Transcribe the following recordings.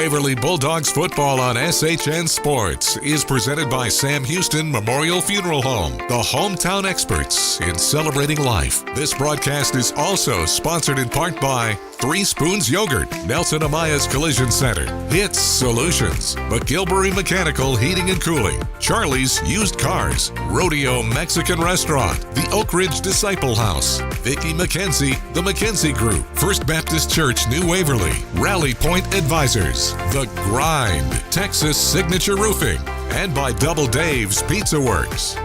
Waverly Bulldogs football on SHN Sports is presented by Sam Houston Memorial Funeral Home, the hometown experts in celebrating life. This broadcast is also sponsored in part by 3 Spoons Yogurt, Nelson Amaya's Collision Center, HITTSS Solutions, McGilberry Mechanical Heating and Cooling, Charlie's Used Cars, Rodeo Mexican Restaurant, the Oak Ridge Disciple House, Vicki McKenzie, the McKenzie Group, First Baptist Church New Waverly, Rally Point Advisors, the Greind, Texas Signature Roofing, and by DoubleDave's Pizzaworks.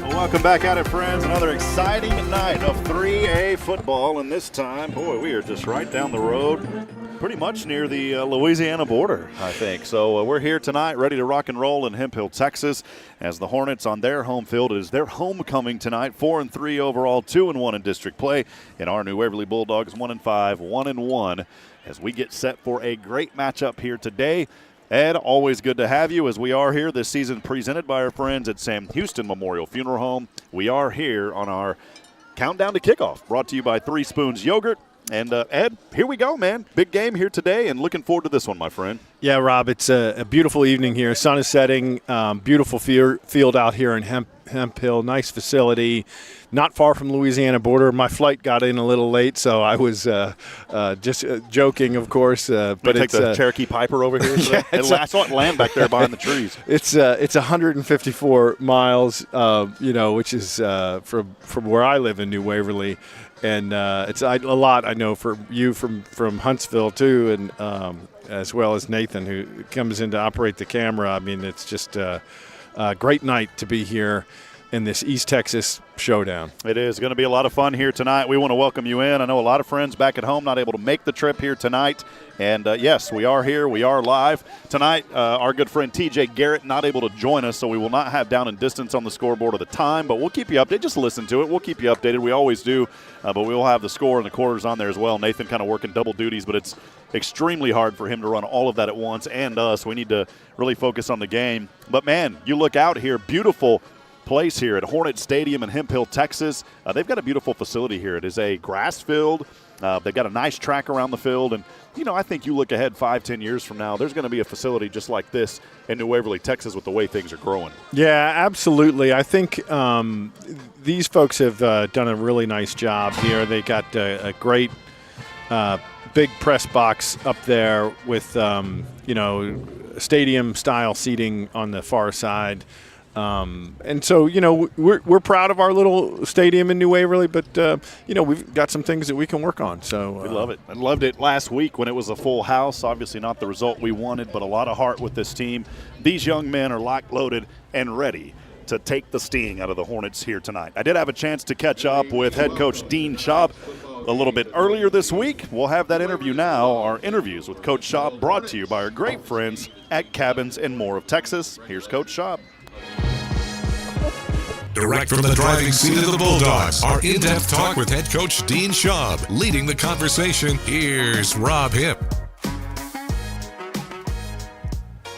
Welcome back at it, friends. Another exciting night of 3A football, and this time, boy, we are just right down the road, pretty much near the Louisiana border, I think. So we're here tonight, ready to rock and roll in Hemphill, Texas, as the Hornets on their home field. It is their homecoming tonight, 4-3 overall, 2-1 in district play, and our new Waverly Bulldogs 1-5, 1-1, as we get set for a great matchup here today. Ed, always good to have you as we are here this season, presented by our friends at Sam Houston Memorial Funeral Home. We are here on our countdown to kickoff, brought to you by 3 Spoons Yogurt. And Ed, here we go, man. Big game here today, and looking forward to this one, my friend. Yeah, Rob, it's a beautiful evening here. Sun is setting, beautiful field out here in Hemphill, nice facility, not far from Louisiana border. My flight got in a little late, so I was just joking, of course. But it's the Cherokee Piper over here. Yeah, I saw it land back there behind the trees. It's 154 miles, which is from where I live in New Waverly. And it's a lot, I know, for you from Huntsville, too, and as well as Nathan, who comes in to operate the camera. I mean, it's just a great night to be here in this East Texas showdown. It is going to be a lot of fun here tonight. We want to welcome you in. I know a lot of friends back at home not able to make the trip here tonight. And, yes, we are here. We are live. Tonight, our good friend TJ Garrett not able to join us, so we will not have down and distance on the scoreboard at the time, but we'll keep you updated. Just listen to it. We'll keep you updated. We always do, but we will have the score and the quarters on there as well. Nathan kind of working double duties, but it's extremely hard for him to run all of that at once and us. We need to really focus on the game. But, man, you look out here, beautiful place here at Hornet Stadium in Hemphill, Texas. They've got a beautiful facility here. It is a grass field. They've got a nice track around the field. And, I think you look ahead 5-10 years from now, there's going to be a facility just like this in New Waverly, Texas, with the way things are growing. Yeah, absolutely. I think these folks have done a really nice job here. They got a great big press box up there with, stadium-style seating on the far side. And so, we're proud of our little stadium in New Waverly, but, we've got some things that we can work on. So we love it. I loved it last week when it was a full house. Obviously not the result we wanted, but a lot of heart with this team. These young men are lock-loaded and ready to take the sting out of the Hornets here tonight. I did have a chance to catch up with head coach Dean Schaub a little bit earlier this week. We'll have that interview now. Our interviews with Coach Schaub brought to you by our great friends at Cabins and More of Texas. Here's Coach Schaub. Direct from the driving seat of the Bulldogs, our in-depth talk with head coach Dean Schaub. Leading the conversation, here's Rob Hipp.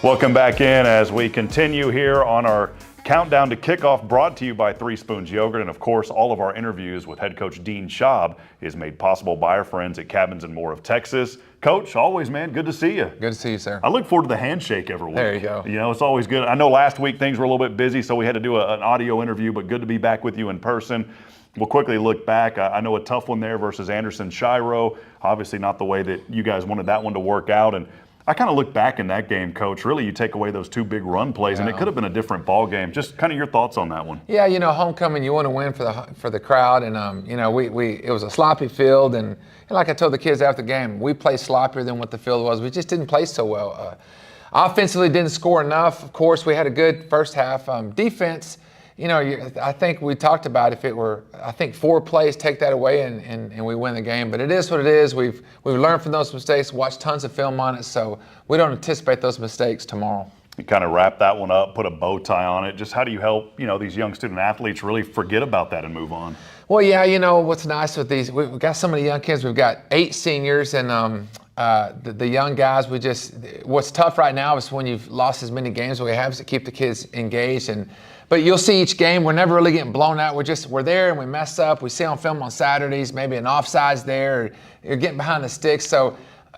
Welcome back in as we continue here on our countdown to kickoff, brought to you by 3 Spoons Yogurt. And, of course, all of our interviews with head coach Dean Schaub is made possible by our friends at Cabins and More of Texas. Coach, always, man, good to see you. Good to see you, sir. I look forward to the handshake every week. There you go. It's always good. I know last week things were a little bit busy, so we had to do an audio interview, but good to be back with you in person. We'll quickly look back. I know a tough one there versus Anderson Shiro. Obviously not the way that you guys wanted that one to work out. And I kind of look back in that game, Coach. Really, you take away those 2 big run plays, and it could have been a different ball game. Just kind of your thoughts on that one. Yeah, homecoming, you want to win for the crowd, and it was a sloppy field, and like I told the kids after the game, we played sloppier than what the field was. We just didn't play so well. Offensively, didn't score enough. Of course, we had a good first half. Defense, I think we talked about if it were, 4 plays, take that away and we win the game. But it is what it is. We've learned from those mistakes, watched tons of film on it, so we don't anticipate those mistakes tomorrow. You kind of wrap that one up, put a bow tie on it. Just how do you help, these young student athletes really forget about that and move on? Well, yeah, what's nice with these, we've got so many young kids. We've got 8 seniors and the young guys, what's tough right now is when you've lost as many games as we have is to keep the kids engaged. But you'll see each game, we're never really getting blown out. We're there and we mess up. We see on film on Saturdays, maybe an offside's there, or you're getting behind the sticks. So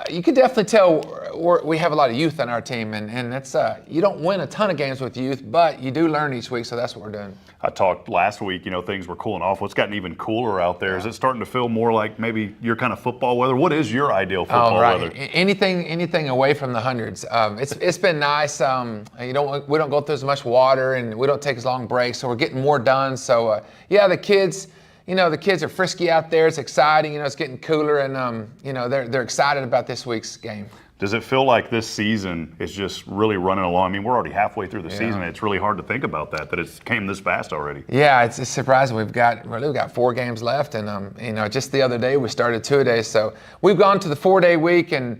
you can definitely tell we have a lot of youth on our team, and that's you don't win a ton of games with youth, but you do learn each week, so that's what we're doing. I talked last week, things were cooling off. What's gotten even cooler out there? Is it starting to feel more like maybe your kind of football weather? What is your ideal football weather? Anything away from the hundreds. It's been nice. We don't go through as much water, and we don't take as long breaks, so we're getting more done. So the kids. The kids are frisky out there. It's exciting. It's getting cooler, and they're excited about this week's game. Does it feel like this season is just really running along? I mean, we're already halfway through the season. It's really hard to think about that it came this fast already. Yeah, it's surprising. We've got 4 games left, and just the other day we started 2-a-days. So we've gone to the 4-day week, and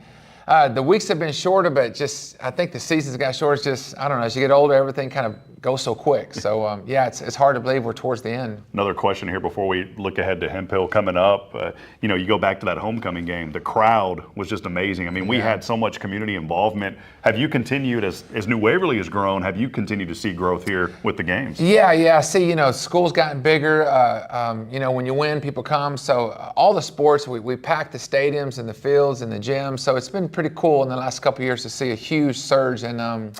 the weeks have been shorter, but I think the season's got shorter. I don't know, as you get older, everything kind of goes so quick. So, it's hard to believe we're towards the end. Another question here before we look ahead to Hemphill coming up. You go back to that homecoming game. The crowd was just amazing. I mean, we had so much community involvement. Have you continued, as New Waverly has grown, have you continued to see growth here with the games? Yeah. See, school's gotten bigger. When you win, people come. So all the sports, we pack the stadiums and the fields and the gyms. So it's been pretty cool in the last couple of years to see a huge surge in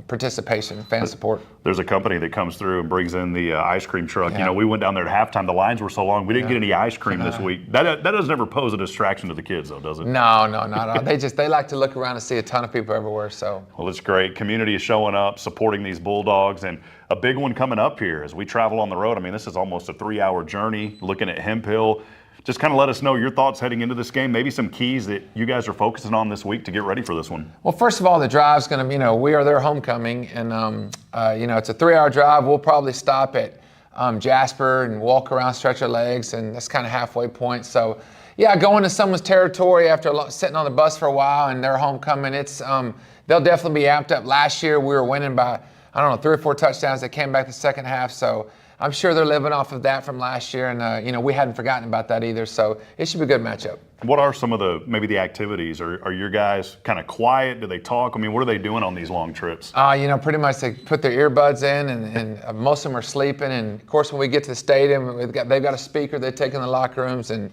participation, fan support. There's a company that comes through and brings in the ice cream truck. Yeah. We went down there at halftime. The lines were so long, we didn't get any ice cream this week. That doesn't ever pose a distraction to the kids, though, does it? No, not at all. They like to look around and see a ton of people everywhere. So. Well, it's great. Community is showing up, supporting these Bulldogs, and a big one coming up here as we travel on the road. I mean, this is almost a 3-hour journey looking at Hemphill. Just kind of let us know your thoughts heading into this game, maybe some keys that you guys are focusing on this week to get ready for this one. Well, first of all, the drive's going to be, we are their homecoming, and, it's a 3-hour drive. We'll probably stop at Jasper and walk around, stretch our legs, and that's kind of halfway point. So, going to someone's territory after sitting on the bus for a while and their homecoming, they'll definitely be amped up. Last year, we were winning by, 3 or 4 touchdowns. They came back the second half, so I'm sure they're living off of that from last year, and we hadn't forgotten about that either. So it should be a good matchup. What are some of the activities? Are your guys kind of quiet? Do they talk? I mean, what are they doing on these long trips? Pretty much they put their earbuds in, and most of them are sleeping. And of course, when we get to the stadium, they've got a speaker they take in the locker rooms, and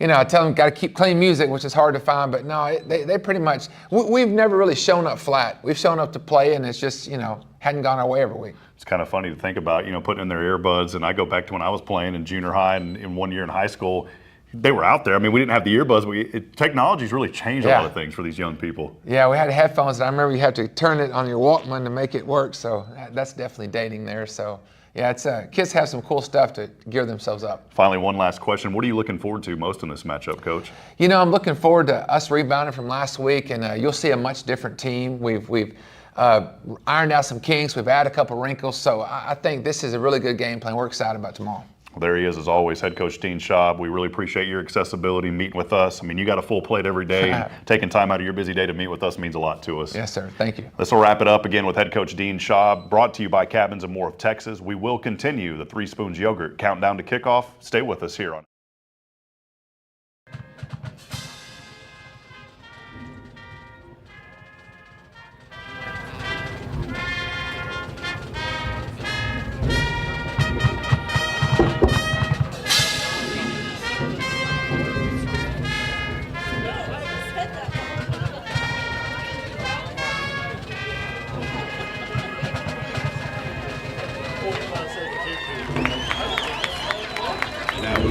I tell them got to keep clean music, which is hard to find. But no, they pretty much. We've never really shown up flat. We've shown up to play, and it's just hadn't gone our way every week. It's kind of funny to think about, putting in their earbuds. And I go back to when I was playing in junior high and in 1 year in high school, they were out there. I mean, we didn't have the earbuds. Technology's really changed a lot of things for these young people. Yeah, we had headphones, and I remember you had to turn it on your Walkman to make it work. So that's definitely dating there. So yeah, it's kids have some cool stuff to gear themselves up. Finally, one last question. What are you looking forward to most in this matchup, Coach? I'm looking forward to us rebounding from last week, and you'll see a much different team. We've ironed out some kinks. We've added a couple wrinkles. So I think this is a really good game plan. We're excited about tomorrow. Well, there he is, as always, head coach Dean Schaub. We really appreciate your accessibility, meeting with us. I mean, you got a full plate every day. Taking time out of your busy day to meet with us means a lot to us. Yes, sir. Thank you. This will wrap it up again with head coach Dean Schaub, brought to you by Cabins and More of Texas. We will continue the 3 Spoons Yogurt countdown to kickoff. Stay with us here on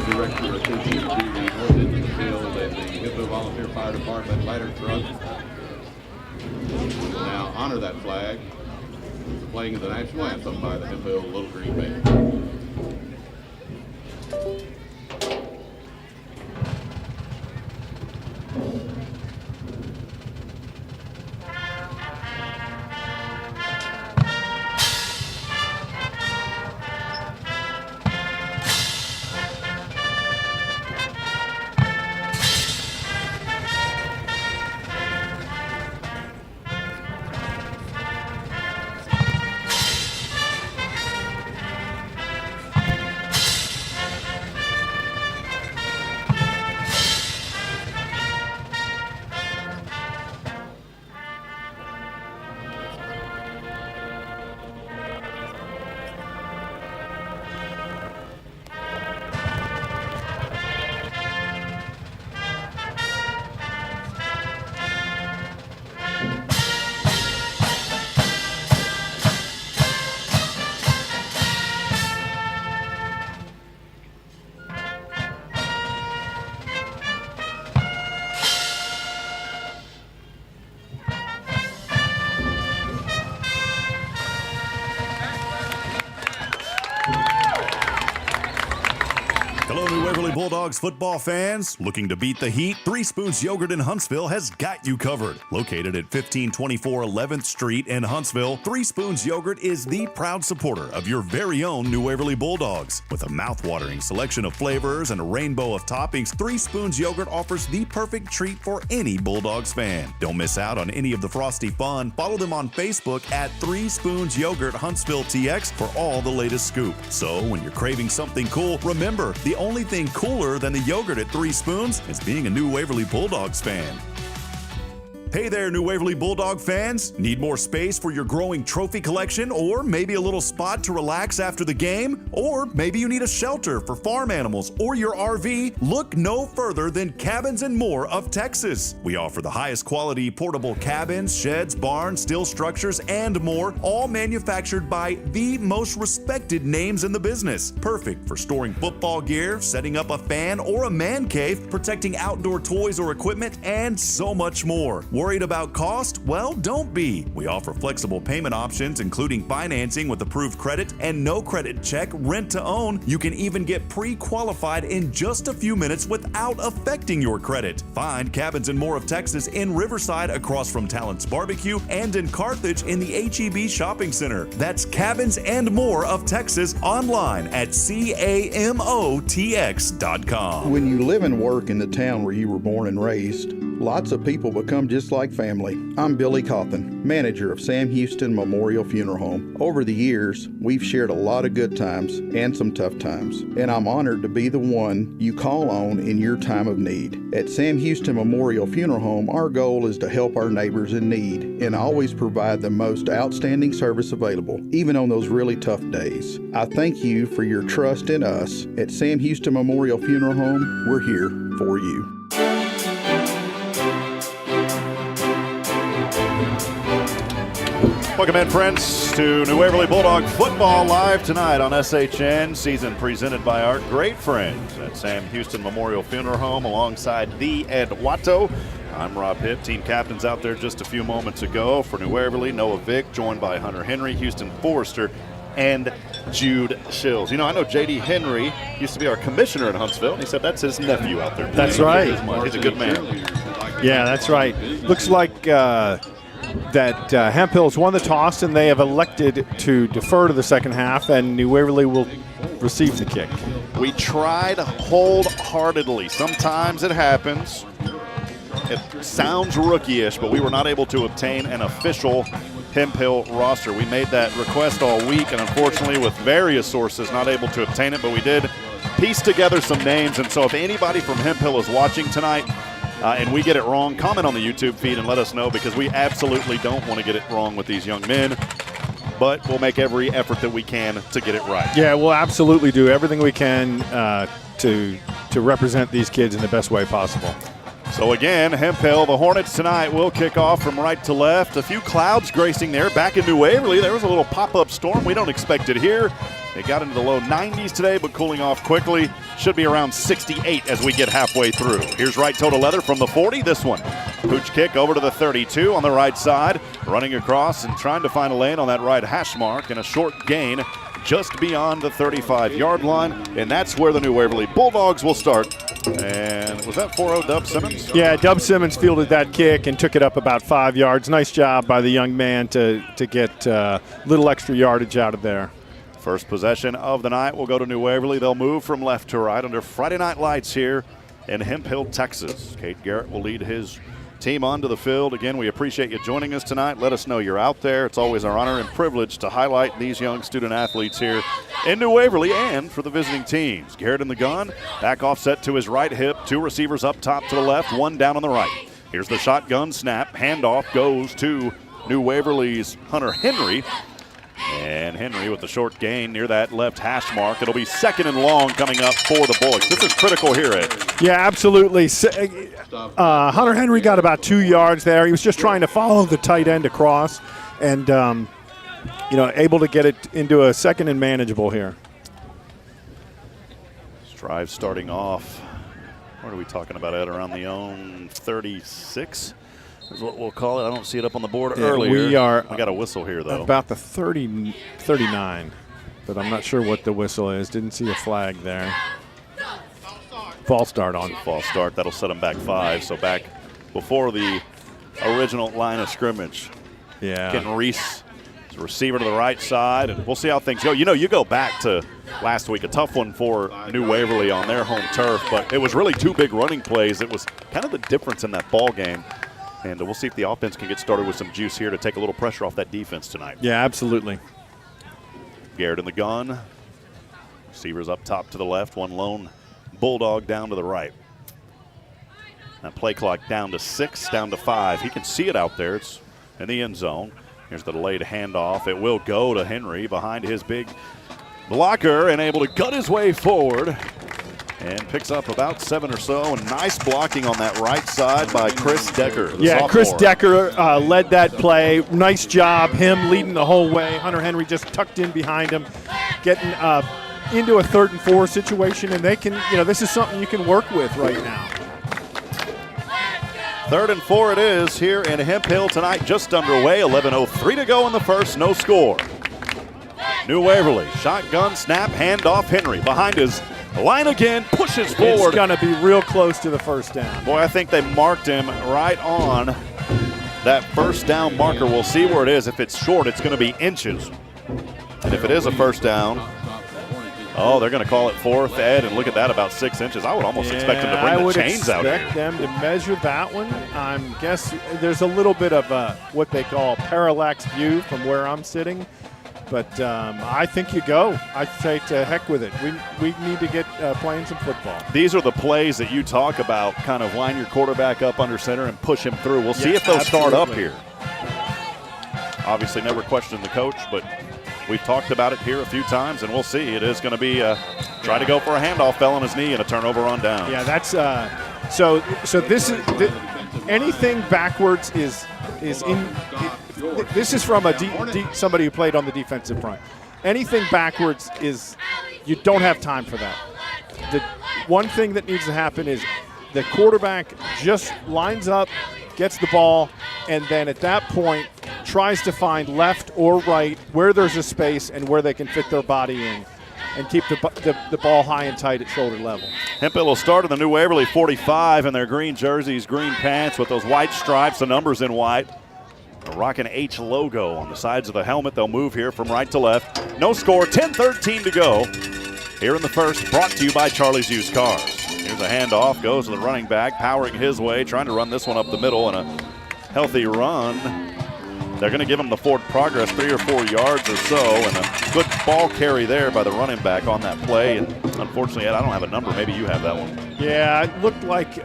Director of attention to the north end of the field and the Hemphill Volunteer Fire Department ladder truck. We will now honor that flag with the playing of the national anthem by the Hemphill Little Green Band. Hello, New Waverly Bulldogs football fans. Looking to beat the heat? Three Spoons Yogurt in Huntsville has got you covered. Located at 1524 11th Street in Huntsville, Three Spoons Yogurt is the proud supporter of your very own New Waverly Bulldogs. With a mouth-watering selection of flavors and a rainbow of toppings, Three Spoons Yogurt offers the perfect treat for any Bulldogs fan. Don't miss out on any of the frosty fun. Follow them on Facebook at Three Spoons Yogurt Huntsville TX for all the latest scoop. So when you're craving something cool, remember, the only thing cooler than the yogurt at Three Spoons is being a New Waverly Bulldogs fan. Hey there, New Waverly Bulldog fans. Need more space for your growing trophy collection, or maybe a little spot to relax after the game? Or maybe you need a shelter for farm animals or your RV? Look no further than Cabins and More of Texas. We offer the highest quality portable cabins, sheds, barns, steel structures, and more, all manufactured by the most respected names in the business. Perfect for storing football gear, setting up a fan or a man cave, protecting outdoor toys or equipment, and so much more. Worried about cost? Well, don't be. We offer flexible payment options, including financing with approved credit and no credit check, rent to own. You can even get pre-qualified in just a few minutes without affecting your credit. Find Cabins and More of Texas in Riverside across from Talent's Barbecue and in Carthage in the HEB Shopping Center. That's Cabins and More of Texas online at CAMOTX.com. When you live and work in the town where you were born and raised, lots of people become just like family. I'm Billy Cawthon, manager of Sam Houston Memorial Funeral Home. Over the years, we've shared a lot of good times and some tough times, and I'm honored to be the one you call on in your time of need. At Sam Houston Memorial Funeral Home, our goal is to help our neighbors in need and always provide the most outstanding service available, even on those really tough days. I thank you for your trust in us. At Sam Houston Memorial Funeral Home, we're here for you. Welcome in, friends, to New Waverly Bulldog Football live tonight on SHN. Season presented by our great friends at Sam Houston Memorial Funeral Home alongside the Ed Watto. I'm Rob Hipp, team captains out there just a few moments ago for New Waverly. Noah Vick, joined by Hunter Henry, Houston Forrester, and Jude Shills. You know, I know J.D. Henry used to be our commissioner in Huntsville, and he said that's his nephew out there. That's right. He's a good man. Yeah, that's right. Looks like that Hemphill's won the toss, and they have elected to defer to the second half, and New Waverly will receive the kick. We tried wholeheartedly. Sometimes it happens. It sounds rookie-ish, but we were not able to obtain an official Hemphill roster. We made that request all week, and unfortunately, with various sources, not able to obtain it, but we did piece together some names. And so if anybody from Hemphill is watching tonight, and we get it wrong, comment on the YouTube feed and let us know, because we absolutely don't want to get it wrong with these young men. But we'll make every effort that we can to get it right. Yeah, we'll absolutely do everything we can to represent these kids in the best way possible. So again, Hemphill, the Hornets tonight will kick off from right to left. A few clouds gracing there. Back in New Waverly, there was a little pop-up storm. We don't expect it here. It got into the low 90s today, but cooling off quickly. Should be around 68 as we get halfway through. Here's right toe to leather from the 40. This one, pooch kick over to the 32 on the right side. Running across and trying to find a lane on that right hash mark, and a short gain just beyond the 35-yard line. And that's where the New Waverly Bulldogs will start. And was that 4-0 Dub Simmons? Yeah, Dub Simmons fielded that kick and took it up about 5 yards. Nice job by the young man to get a little extra yardage out of there. First possession of the night will go to New Waverly. They'll move from left to right under Friday night lights here in Hemphill, Texas. Kate Garrett will lead his team onto the field. Again, we appreciate you joining us tonight. Let us know you're out there. It's always our honor and privilege to highlight these young student athletes here in New Waverly and for the visiting teams. Garrett in the gun, back offset to his right hip. Two receivers up top to the left, one down on the right. Here's the shotgun snap. Handoff goes to New Waverly's Hunter Henry. And Henry with the short gain near that left hash mark. It'll be 2nd and long coming up for the boys. This is critical here, Ed. Yeah, absolutely. Hunter Henry got about 2 yards there. He was just trying to follow the tight end across and, able to get it into a 2nd and manageable here. This drive starting off, what are we talking about, Ed? Around the own 36? Is what we'll call it. I don't see it up on the board earlier. We got a whistle here, though. About the 39, but I'm not sure what the whistle is. Didn't see a flag there. false start on. False start. That'll set them back 5. So back before the original line of scrimmage. Yeah. Getting Reese, the receiver to the right side, and we'll see how things go. You know, you go back to last week, a tough one for New Waverly on their home turf, but it was really 2 big running plays. It was kind of the difference in that ball game. And we'll see if the offense can get started with some juice here to take a little pressure off that defense tonight. Yeah, absolutely. Garrett in the gun. Receivers up top to the left, one lone Bulldog down to the right. That play clock down to 6, down to 5. He can see it out there. It's in the end zone. Here's the delayed handoff. It will go to Henry behind his big blocker and able to gut his way forward and picks up about 7 or so. And nice blocking on that right side by Chris Decker. Yeah, sophomore. Chris Decker led that play. Nice job, him leading the whole way. Hunter Henry just tucked in behind him, getting into a 3rd and 4 situation, and they can, this is something you can work with right now. 3rd and 4 it is here in Hemphill tonight, just underway. 11:03 to go in the first, no score. New Waverly, shotgun snap, handoff. Henry behind his line again, pushes forward. It's going to be real close to the first down. Boy, I think they marked him right on that first down marker. We'll see where it is. If it's short, it's going to be inches. And if it is a first down, they're going to call it 4th, Ed, and look at that, about 6 inches. I would almost expect them to bring the chains out here. I would expect them to measure that one. I'm guessing there's a little bit of what they call parallax view from where I'm sitting. But I think you go. I say to heck with it. We need to get playing some football. These are the plays that you talk about, kind of line your quarterback up under center and push him through. We'll see if they'll start up here. Obviously never questioned the coach, but we've talked about it here a few times, and we'll see. It is going to be try to go for a handoff, fell on his knee, and a turnover on down. Yeah, that's so this is anything backwards is in. This is from somebody who played on the defensive front. Anything backwards is you don't have time for that. The one thing that needs to happen is the quarterback just lines up, gets the ball, and then at that point tries to find left or right where there's a space and where they can fit their body in and keep the ball high and tight at shoulder level. Hemphill will start in the New Waverly 45 in their green jerseys, green pants with those white stripes, the numbers in white. A Rock and H logo on the sides of the helmet. They'll move here from right to left. No score, 10-13 to go. Here in the first, brought to you by Charlie's Used Cars. Here's a handoff, goes to the running back, powering his way, trying to run this one up the middle, and a healthy run. They're going to give him the forward progress, 3 or 4 yards or so, and a good ball carry there by the running back on that play. And unfortunately, Ed, I don't have a number. Maybe you have that one. Yeah, it looked like,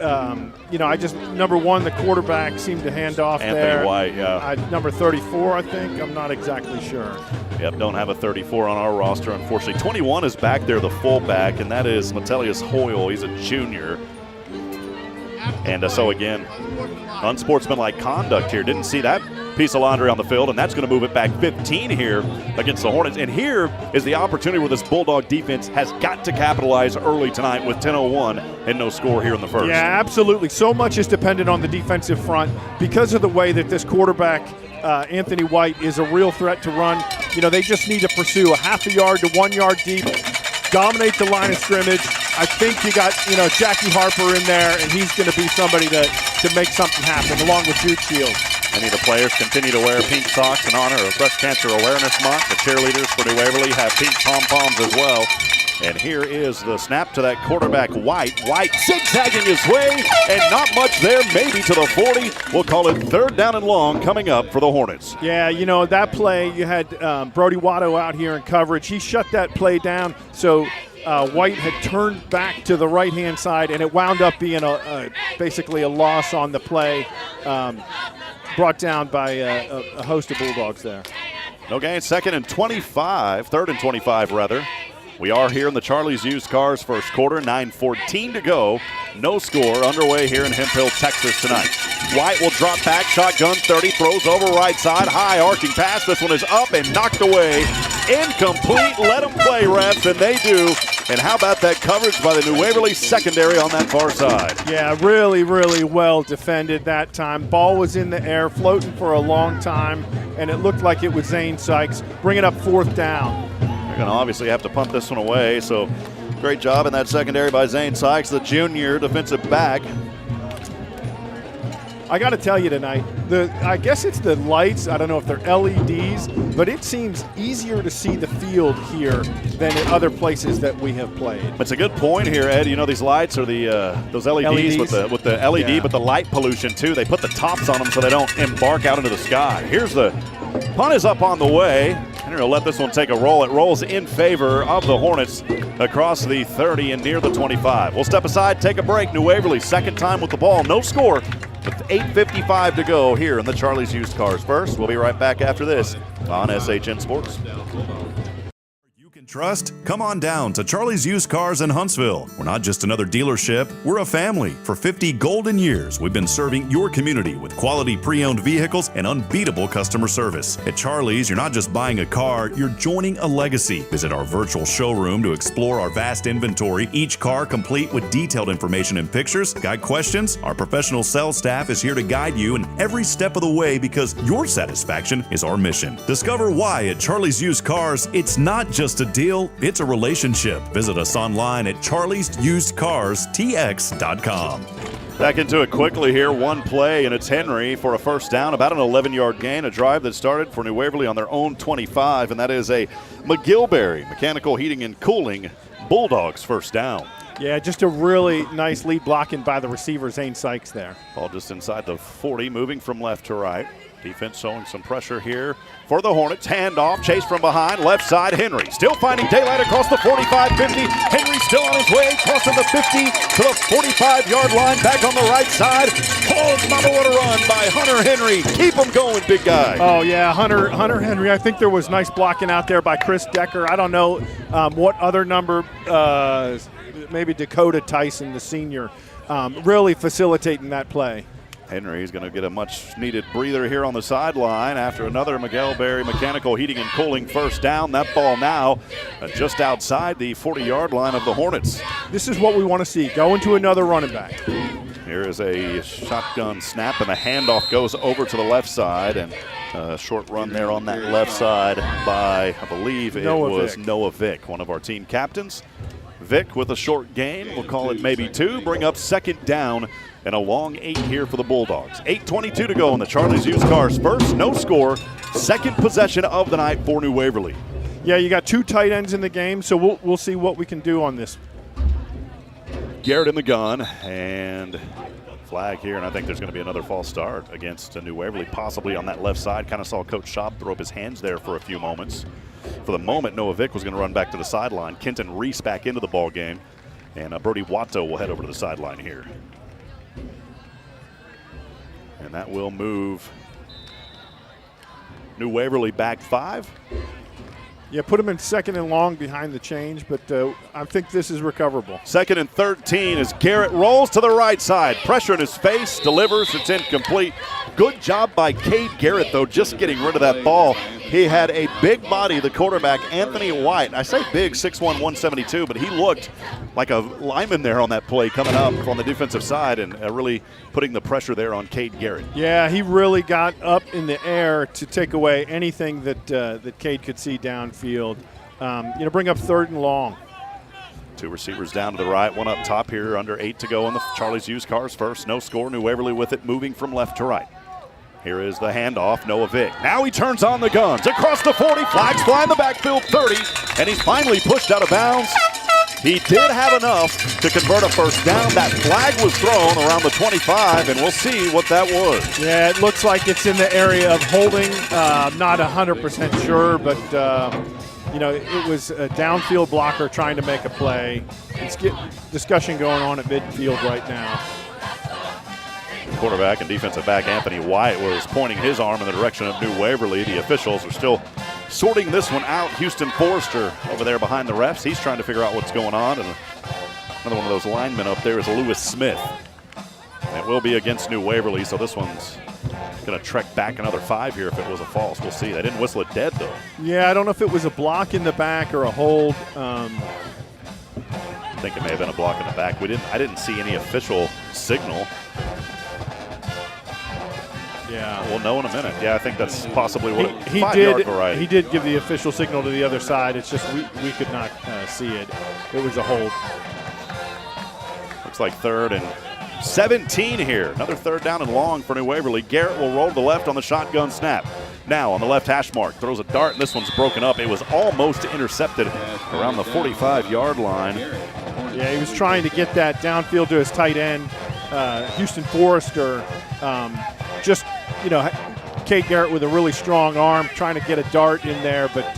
number 1, the quarterback seemed to hand off Anthony there. Anthony White, yeah. Number 34, I think. I'm not exactly sure. Yep, don't have a 34 on our roster, unfortunately. 21 is back there, the fullback, and that is Metellus Hoyle. He's a junior. And so, again, unsportsmanlike conduct here. Didn't see that piece of laundry on the field, and that's going to move it back 15 here against the Hornets. And here is the opportunity where this Bulldog defense has got to capitalize early tonight with 10:01 and no score here in the first. Yeah, absolutely. So much is dependent on the defensive front because of the way that this quarterback, Anthony White, is a real threat to run. They just need to pursue a half a yard to 1 yard deep, dominate the line of scrimmage. I think you got, Jackie Harper in there, and he's going to be somebody to make something happen, along with Duke Shields. Many of the players continue to wear pink socks in honor of Breast Cancer Awareness Month. The cheerleaders for New Waverly have pink pom-poms as well. And here is the snap to that quarterback, White. White zigzagging his way, and not much there, maybe to the 40. We'll call it 3rd down and long coming up for the Hornets. Yeah, that play, you had Brody Watto out here in coverage. He shut that play down, so White had turned back to the right-hand side, and it wound up being basically a loss on the play, brought down by a host of Bulldogs there. No gain, 3rd and 25 rather. We are here in the Charlie's Used Cars first quarter, 9:14 to go. No score underway here in Hemphill, Texas tonight. White will drop back, shotgun 30, throws over right side, high arcing pass. This one is up and knocked away. Incomplete, let them play, refs, and they do. And how about that coverage by the New Waverly secondary on that far side? Yeah, really, really well defended that time. Ball was in the air, floating for a long time, and it looked like it was Zane Sykes. Bringing up 4th down. They're going to obviously have to punt this one away, so Great job in that secondary by Zane Sykes, the junior defensive back. I got to tell you tonight, I guess it's the lights. I don't know if they're LEDs, but it seems easier to see the field here than in other places that we have played. It's a good point here, Ed. You know, these lights are those LEDs. With the LED, yeah. But the light pollution too. They put the tops on them so they don't embark out into the sky. Here's the punt is up on the way. Henry will let this one take a roll. It rolls in favor of the Hornets across the 30 and near the 25. We'll step aside, take a break. New Waverly, second time with the ball. No score with 8:55 to go here in the Charlie's Used Cars. First, we'll be right back after this on SHN Sports. Trust? Come on down to Charlie's Used Cars in Huntsville. We're not just another dealership, we're a family. For 50 golden years, we've been serving your community with quality pre-owned vehicles and unbeatable customer service. At Charlie's, you're not just buying a car, you're joining a legacy. Visit our virtual showroom to explore our vast inventory, each car complete with detailed information and pictures. Got questions? Our professional sales staff is here to guide you in every step of the way because your satisfaction is our mission. Discover why at Charlie's Used Cars, it's not just a deal, it's a relationship. Visit us online at charliesusedcarstx.com. Back into it quickly here. One play, and it's Henry for a first down, about an 11-yard gain, a drive that started for New Waverly on their own 25, and that is a McGilberry Mechanical Heating and Cooling Bulldogs first down. Yeah, just a really nice lead blocking by the receiver, Zane Sykes there. Ball just inside the 40, moving from left to right. Defense showing some pressure here for the Hornets. Handoff, chase from behind, left side, Henry. Still finding daylight across the 45-50. Henry still on his way, crossing the 50 to the 45-yard line, back on the right side. Oh, mama, what a run by Hunter Henry. Keep him going, big guy. Oh, yeah, Hunter Henry. I think there was nice blocking out there by Chris Decker. I don't know what other number, maybe Dakota Tyson, the senior, really facilitating that play. Henry's going to get a much-needed breather here on the sideline after another McGilberry Mechanical Heating and Cooling first down. That ball now just outside the 40-yard line of the Hornets. This is what we want to see. Go into another running back. Here is a shotgun snap, and the handoff goes over to the left side. And a short run there on that left side by, I believe it was Noah Vick, one of our team captains. Vick with a short gain. We'll call it maybe two. Bring up second down. And a long 8 here for the Bulldogs. 8:22 to go in the Charlie's Used Cars first. No score. Second possession of the night for New Waverly. Yeah, you got two tight ends in the game, so we'll see what we can do on this. Garrett in the gun, and flag here, and I think there's going to be another false start against New Waverly, possibly on that left side. Kind of saw Coach Schaub throw up his hands there for a few moments. For the moment, Noah Vick was going to run back to the sideline. Kenton Reese back into the ball game, and Brody Watto will head over to the sideline here. And that will move New Waverly back 5. Yeah, put him in second and long behind the change, but I think this is recoverable. Second and 13 as Garrett rolls to the right side. Pressure in his face, delivers, it's incomplete. Good job by Cade Garrett, though, just getting rid of that ball. He had a big body, the quarterback, Anthony White. I say big, 6'1", 172, but he looked like a lineman there on that play coming up on the defensive side and really putting the pressure there on Cade Garrett. Yeah, he really got up in the air to take away anything that Cade could see downfield. Bring up third and long. Two receivers down to the right, one up top here, under 8 to go in the Charlie's Used Cars first. No score, New Waverly with it, moving from left to right. Here is the handoff, Noah Vick. Now he turns on the guns, across the 40, flags fly in the backfield, 30, and he's finally pushed out of bounds. He did have enough to convert a first down. That flag was thrown around the 25, and we'll see what that was. Yeah, it looks like it's in the area of holding. Not 100% sure, but it was a downfield blocker trying to make a play. It's discussion going on at midfield right now. Quarterback and defensive back Anthony White was pointing his arm in the direction of New Waverly. The officials are still sorting this one out. Houston Forrester over there behind the refs. He's trying to figure out what's going on. And another one of those linemen up there is Lewis Smith. It will be against New Waverly, so this one's going to trek back another 5 here if it was a false. We'll see. They didn't whistle it dead, though. Yeah, I don't know if it was a block in the back or a hold. I think it may have been a block in the back. I didn't see any official signal. Yeah. We'll know in a minute. Yeah, I think that's possibly what it, he 5-yard did. variety. He did give the official signal to the other side. It's just we could not see it. It was a hold. Looks like 3rd and 17 here. Another 3rd down and long for New Waverly. Garrett will roll to the left on the shotgun snap. Now on the left hash mark, throws a dart, and this one's broken up. It was almost intercepted around the 45-yard line. Yeah, he was trying to get that downfield to his tight end, Houston Forrester. Just, Cade Garrett with a really strong arm, trying to get a dart in there, but,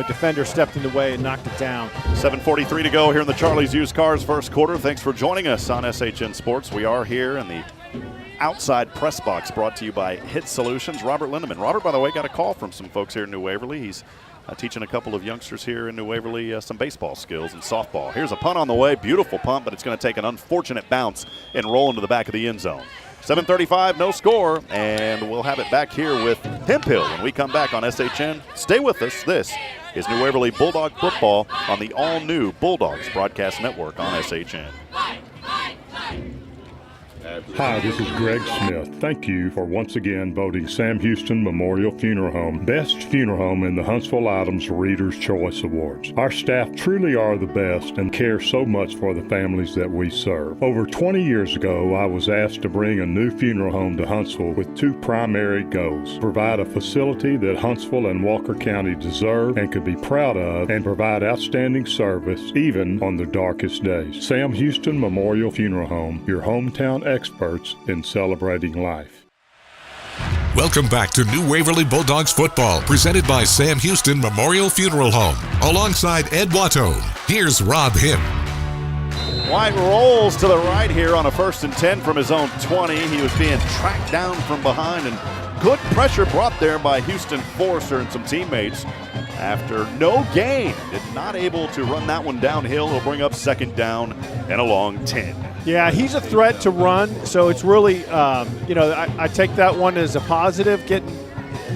defender stepped in the way and knocked it down. 7:43 to go here in the Charlie's Used Cars first quarter. Thanks for joining us on SHN Sports. We are here in the outside press box brought to you by HITTSS Solutions. Robert Lindeman. Robert, by the way, got a call from some folks here in New Waverly. He's teaching a couple of youngsters here in New Waverly some baseball skills and softball. Here's a punt on the way. Beautiful punt, but it's going to take an unfortunate bounce and roll into the back of the end zone. 7:35, no score, and we'll have it back here with Hemphill when we come back on SHN. Stay with us. This is New Waverly Bulldog football on the all-new Bulldogs Broadcast Network on SHN. Hi, this is Greg Smith. Thank you for once again voting Sam Houston Memorial Funeral Home Best Funeral Home in the Huntsville Items Reader's Choice Awards. Our staff truly are the best and care so much for the families that we serve. Over 20 years ago, I was asked to bring a new funeral home to Huntsville with 2 primary goals: provide a facility that Huntsville and Walker County deserve and could be proud of, and provide outstanding service even on the darkest days. Sam Houston Memorial Funeral Home, your hometown experts in celebrating life. Welcome back to New Waverly Bulldogs football, presented by Sam Houston Memorial Funeral Home. Alongside Ed Watto, here's Rob Hipp. White rolls to the right here on a 1st and 10 from his own 20. He was being tracked down from behind, and good pressure brought there by Houston Forrester and some teammates after no gain. Not able to run that one downhill. He'll bring up 2nd down and a long 10. Yeah, he's a threat to run, so it's really, I take that one as a positive.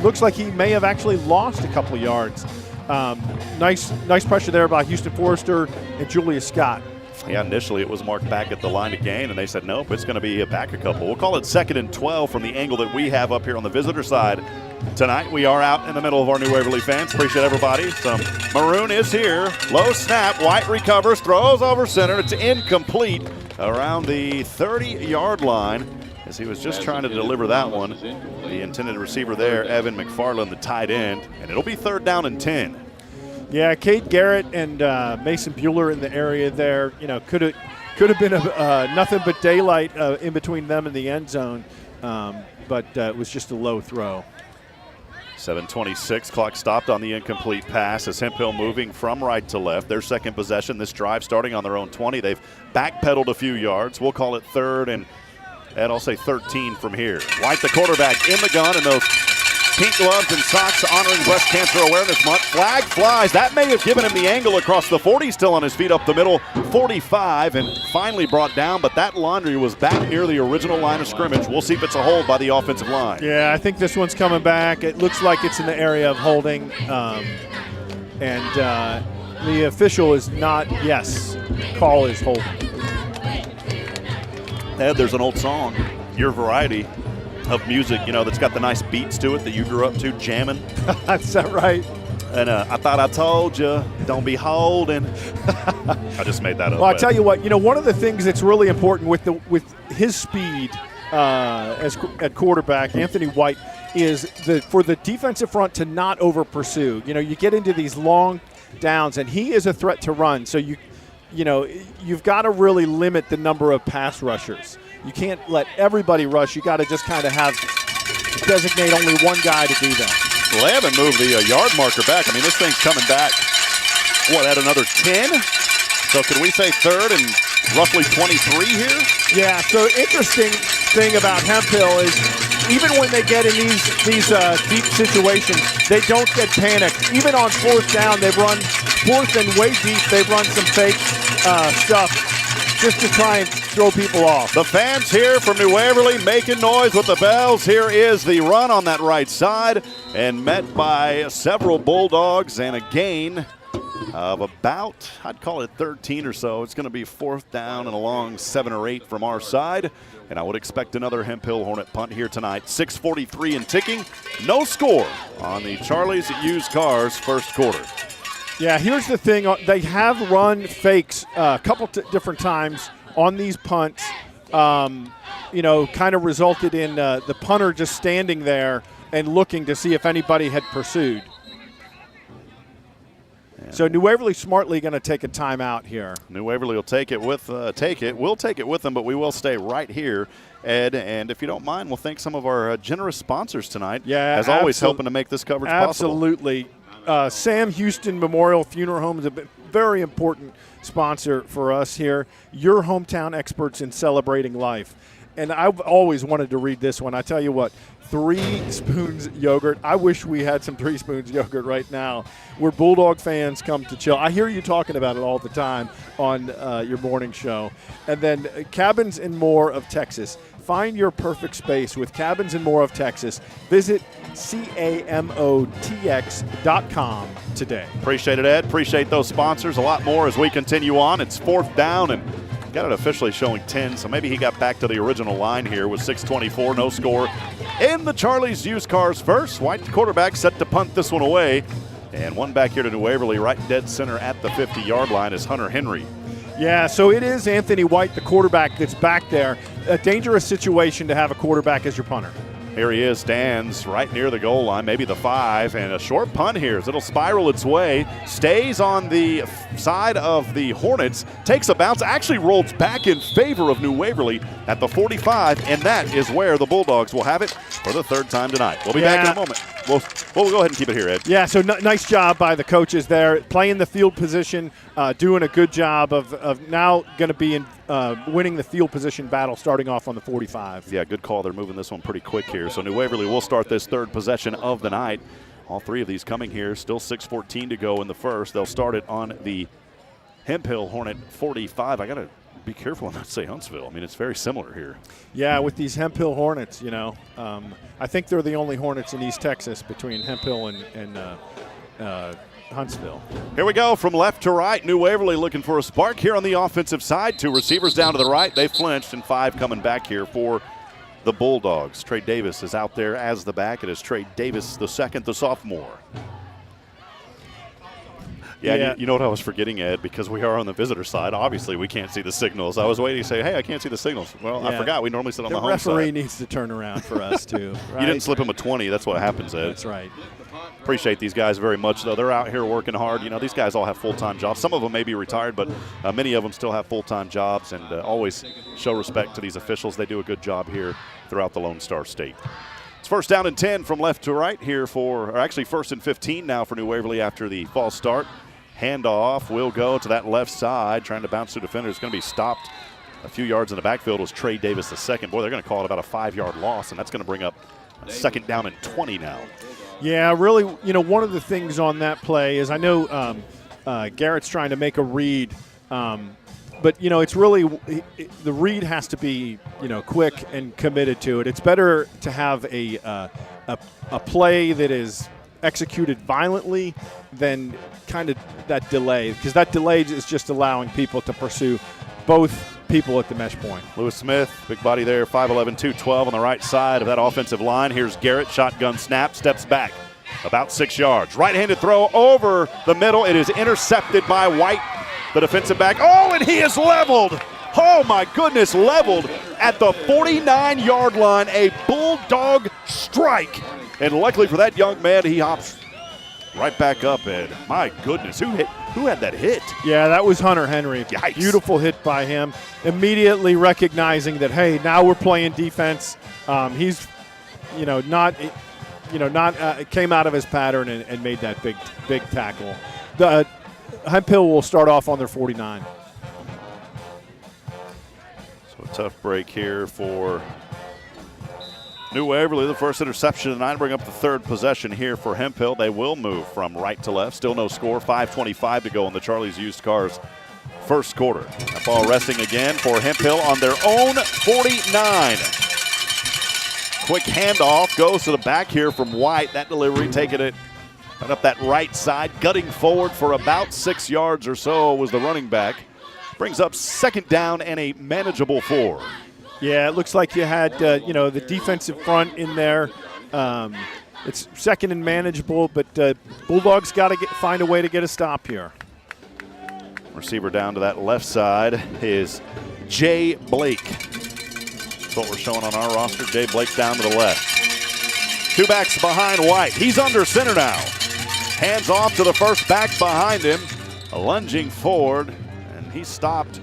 Looks like he may have actually lost a couple of yards. Nice pressure there by Houston Forrester and Julius Scott. Yeah, initially it was marked back at the line of gain, and they said, nope, it's going to be back a couple. We'll call it 2nd and 12 from the angle that we have up here on the visitor side. Tonight we are out in the middle of our New Waverly fans. Appreciate everybody. Some maroon is here. Low snap. White recovers, throws over center. It's incomplete around the 30-yard line as he was just trying to deliver that one. The intended receiver there, Evan McFarland, the tight end, and it'll be 3rd down and 10. Yeah, Cade Garrett and Mason Bueller in the area there. Could have been nothing but daylight in between them and the end zone, but it was just a low throw. 7:26, clock stopped on the incomplete pass as Hemphill moving from right to left. Their second possession, this drive starting on their own 20. They've backpedaled a few yards. We'll call it 3rd and I'll say 13 from here. White, the quarterback, in the gun, and those pink gloves and socks honoring Breast Cancer Awareness Month. Flag flies. That may have given him the angle across the 40. Still on his feet up the middle. 45 and finally brought down, but that laundry was back near the original line of scrimmage. We'll see if it's a hold by the offensive line. Yeah, I think this one's coming back. It looks like it's in the area of holding. And the official is not, yes, call is holding. Ed, there's an old song, Your Variety, of music, that's got the nice beats to it that you grew up to, jamming. Is that right? And I thought I told you, don't be holding. I just made that up. Well, I'll tell you what, one of the things that's really important with his speed at quarterback, Anthony White, is for the defensive front to not over pursue. You get into these long downs, and he is a threat to run. So you've got to really limit the number of pass rushers. You can't let everybody rush. You got to just kind of designate only one guy to do that. Well, they haven't moved the yard marker back. I mean, this thing's coming back, at another 10? So could we say 3rd and roughly 23 here? Yeah, so interesting thing about Hemphill is even when they get in these deep situations, they don't get panicked. Even on 4th down, they've run 4th and way deep. They've run some fake stuff just to try and throw people off. The fans here from New Waverly making noise with the bells. Here is the run on that right side and met by several Bulldogs and a gain of about, I'd call it 13 or so. It's going to be 4th down and a long 7 or 8 from our side. And I would expect another Hemphill Hornet punt here tonight. 6:43 and ticking. No score on the Charlie's Used Cars first quarter. Yeah, here's the thing. They have run fakes a couple different times on these punts. You know, kind of resulted in the punter just standing there and looking to see if anybody had pursued. So New Waverly smartly going to take a timeout here. New Waverly will take it with We'll take it with them, but we will stay right here, Ed. And if you don't mind, we'll thank some of our generous sponsors tonight. Yeah, as always, helping to make this coverage possible. Absolutely. Sam Houston Memorial Funeral Home is a very important sponsor for us here. Your hometown experts in celebrating life. And I've always wanted to read this one. I tell you what, 3 Spoons Yogurt. I wish we had some 3 Spoons Yogurt right now where Bulldog fans come to chill. I hear you talking about it all the time on your morning show. And then Cabins and More of Texas. Find your perfect space with Cabins and More of Texas. Visit CAMOTX.com today. Appreciate it, Ed. Appreciate those sponsors. A lot more as we continue on. It's 4th down and got it officially showing 10, so maybe he got back to the original line here with 6:24, no score. In the Charlie's Used Cars first. White quarterback set to punt this one away. And one back here to New Waverly, right dead center at the 50-yard line is Hunter Henry. Yeah, so it is Anthony White, the quarterback, that's back there. A dangerous situation to have a quarterback as your punter. Here he is, stands right near the goal line, maybe the 5, and a short punt here as it'll spiral its way, stays on the side of the Hornets, takes a bounce, actually rolls back in favor of New Waverly at the 45, and that is where the Bulldogs will have it for the 3rd time tonight. We'll be back in a moment. We'll go ahead and keep it here, Ed. Yeah, so nice job by the coaches there, playing the field position, doing a good job of now going to be in winning the field position battle starting off on the 45. Yeah, good call. They're moving this one pretty quick here. So New Waverly will start this 3rd possession of the night. All 3 of these coming here. Still 6:14 to go in the first. They'll start it on the Hemphill Hornet 45. I got to be careful and not say Huntsville. I mean, it's very similar here. Yeah, with these Hemphill Hornets, you know. I think they're the only Hornets in East Texas between Hemphill and Huntsville. Here we go from left to right. New Waverly looking for a spark here on the offensive side. 2 receivers down to the right. They flinched, and 5 coming back here for the Bulldogs. Trey Davis is out there as the back. It is Trey Davis, the second, the sophomore. Yeah, you know what I was forgetting, Ed, because we are on the visitor side. Obviously, we can't see the signals. I was waiting to say, hey, I can't see the signals. Well, I forgot. We normally sit on the home side. The referee needs to turn around for us, too. Right? You didn't slip him a 20. That's what happens, Ed. That's right. Appreciate these guys very much, though. They're out here working hard. You know, these guys all have full-time jobs. Some of them may be retired, but many of them still have full-time jobs, and always show respect to these officials. They do a good job here throughout the Lone Star State. It's 1st down and 10 from left to right here or actually 1st and 15 now for New Waverly after the false start. Handoff will go to that left side, trying to bounce to defender. It's going to be stopped a few yards in the backfield. Was Trey Davis the second. Boy, they're going to call it about a 5-yard loss, and that's going to bring up a 2nd down and 20 now. Yeah, really, you know, one of the things on that play is I know Garrett's trying to make a read, but, you know, it's really the read has to be, you know, quick and committed to it. It's better to have a play that is executed violently than kind of that delay, because that delay is just allowing people to pursue both people at the mesh point. Lewis Smith, big body there, 5'11", 212 on the right side of that offensive line. Here's Garrett, shotgun snap, steps back about 6 yards. Right-handed throw over the middle. It is intercepted by White, the defensive back. Oh, and he is leveled. Oh, my goodness, leveled at the 49-yard line. A Bulldog strike. And luckily for that young man, he hops right back up. And my goodness, who had that hit? Yeah, that was Hunter Henry. Yikes. Beautiful hit by him. Immediately recognizing that, hey, now we're playing defense. He's, came out of his pattern and made that big tackle. The Hemphill will start off on their 49. So a tough break here for New Waverly. The first interception tonight, bring up the 3rd possession here for Hemphill. They will move from right to left. Still no score. 5:25 to go in the Charlie's Used Cars first quarter. That ball resting again for Hemphill on their own 49. Quick handoff goes to the back here from White. That delivery taking it Right up that right side, gutting forward for about 6 yards or so was the running back. Brings up second down and a manageable 4. Yeah, it looks like you had, the defensive front in there. It's second and manageable, but Bulldogs got to find a way to get a stop here. Receiver down to that left side is Jay Blake. That's what we're showing on our roster. Jay Blake down to the left. 2 backs behind White. He's under center now. Hands off to the first back behind him. Lunging forward, and he stopped.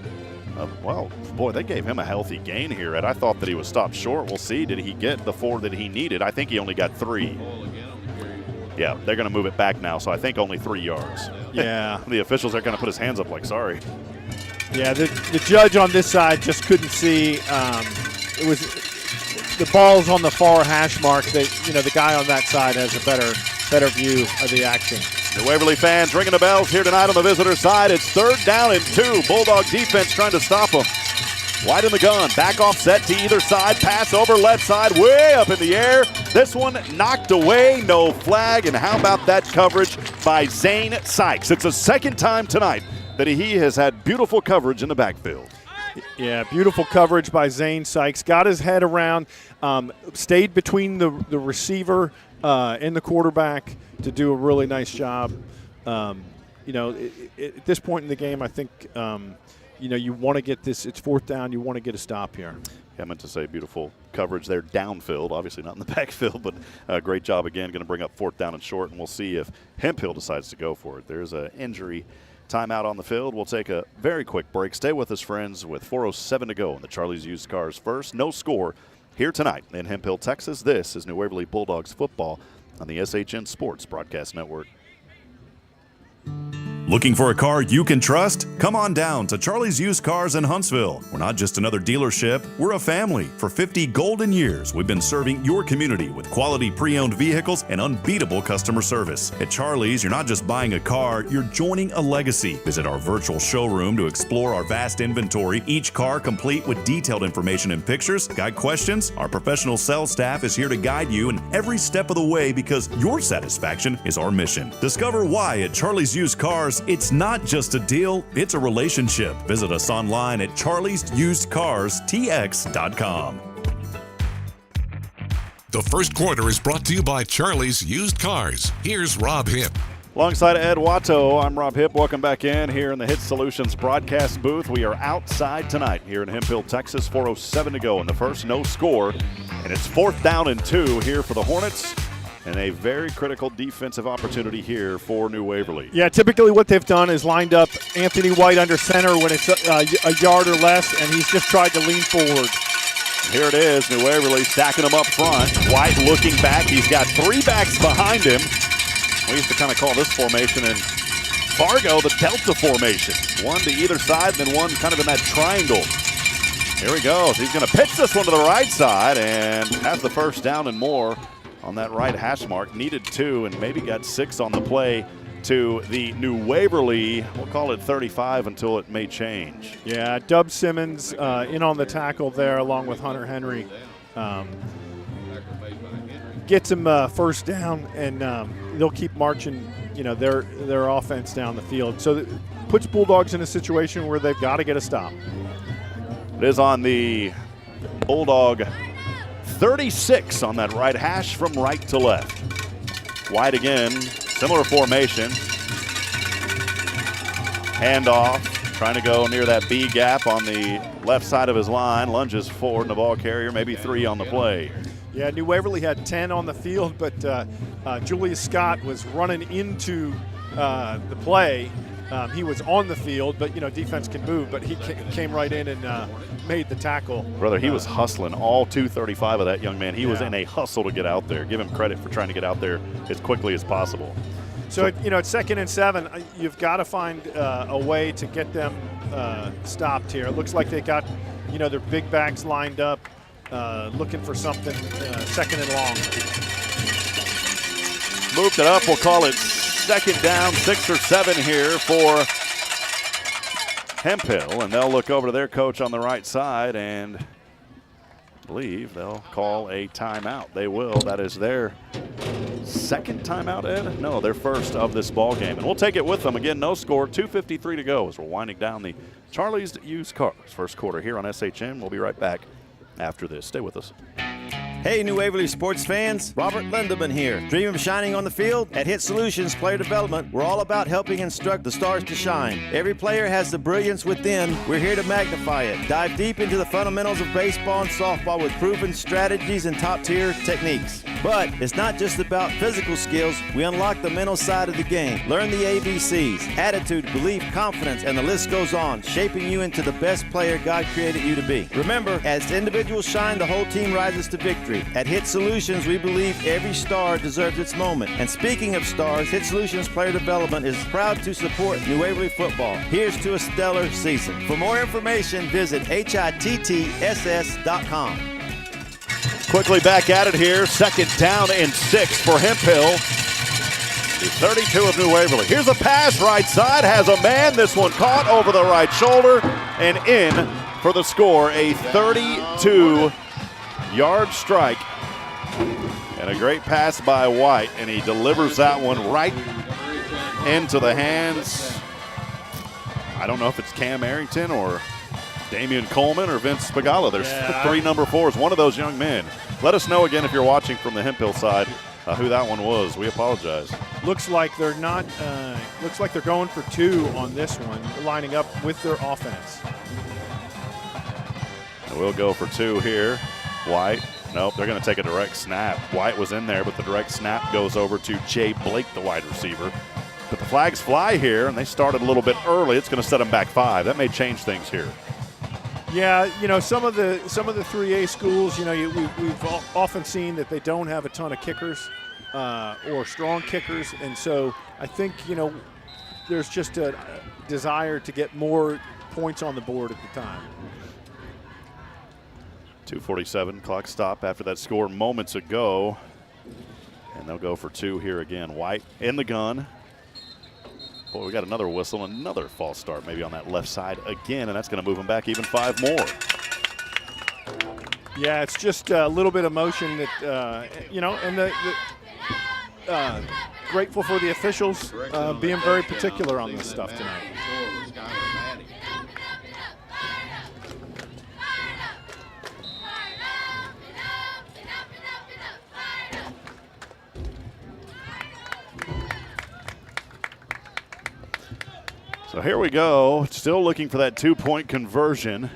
Well, boy, they gave him a healthy gain here. Ed, I thought that he was stopped short. We'll see. Did he get the 4 that he needed? I think he only got 3. Yeah, they're going to move it back now, so I think only 3 yards. Yeah. The officials are going to put his hands up like, sorry. Yeah, the judge on this side just couldn't see. It was the ball's on the far hash mark. The guy on that side has a better view of the action. The Waverly fans ringing the bells here tonight on the visitor side. It's 3rd down and 2. Bulldog defense trying to stop them. White in the gun. Back offset to either side. Pass over left side. Way up in the air. This one knocked away. No flag. And how about that coverage by Zane Sykes? It's the second time tonight that he has had beautiful coverage in the backfield. Yeah, beautiful coverage by Zane Sykes. Got his head around. Stayed between the receiver and the quarterback to do a really nice job. At this point in the game, I think, you want to get this. It's 4th down. You want to get a stop here. Yeah, I meant to say beautiful coverage there downfield, obviously not in the backfield, but great job again. Going to bring up 4th down and short, and we'll see if Hemphill decides to go for it. There's an injury timeout on the field. We'll take a very quick break. Stay with us, friends, with 4:07 to go in the Charlie's Used Cars First. No score here tonight in Hemphill, Texas. This is New Waverly Bulldogs football on the SHN Sports Broadcast Network. Looking for a car you can trust? Come on down to Charlie's Used Cars in Huntsville. We're not just another dealership, we're a family. For 50 golden years, we've been serving your community with quality pre-owned vehicles and unbeatable customer service. At Charlie's, you're not just buying a car, you're joining a legacy. Visit our virtual showroom to explore our vast inventory, each car complete with detailed information and pictures. Got questions? Our professional sales staff is here to guide you in every step of the way because your satisfaction is our mission. Discover why at Charlie's Used Cars, it's not just a deal, it's a relationship. Visit us online at charliesusedcarstx.com. The first quarter is brought to you by Charlie's Used Cars. Here's Rob Hipp. Alongside Ed Watto, I'm Rob Hipp. Welcome back in here in the HITTSS Solutions broadcast booth. We are outside tonight here in Hemphill, Texas. 4:07 to go in the first, no score. And it's 4th down and 2 here for the Hornets. And a very critical defensive opportunity here for New Waverly. Yeah, typically what they've done is lined up Anthony White under center when it's a yard or less, and he's just tried to lean forward. Here it is, New Waverly stacking them up front. White looking back. He's got 3 backs behind him. We used to kind of call this formation in Fargo the Delta formation. One to either side, then one kind of in that triangle. Here he goes. He's going to pitch this one to the right side and has the first down and more on that right hash mark. Needed 2 and maybe got 6 on the play to the New Waverly. We'll call it 35 until it may change. Yeah, Dub Simmons in on the tackle there along with Hunter Henry. Gets him first down, and they'll keep marching, their offense down the field. So it puts Bulldogs in a situation where they've got to get a stop. It is on the Bulldog 36 on that right hash from right to left. White again, similar formation. Handoff, trying to go near that B gap on the left side of his line. Lunges forward, and the ball carrier, maybe 3 on the play. Yeah, New Waverly had 10 on the field, but Julius Scott was running into the play. He was on the field, but, defense can move, but he came right in and made the tackle. Brother, he was hustling all 235 of that young man. He was in a hustle to get out there. Give him credit for trying to get out there as quickly as possible. So at 2nd and 7, you've got to find a way to get them stopped here. It looks like they got, their big backs lined up, looking for something 2nd and long. Moved it up. We'll call it 2nd down, 6 or 7 here for Hemphill, and they'll look over to their coach on the right side and believe they'll call a timeout. They will. That is their second timeout, Ed? No, their first of this ball game. And we'll take it with them. Again, no score, 2:53 to go as we're winding down the Charlie's Used Cars first quarter here on SHN. We'll be right back after this. Stay with us. Hey, New Waverly sports fans, Robert Lindeman here. Dream of shining on the field? At HITTSS Solutions Player Development, we're all about helping instruct the stars to shine. Every player has the brilliance within. We're here to magnify it. Dive deep into the fundamentals of baseball and softball with proven strategies and top-tier techniques. But it's not just about physical skills. We unlock the mental side of the game. Learn the ABCs, attitude, belief, confidence, and the list goes on, shaping you into the best player God created you to be. Remember, as individuals shine, the whole team rises to victory. At HITTSS Solutions, we believe every star deserves its moment. And speaking of stars, HITTSS Solutions Player Development is proud to support New Waverly football. Here's to a stellar season. For more information, visit HITTSS.com. Quickly back at it here. Second down and 6 for Hemphill. The 32 of New Waverly. Here's a pass right side. Has a man. This one caught over the right shoulder and in for the score. A 32-yard strike. And a great pass by White. And he delivers that one right into the hands. I don't know if it's Cam Arrington or Damian Coleman or Vince Spagala. There's 3 number 4s, one of those young men. Let us know again if you're watching from the Hemphill side who that one was. We apologize. Looks like they're not. Looks like they're going for 2 on this one, lining up with their offense. And we'll go for 2 here. White. Nope, they're going to take a direct snap. White was in there, but the direct snap goes over to Jay Blake, the wide receiver. But the flags fly here, and they started a little bit early. It's going to set them back 5. That may change things here. Yeah, you know, some of the 3A schools, you know, we've often seen that they don't have a ton of kickers or strong kickers, and so I think, you know, there's just a desire to get more points on the board at the time. 2:47 clock stop after that score moments ago, and they'll go for 2 here again. White in the gun. Boy, we got another whistle, another false start maybe on that left side again, and that's going to move them back even 5 more. Yeah, it's just a little bit of motion that, you know, and grateful for the officials being very particular on this stuff tonight. So here we go, still looking for that 2-point conversion.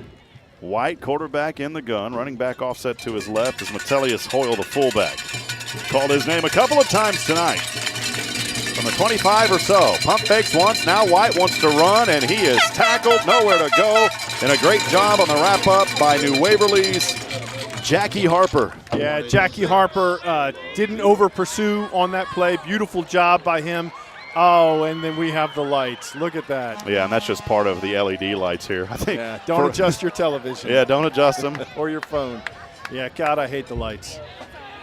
White, quarterback in the gun, running back offset to his left is Metelius Hoyle, the fullback. Called his name a couple of times tonight. From the 25 or so. Pump fakes once, now White wants to run, and he is tackled, nowhere to go. And a great job on the wrap-up by New Waverly's Jackie Harper. Yeah, Jackie Harper didn't over-pursue on that play. Beautiful job by him. Oh, and then we have the lights. Look at that. Yeah, and that's just part of the LED lights here. I think. Yeah, don't adjust your television. Yeah, don't adjust them. Or your phone. Yeah, God, I hate the lights.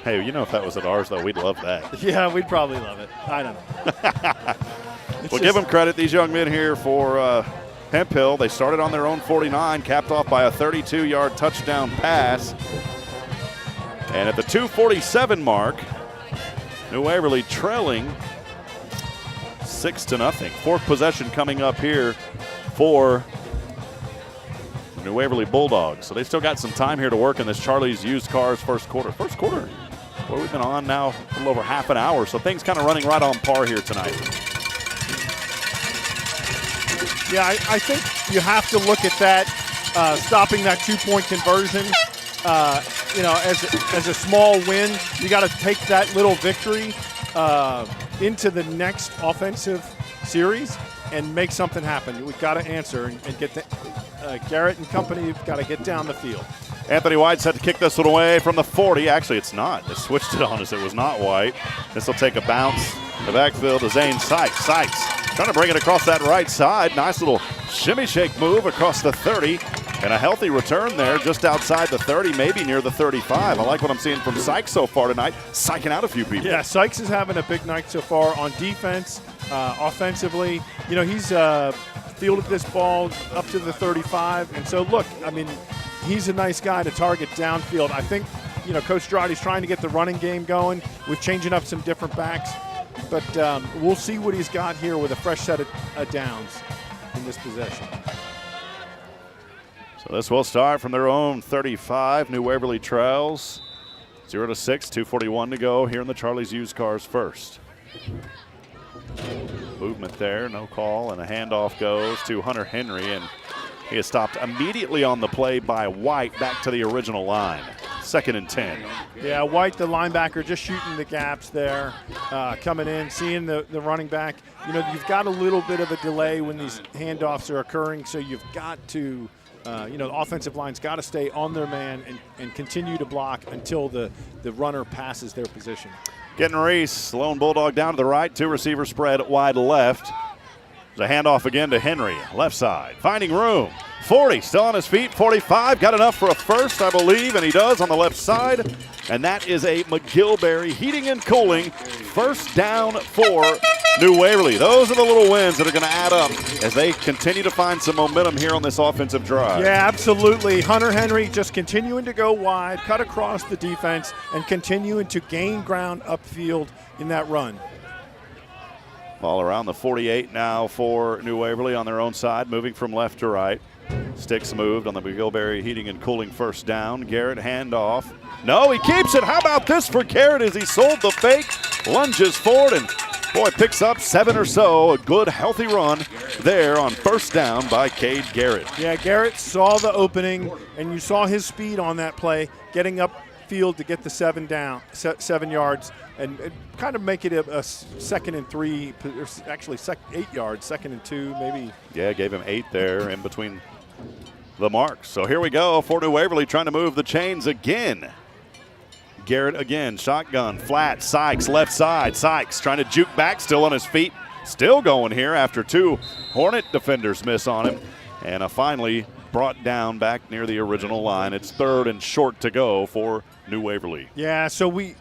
Hey, you know if that was at ours, though, we'd love that. Yeah, we'd probably love it. I don't know. We'll give them credit, these young men here for Hemphill. They started on their own 49, capped off by a 32-yard touchdown pass. And at the 2:47 mark, New Waverly trailing 6-0. Fourth possession coming up here for the New Waverly Bulldogs. So they still got some time here to work in this Charlie's Used Cars first quarter. First quarter, boy, we've been on now a little over half an hour, so things kind of running right on par here tonight. Yeah, I think you have to look at that, stopping that 2-point conversion, you know, as a small win. You got to take that little victory into the next offensive series and make something happen. We've got to answer and get the, Garrett and company have got to get down the field. Anthony White set to kick this one away from the 40. Actually, it's not. They switched it on us. It was not White. This will take a bounce. The backfield to Zane Sykes. Sykes trying to bring it across that right side. Nice little shimmy shake move across the 30. And a healthy return there just outside the 30, maybe near the 35. I like what I'm seeing from Sykes so far tonight, psyching out a few people. Yeah, Sykes is having a big night so far on defense, offensively. You know, he's fielded this ball up to the 35. And so, look, I mean, he's a nice guy to target downfield. I think, Coach Girardi's trying to get the running game going with changing up some different backs. But we'll see what he's got here with a fresh set of downs in this possession. So this will start from their own 35. New Waverly trails 0-6, 2:41 to go here in the Charlie's Used Cars first. Movement there, no call, and a handoff goes to Hunter Henry, and he is stopped immediately on the play by White back to the original line. 2nd and 10. Yeah, White, the linebacker, just shooting the gaps there, coming in, seeing the running back. You've got a little bit of a delay when these handoffs are occurring, so you've got to, the offensive line's got to stay on their man and continue to block until the runner passes their position. Getting Reese, lone Bulldog down to the right, 2 receivers spread wide left. There's a handoff again to Henry, left side, finding room. 40, still on his feet, 45, got enough for a first, I believe, and he does on the left side. And that is a McGilberry heating and cooling first down for New Waverly. Those are the little wins that are going to add up as they continue to find some momentum here on this offensive drive. Yeah, absolutely. Hunter Henry just continuing to go wide, cut across the defense, and continuing to gain ground upfield in that run. Ball around the 48 now for New Waverly on their own side, moving from left to right. Sticks moved on the McGilberry heating and cooling first down. Garrett handoff. No, he keeps it. How about this for Garrett as he sold the fake, lunges forward, and boy, picks up 7 or so. A good, healthy run there on first down by Cade Garrett. Yeah, Garrett saw the opening, and you saw his speed on that play, getting upfield to get the 7 yards, and kind of make it a 2nd and 3, actually 8 yards, 2nd and 2, maybe. Yeah, gave him 8 there in between the marks. So here we go for New Waverly trying to move the chains again. Garrett again, shotgun, flat, Sykes, left side. Sykes trying to juke back, still on his feet. Still going here after 2 Hornet defenders miss on him. And finally brought down back near the original line. It's 3rd and short to go for New Waverly. Yeah, so we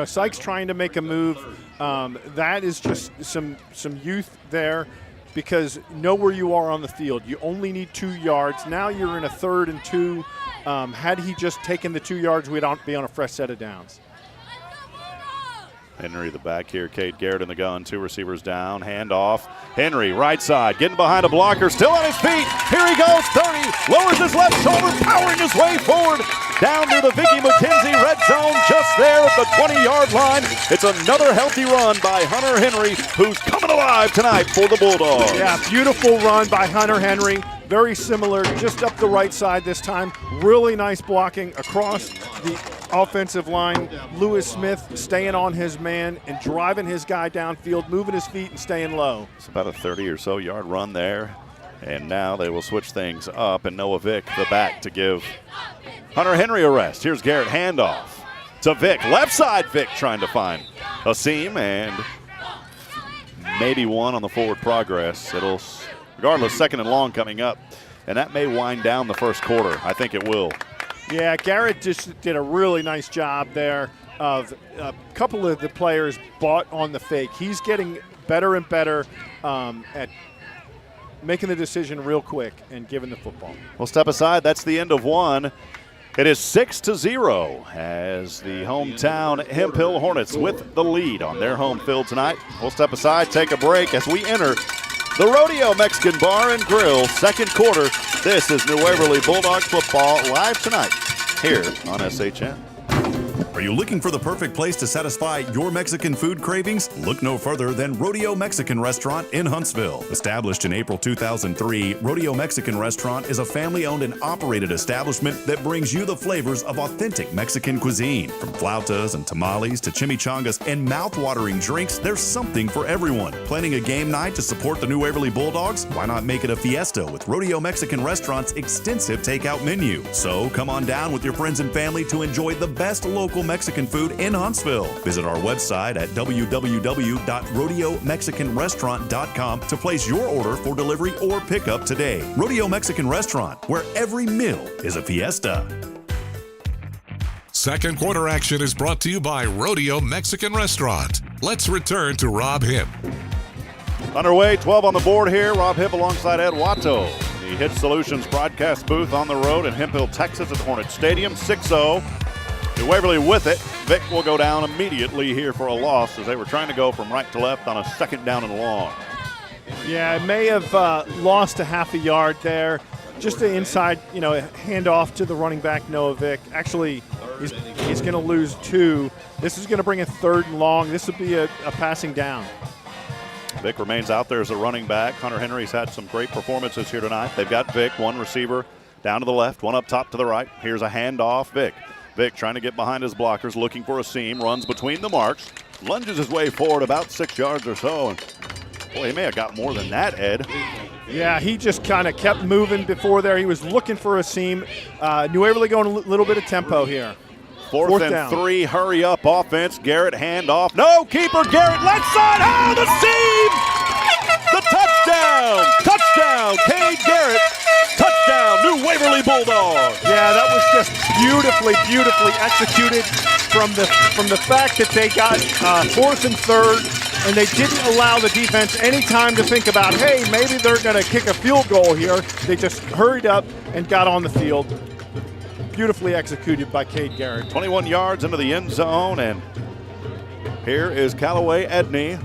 Sykes trying to make a move. That is just some youth there, because know where you are on the field. You only need 2 yards. Now you're in a 3rd and 2. Had he just taken the 2 yards, we'd be on a fresh set of downs. Henry the back here, Cade Garrett in the gun, 2 receivers down, handoff. Henry right side, getting behind a blocker, still on his feet. Here he goes, 30, lowers his left shoulder, powering his way forward. Down to the Vicki McKenzie red zone, just there at the 20-yard line. It's another healthy run by Hunter Henry, who's coming alive tonight for the Bulldogs. Yeah, beautiful run by Hunter Henry. Very similar, just up the right side this time. Really nice blocking across the offensive line. Lewis Smith staying on his man and driving his guy downfield, moving his feet and staying low. It's about a 30 or so yard run there. And now they will switch things up, and Noah Vick the back to give Hunter Henry a rest. Here's Garrett, handoff to Vick. Left side, Vick trying to find a seam, and maybe one on the forward progress. It'll, regardless, 2nd and long coming up, and that may wind down the first quarter. I think it will. Yeah, Garrett just did a really nice job there of a couple of the players bought on the fake. He's getting better and better at making the decision real quick and giving the football. We'll step aside. That's the end of one. It is 6-0 as the hometown Hemphill Hornets with the lead on their home field tonight. We'll step aside, take a break as we enter the Rodeo Mexican Bar and Grill, 2nd quarter. This is New Waverly Bulldogs football live tonight here on SHN. Are you looking for the perfect place to satisfy your Mexican food cravings? Look no further than Rodeo Mexican Restaurant in Huntsville. Established in April 2003, Rodeo Mexican Restaurant is a family-owned and operated establishment that brings you the flavors of authentic Mexican cuisine. From flautas and tamales to chimichangas and mouth-watering drinks, there's something for everyone. Planning a game night to support the New Waverly Bulldogs? Why not make it a fiesta with Rodeo Mexican Restaurant's extensive takeout menu? So come on down with your friends and family to enjoy the best local Mexican food in Huntsville. Visit our website at www.rodeomexicanrestaurant.com to place your order for delivery or pickup today. Rodeo Mexican Restaurant, where every meal is a fiesta. Second quarter action is brought to you by Rodeo Mexican Restaurant. Let's return to Rob Hipp. Underway, 12 on the board here. Rob Hipp alongside Ed Watto. The HITTSS Solutions broadcast booth on the road in Hemphill, Texas at the Hornet Stadium. 6-0. New New Waverly with it. Vic will go down immediately here for a loss as they were trying to go from right to left on a second down and long. Yeah, it may have lost a half a yard there. Just the inside, handoff to the running back, Noah Vic. Actually, he's going to lose 2. This is going to bring a 3rd and long. This would be a passing down. Vic remains out there as a running back. Hunter Henry's had some great performances here tonight. They've got Vic, one receiver down to the left, one up top to the right. Here's a handoff, Vic. Vic trying to get behind his blockers, looking for a seam, runs between the marks, lunges his way forward about 6 yards or so. And boy, he may have got more than that, Ed. Yeah, he just kind of kept moving before there. He was looking for a seam. New Waverly going a little bit of tempo here. Fourth and down. 3, hurry up offense. Garrett handoff. No, keeper Garrett, left side. Oh, the seam! The touchdown! Touchdown, Cade Garrett. Touchdown, New Waverly Bulldogs. Yeah, that was just beautifully executed from the fact that they got 4th and 3rd. And they didn't allow the defense any time to think about, hey, maybe they're going to kick a field goal here. They just hurried up and got on the field. Beautifully executed by Cade Garrett. 21 yards into the end zone, and here is Callaway Edney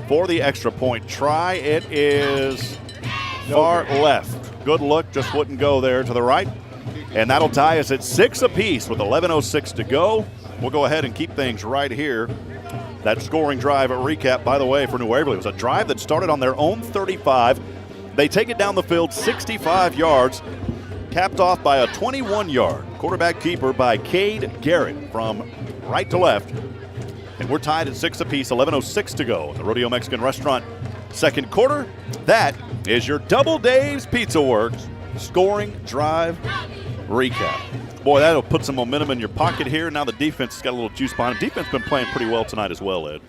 for the extra point try. It is far left. Good look, just wouldn't go there to the right. And that'll tie us at 6 apiece with 11:06 to go. We'll go ahead and keep things right here. That scoring drive recap, by the way, for New Waverly was a drive that started on their own 35. They take it down the field 65 yards, capped off by a 21-yard quarterback keeper by Cade Garrett from right to left. And we're tied at 6 apiece, 11:06 to go at the Rodeo Mexican Restaurant. Second quarter, that is your DoubleDave's Pizzaworks scoring drive recap. Boy, that'll put some momentum in your pocket here. Now the defense has got a little juice behind them. Defense been playing pretty well tonight as well, Ed.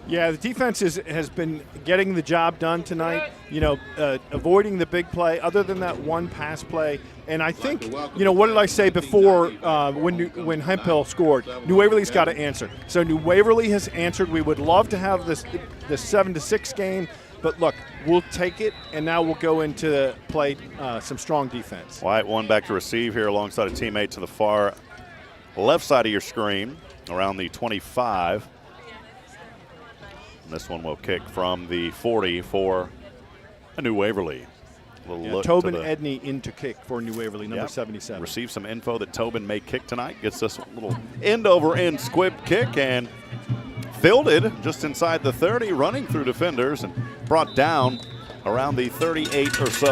Yeah, the defense has been getting the job done tonight, avoiding the big play other than that one pass play. And I think, what did I say before when Hemphill scored? New Waverly's got to answer. So New Waverly has answered. We would love to have this 7-6 game. But look, we'll take it, and now we'll go into play some strong defense. White one back to receive here alongside a teammate to the far left side of your screen, around the 25. And this one will kick from the 40 for a New Waverly. Tobin Edney in to kick for New Waverly, number 77. Receive some info that Tobin may kick tonight. Gets us a little end-over-end squib kick and fielded just inside the 30, running through defenders and brought down around the 38 or so.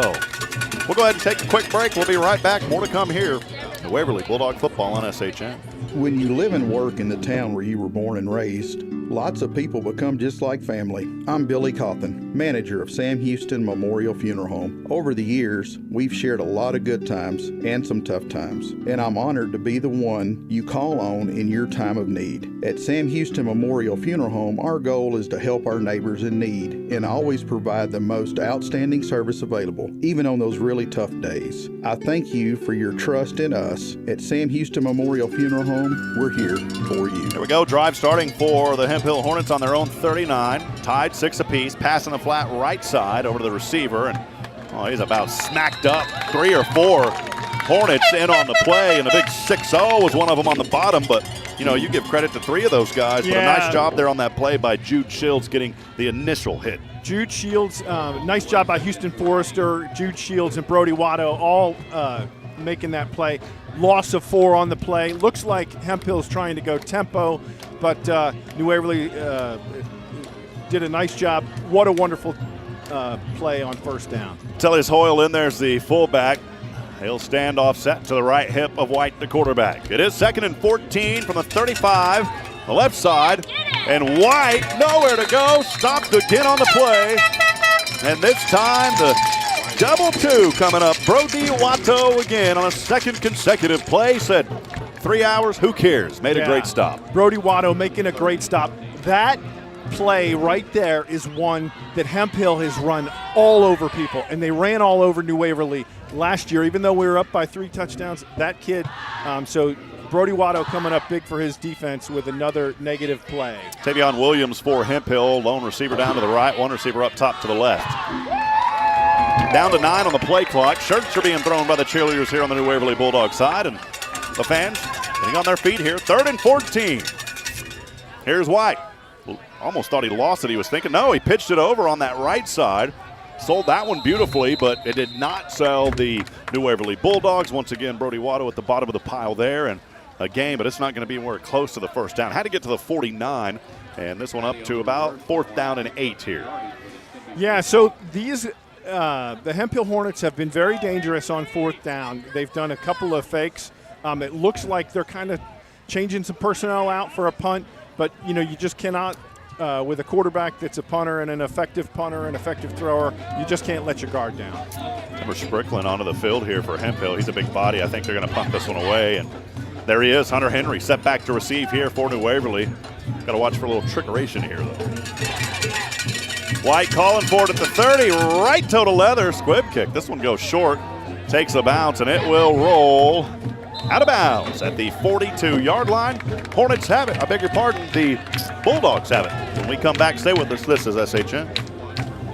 We'll go ahead and take a quick break. We'll be right back. More to come here. The Waverly Bulldog football on SHN. When you live and work in the town where you were born and raised, lots of people become just like family. I'm Billy Cawthon, manager of Sam Houston Memorial Funeral Home. Over the years, we've shared a lot of good times and some tough times, and I'm honored to be the one you call on in your time of need. At Sam Houston Memorial Funeral Home, our goal is to help our neighbors in need and always provide the most outstanding service available, even on those really tough days. I thank you for your trust in us. At Sam Houston Memorial Funeral Home, we're here for you. Here we go. Drive starting for the Hemphill Hornets on their own 39. Tied 6 apiece. Passing the flat right side over to the receiver. And he's about smacked up. 3 or 4 Hornets in on the play. And the big 6-0 was one of them on the bottom. But, you give credit to 3 of those guys. But a nice job there on that play by Jude Shields getting the initial hit. Jude Shields, nice job by Houston Forrester, Jude Shields, and Brody Watto all making that play. Loss of 4 on the play. Looks like Hemphill's trying to go tempo, but New Waverly did a nice job. What a wonderful play on first down. Tellis Hoyle in there's the fullback. He'll stand offset to the right hip of White, the quarterback. It is 2nd and 14 from the 35, the left side, and White nowhere to go. Stopped again on the play, and this time the double 2 coming up. Brody Watto again on a second consecutive play. Said 3 hours, who cares? Made a great stop. Brody Watto making a great stop. That play right there is one that Hemphill has run all over people, and they ran all over New Waverly last year, even though we were up by 3 touchdowns. That kid, so Brody Watto coming up big for his defense with another negative play. Tavion Williams for Hemphill, lone receiver down to the right, one receiver up top to the left. Down to 9 on the play clock. Shirts are being thrown by the cheerleaders here on the New Waverly Bulldog side, and the fans Getting on their feet here, 3rd and 14. Here's White. Almost thought he lost it. He was thinking, no, he pitched it over on that right side. Sold that one beautifully, but it did not sell the New Waverly Bulldogs. Once again, Brody Watto at the bottom of the pile there, and a game, but it's not going to be anywhere close to the first down. Had to get to the 49, and this one up to about 4th down and 8 here. Yeah, so these the Hemphill Hornets have been very dangerous on 4th down. They've done a couple of fakes. It looks like they're kind of changing some personnel out for a punt, but you just cannot. With a quarterback that's a punter and an effective thrower, you just can't let your guard down. We're sprinkling onto the field here for Hemphill. He's a big body. I think they're going to punt this one away. And there he is, Hunter Henry, set back to receive here for New Waverly. Got to watch for a little trickeration here, though. White calling for it at the 30, right toe to leather, squib kick. This one goes short, takes a bounce, and it will roll out of bounds at the 42-yard line. Hornets have it. I beg your pardon, the Bulldogs have it. When we come back, stay with us. This is SHN.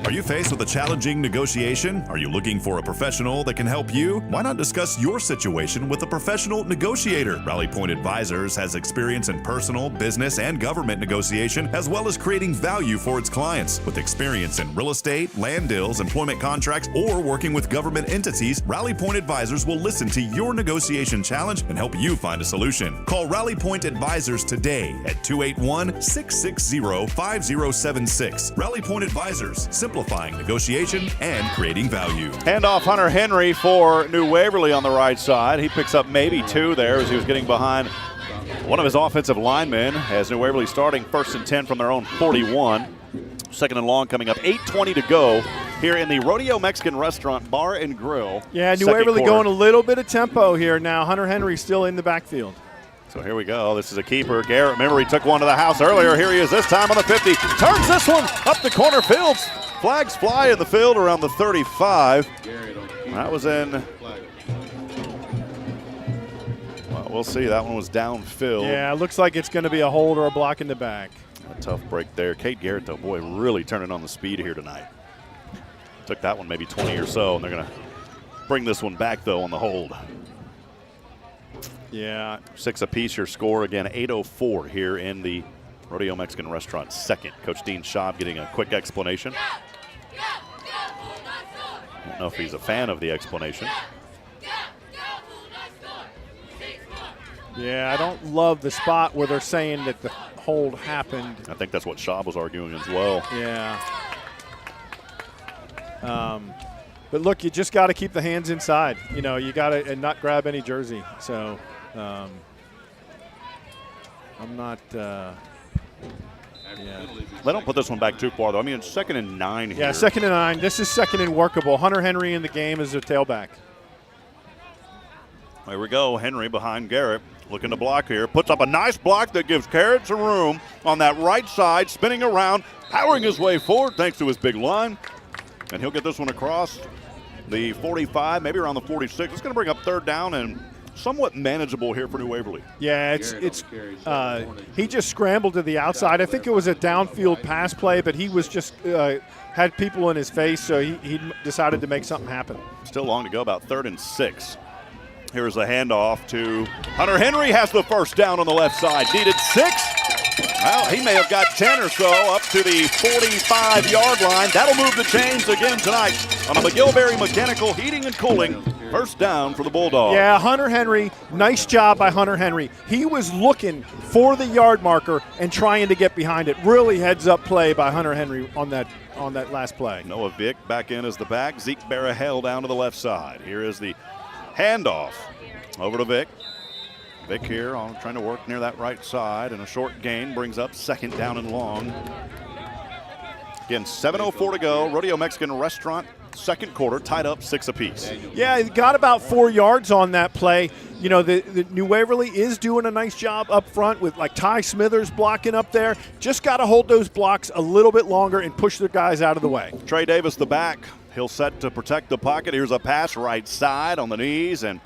Are you faced with a challenging negotiation? Are you looking for a professional that can help you? Why not discuss your situation with a professional negotiator? Rally Point Advisors has experience in personal, business, and government negotiation, as well as creating value for its clients. With experience in real estate, land deals, employment contracts, or working with government entities, Rally Point Advisors will listen to your negotiation challenge and help you find a solution. Call Rally Point Advisors today at 281-660-5076. Rally Point Advisors, simplifying negotiation and creating value. Hand off Hunter Henry for New Waverly on the right side. He picks up maybe 2 there as he was getting behind one of his offensive linemen as New Waverly starting 1st and 10 from their own 41. 2nd and long coming up, 8:20 to go here in the Rodeo Mexican Restaurant Bar and Grill. Yeah, New Waverly going a little bit of tempo here now. Hunter Henry still in the backfield. So here we go. This is a keeper. Garrett, remember he took one to the house earlier. Here he is this time on the 50. Turns this one up the corner fields. Flags fly in the field around the 35. That was in. Well, we'll see. That one was downfield. Yeah, it looks like it's going to be a hold or a block in the back. A tough break there. Kate Garrett, though, boy, really turning on the speed here tonight. Took that one maybe 20 or so, and they're going to bring this one back, though, on the hold. Yeah. 6 apiece your score. Again, 8:04 here in the Rodeo Mexican Restaurant second. Coach Dean Schaub getting a quick explanation. I don't know if he's a fan of the explanation. Yeah, I don't love the spot where they're saying that the hold happened. I think that's what Schaub was arguing as well. Yeah. But look, you just got to keep the hands inside. You got to and not grab any jersey. So I'm not. Yeah. They don't put this one back too far, though. I mean, it's 2nd and 9 here. Yeah, 2nd and 9. This is 2nd and workable. Hunter Henry in the game as a tailback. There we go. Henry behind Garrett. Looking to block here. Puts up a nice block that gives Garrett some room on that right side, spinning around, powering his way forward thanks to his big line. And he'll get this one across the 45, maybe around the 46. It's going to bring up 3rd down and somewhat manageable here for New Waverly. Yeah, he just scrambled to the outside. I think it was a downfield pass play, but he was just had people in his face, so he decided to make something happen. Still long to go, about 3rd and 6. Here's the handoff to Hunter Henry, has the 1st down on the left side. Needed 6. Well, he may have got 10 or so up to the 45-yard line. That'll move the chains again tonight on the McGilberry Mechanical Heating and Cooling. 1st down for the Bulldogs. Yeah, Hunter Henry, nice job by Hunter Henry. He was looking for the yard marker and trying to get behind it. Really heads-up play by Hunter Henry on that last play. Noah Vick back in as the back. Zeke Barahel down to the left side. Here is the handoff over to Vick. Vick here trying to work near that right side, and a short gain brings up 2nd down and long. Again, 7:04 to go. Rodeo Mexican Restaurant, 2nd quarter, tied up 6 apiece. Yeah, he got about 4 yards on that play. The New Waverly is doing a nice job up front with like Ty Smithers blocking up there. Just got to hold those blocks a little bit longer and push the guys out of the way. Trey Davis, the back. He'll set to protect the pocket. Here's a pass right side on the knees, and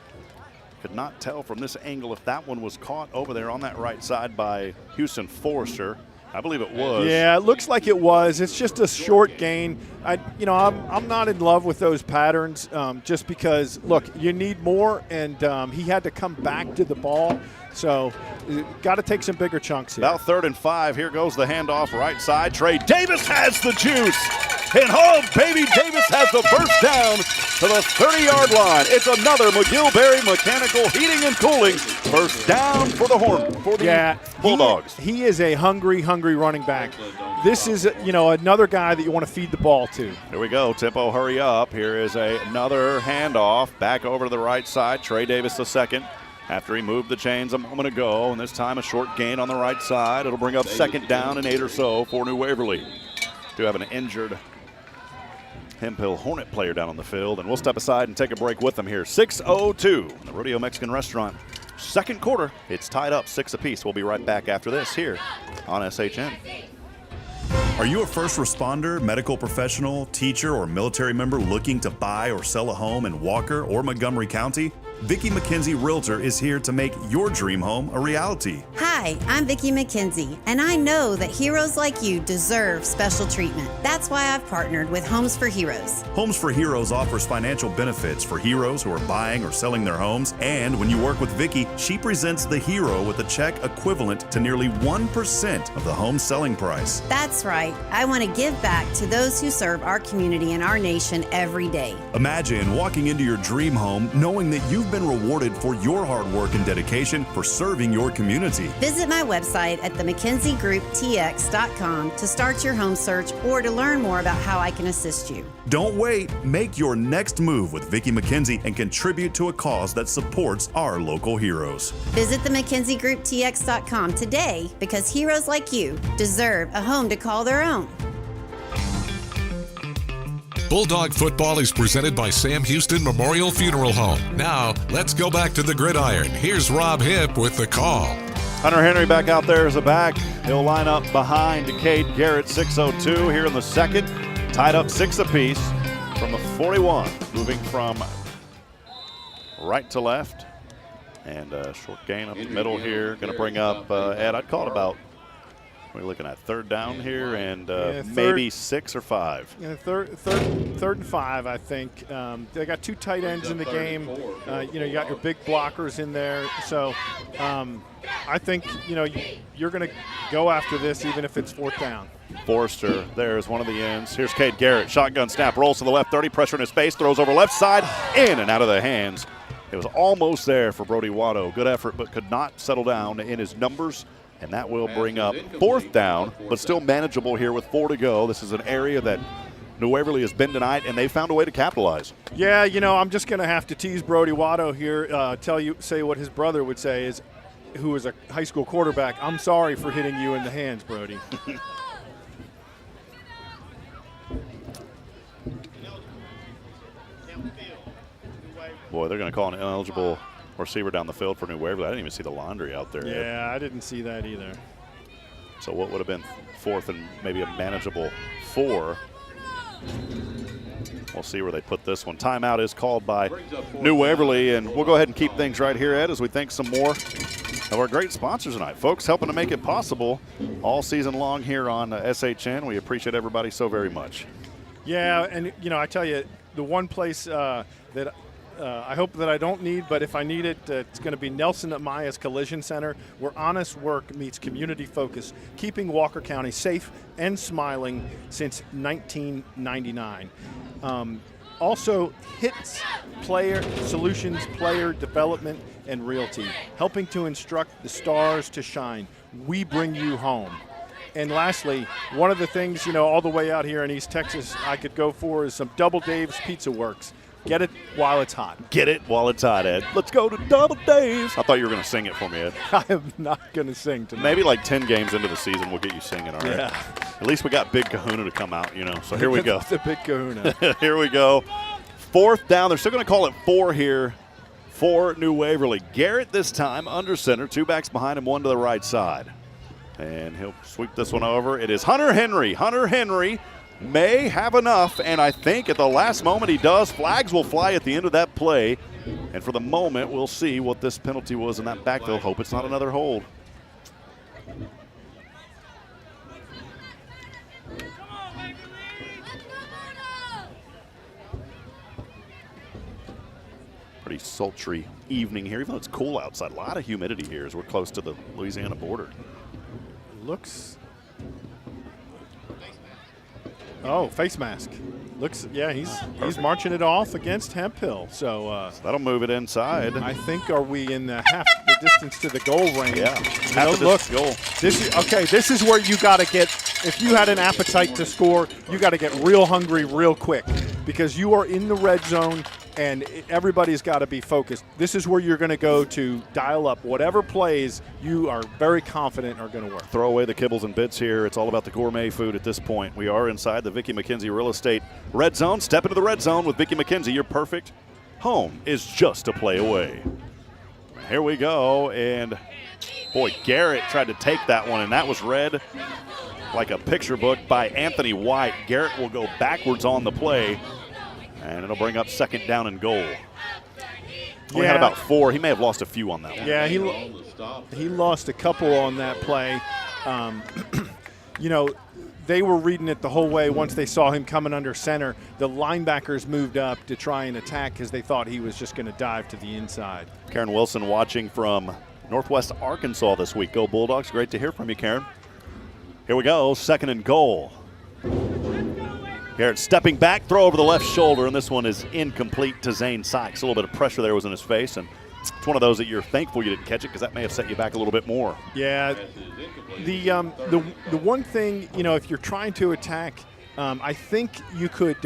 could not tell from this angle if that one was caught over there on that right side by Houston Forrester. I believe it was. Yeah, it looks like it was. It's just a short gain. I'm not in love with those patterns just because, look, you need more, and he had to come back to the ball. So got to take some bigger chunks here. About 3rd and 5. Here goes the handoff right side. Trey Davis has the juice. And oh, baby, Davis has the first down to the 30-yard line. It's another McGilberry Mechanical Heating and Cooling first down for the Bulldogs. He is a hungry running back. This is, another guy that you want to feed the ball to. Here we go. Tempo, hurry up. Here is another handoff back over to the right side. Trey Davis the second. After he moved the chains a moment ago, and this time a short gain on the right side. It'll bring up 2nd down and 8 or so for New Waverly. Do have an injured Hemphill Hornet player down on the field, and we'll step aside and take a break with them here. 6:02 in the Rodeo Mexican Restaurant. Second quarter, it's tied up 6 apiece. We'll be right back after this here on SHN. Are you a first responder, medical professional, teacher, or military member looking to buy or sell a home in Walker or Montgomery County? Vicki McKenzie Realtor is here to make your dream home a reality. Hi, I'm Vicki McKenzie, and I know that heroes like you deserve special treatment. That's why I've partnered with Homes for Heroes. Homes for Heroes offers financial benefits for heroes who are buying or selling their homes, and when you work with Vicki, she presents the hero with a check equivalent to nearly 1% of the home selling price. That's right. I want to give back to those who serve our community and our nation every day. Imagine walking into your dream home knowing that you've been rewarded for your hard work and dedication for serving your community. Visit my website at themckenziegroup.tx.com to start your home search or to learn more about how I can assist you. Don't wait. Make your next move with Vicki McKenzie and contribute to a cause that supports our local heroes. Visit themckenziegroup.tx.com today because heroes like you deserve a home to call their own. Bulldog football is presented by Sam Houston Memorial Funeral Home. Now, let's go back to the gridiron. Here's Rob Hipp with the call. Hunter Henry back out there as a back. He'll line up behind Cade Garrett, 6:02 here in the second. Tied up 6 apiece from the 41. Moving from right to left. And a short gain up the middle here. Going to bring up, Ed, I'd call it about, we're looking at 3rd down here and maybe 6 or 5. Yeah, third and 5, I think. They got 2 tight ends in the game. You got your big blockers in there. So I think, you're going to go after this even if it's 4th down. Forrester, there's one of the ends. Here's Cade Garrett. Shotgun snap, rolls to the left 30, pressure in his face, throws over left side, in and out of the hands. It was almost there for Brody Watto. Good effort, but could not settle down in his numbers. And that will bring up 4th down, but still manageable here with 4 to go. This is an area that New Waverly has been tonight, and they found a way to capitalize. Yeah, I'm just going to have to tease Brody Watto here, say what his brother would say, who is a high school quarterback. I'm sorry for hitting you in the hands, Brody. Boy, they're going to call an ineligible receiver down the field for New Waverly. I didn't even see the laundry out there. Yeah, I didn't see that either. So what would have been 4th and maybe a manageable 4? We'll see where they put this one. Timeout is called by New Waverly, and we'll go ahead and keep things right here, Ed, as we thank some more of our great sponsors tonight. Folks helping to make it possible all season long here on SHN. We appreciate everybody so very much. Yeah, and, I tell you, the one place that I hope that I don't need, but if I need it, it's going to be Nelson Amaya's Collision Center, where honest work meets community focus, keeping Walker County safe and smiling since 1999. Also, HITTSS Player Solutions, Player Development, and Realty, helping to instruct the stars to shine. We bring you home. And lastly, one of the things, all the way out here in East Texas I could go for is some DoubleDave's Pizzaworks. Get it while it's hot. Get it while it's hot, Ed. Let's go to DoubleDave's. I thought you were going to sing it for me, Ed. I am not going to sing tonight. Maybe like 10 games into the season we'll get you singing, all right? Yeah. At least we got Big Kahuna to come out, So here we go. The Big Kahuna. Here we go. 4th down. They're still going to call it 4 here for New Waverly. Garrett this time under center. 2 backs behind him, 1 to the right side. And he'll sweep this one over. It is Hunter Henry. Hunter Henry may have enough, and I think at the last moment he does. Flags will fly at the end of that play, and for the moment we'll see what this penalty was in that backfield. Hope it's not another hold. pretty sultry evening here, even though it's cool outside. A lot of humidity here as we're close to the Louisiana border. Looks. Oh, face mask. Looks, yeah, he's marching it off against Hemphill. So that'll move it inside. I think, are we in the half the distance to the goal range? Yeah, half the goal. This is where you got to get, if you had an appetite to score, you got to get real hungry real quick, because you are in the red zone and everybody's got to be focused. This is where you're going to go to dial up whatever plays you are very confident are going to work. Throw away the kibbles and bits here. It's all about the gourmet food at this point. We are inside the Vicki McKenzie Real Estate red zone. Step into the red zone with Vicki McKenzie. Your perfect home is just a play away. Here we go, and boy, Garrett tried to take that one, and that was read like a picture book by Anthony White. Garrett will go backwards on the play, and it'll bring up second down and goal. Only had about 4. He may have lost a few on that one. Yeah, he lost a couple on that play. You know, they were reading it the whole way. Once they saw him coming under center, the linebackers moved up to try and attack because they thought he was just going to dive to the inside. Karen Wilson watching from Northwest Arkansas this week. Go Bulldogs. Great to hear from you, Karen. Here we go, second and goal. Garrett stepping back, throw over the left shoulder, and this one is incomplete to Zane Sykes. A little bit of pressure there was in his face, and it's one of those that you're thankful you didn't catch it because that may have set you back a little bit more. Yeah, the one thing, you know, if you're trying to attack, I think you could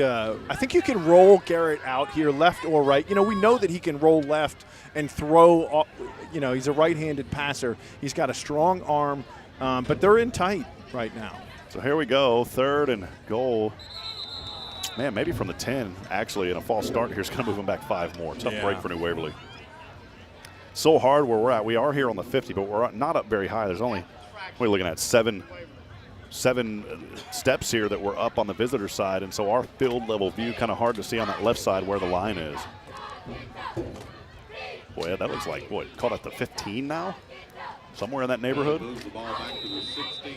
roll Garrett out here, left or right. You know, we know that he can roll left and throw. You know, he's a right-handed passer. He's got a strong arm, but they're in tight right now. So here we go, third and goal. Man, maybe from the 10, actually, in a false start here is going to move them back 5 more. Tough break for New Waverly. So hard where we're at. We are here on the 50, but we're not up very high. There's only, we're looking at seven steps here that we're up on the visitor side, and so our field level view kind of hard to see on that left side where the line is. Boy, that looks like, what, caught at the 15 now? Somewhere in that neighborhood?